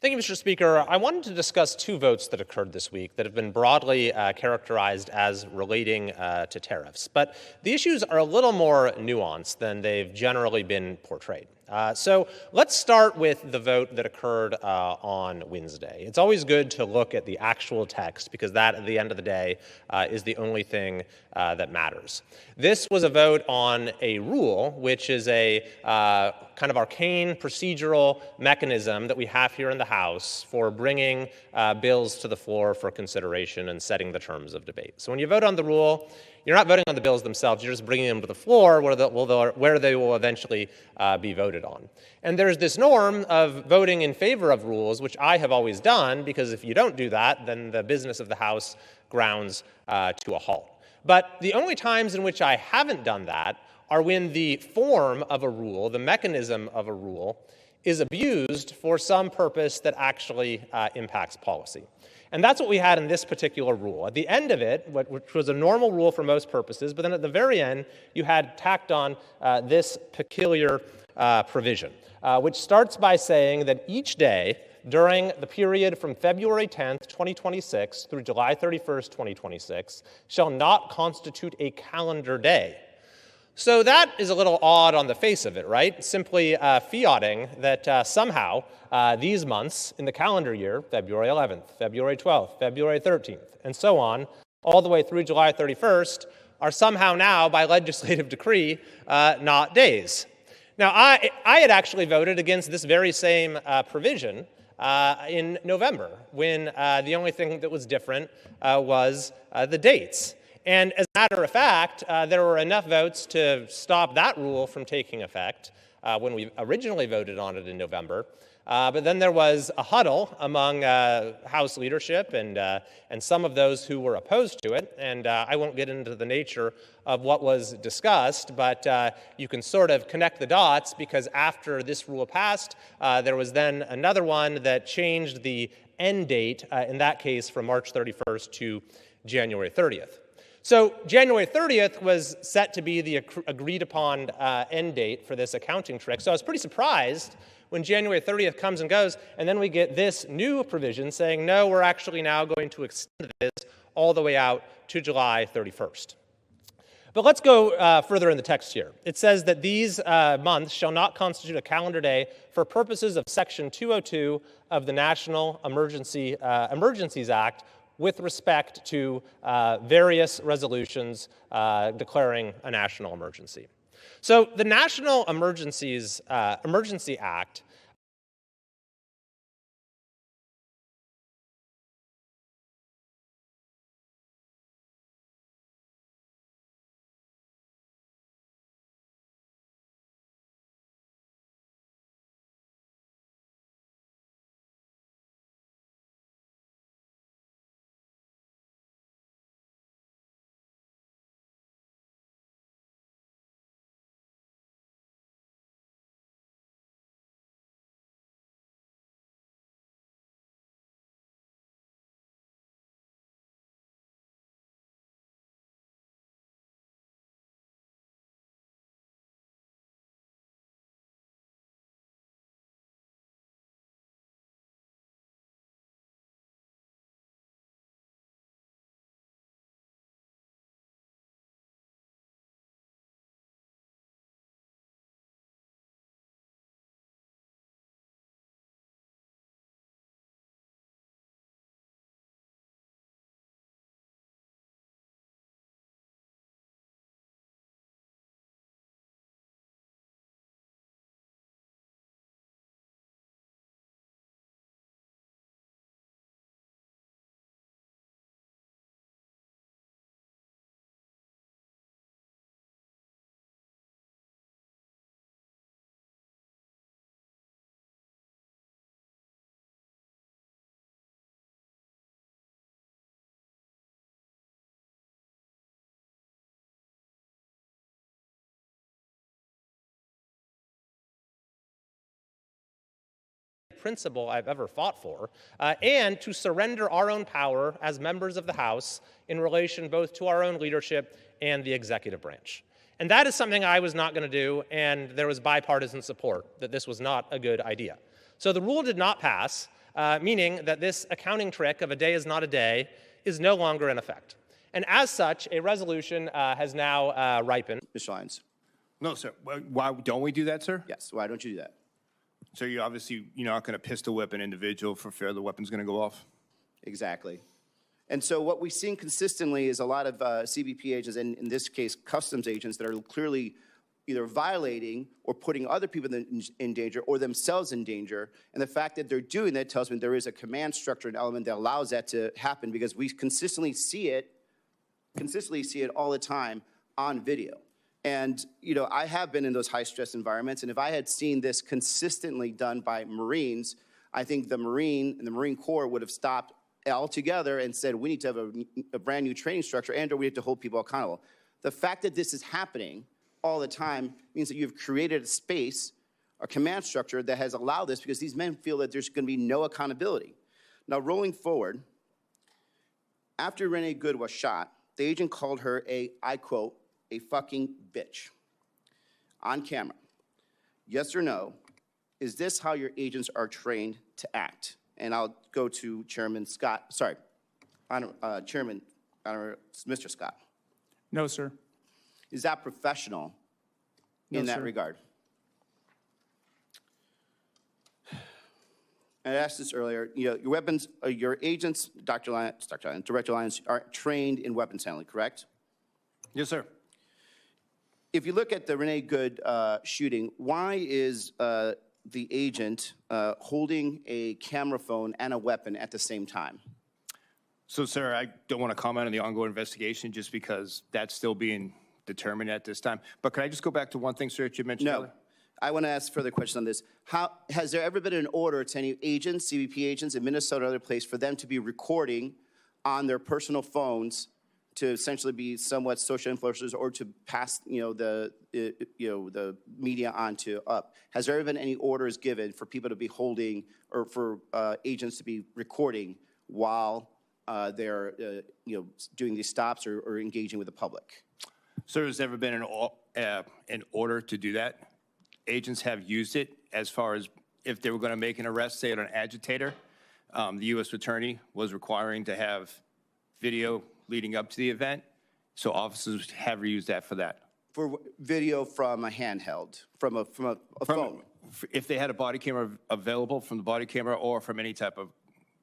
Thank you, Mr. Speaker. I wanted to discuss two votes that occurred this week that have been broadly characterized as relating to tariffs. But the issues are a little more nuanced than they've generally been portrayed. So let's start with the vote that occurred on Wednesday. It's always good to look at the actual text because that, at the end of the day, is the only thing that matters. This was a vote on a rule, which is a kind of arcane procedural mechanism that we have here in the House for bringing bills to the floor for consideration and setting the terms of debate. So when you vote on the rule, you're not voting on the bills themselves, you're just bringing them to the floor where they will eventually be voted on. And there's this norm of voting in favor of rules, which I have always done, because if you don't do that, then the business of the House grounds to a halt. But the only times in which I haven't done that are when the form of a rule, the mechanism of a rule, is abused for some purpose that actually impacts policy. And that's what we had in this particular rule. At the end of it, which was a normal rule for most purposes, but then at the very end, you had tacked on this peculiar provision, which starts by saying that each day during the period from February 10th, 2026 through July 31st, 2026, shall not constitute a calendar day. So that is a little odd on the face of it, right? Simply fiating that somehow these months in the calendar year, February 11th, February 12th, February 13th, and so on, all the way through July 31st, are somehow now, by legislative decree, not days. Now, I had actually voted against this very same provision in November, when the only thing that was different was the dates. And as a matter of fact, there were enough votes to stop that rule from taking effect when we originally voted on it in November. But then there was a huddle among House leadership and some of those who were opposed to it. And I won't get into the nature of what was discussed, but you can sort of connect the dots, because after this rule passed, there was then another one that changed the end date, in that case from March 31st to January 30th. So January 30th was set to be the agreed upon end date for this accounting trick. So I was pretty surprised when January 30th comes and goes, and then we get this new provision saying, no, we're actually now going to extend this all the way out to July 31st. But let's go further in the text here. It says that these months shall not constitute a calendar day for purposes of Section 202 of the National Emergencies Act, with respect to various resolutions declaring a national emergency. So the National Emergency Act principle I've ever fought for, and to surrender our own power as members of the House in relation both to our own leadership and the executive branch. And that is something I was not going to do, and there was bipartisan support that this was not a good idea. So the rule did not pass, meaning that this accounting trick of a day is not a day is no longer in effect. And as such, a resolution has now ripened. Mr. Lyons. No, sir. Why don't we do that, sir? Yes. Why don't you do that? So you're not going to pistol whip an individual for fear the weapon's going to go off? Exactly. And so what we've seen consistently is a lot of CBP agents, and in this case, customs agents, that are clearly either violating or putting other people in danger or themselves in danger. And the fact that they're doing that tells me there is a command structure and element that allows that to happen, because we consistently see it all the time on video. And, I have been in those high-stress environments, and if I had seen this consistently done by Marines, I think the Marine Corps would have stopped altogether and said, we need to have a brand new training structure, and or we have to hold people accountable. The fact that this is happening all the time means that you've created a space a command structure that has allowed this because these men feel that there's going to be no accountability. Now, rolling forward, after Renee Good was shot, the agent called her I quote, a fucking bitch on camera. Yes or no? Is this how your agents are trained to act? And I'll go to Chairman Scott, sorry, Chairman, Mr. Scott. No, sir. Is that professional in that regard? I asked this earlier, you know, your weapons, your agents, Director Lyons, are trained in weapons handling, correct? Yes, sir. If you look at the Renee Good shooting, why is the agent holding a camera phone and a weapon at the same time? So, sir, I don't want to comment on the ongoing investigation just because that's still being determined at this time. But can I just go back to one thing, sir, that you mentioned earlier? I want to ask further questions on this. Has there ever been an order to any agents, CBP agents in Minnesota or other place, for them to be recording on their personal phones to essentially be somewhat social influencers or to pass, the media on to up? Has there ever been any orders given for people to be holding or for agents to be recording while they're, doing these stops or engaging with the public? Sir, has there ever been an order to do that? Agents have used it as far as if they were going to make an arrest, say, on an agitator. The U.S. Attorney was requiring to have video leading up to the event, so officers have used that for that. For video from a handheld, from a phone? If they had a body camera available, from the body camera or from any type of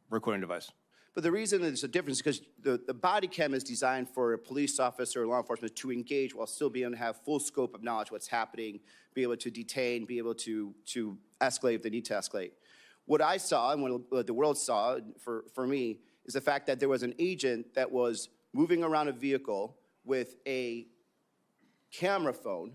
recording device. But the reason there's a difference is because the body cam is designed for a police officer or law enforcement to engage while still being able to have full scope of knowledge what's happening, be able to detain, be able to escalate if they need to escalate. What I saw and what the world saw for me is the fact that there was an agent that was moving around a vehicle with a camera phone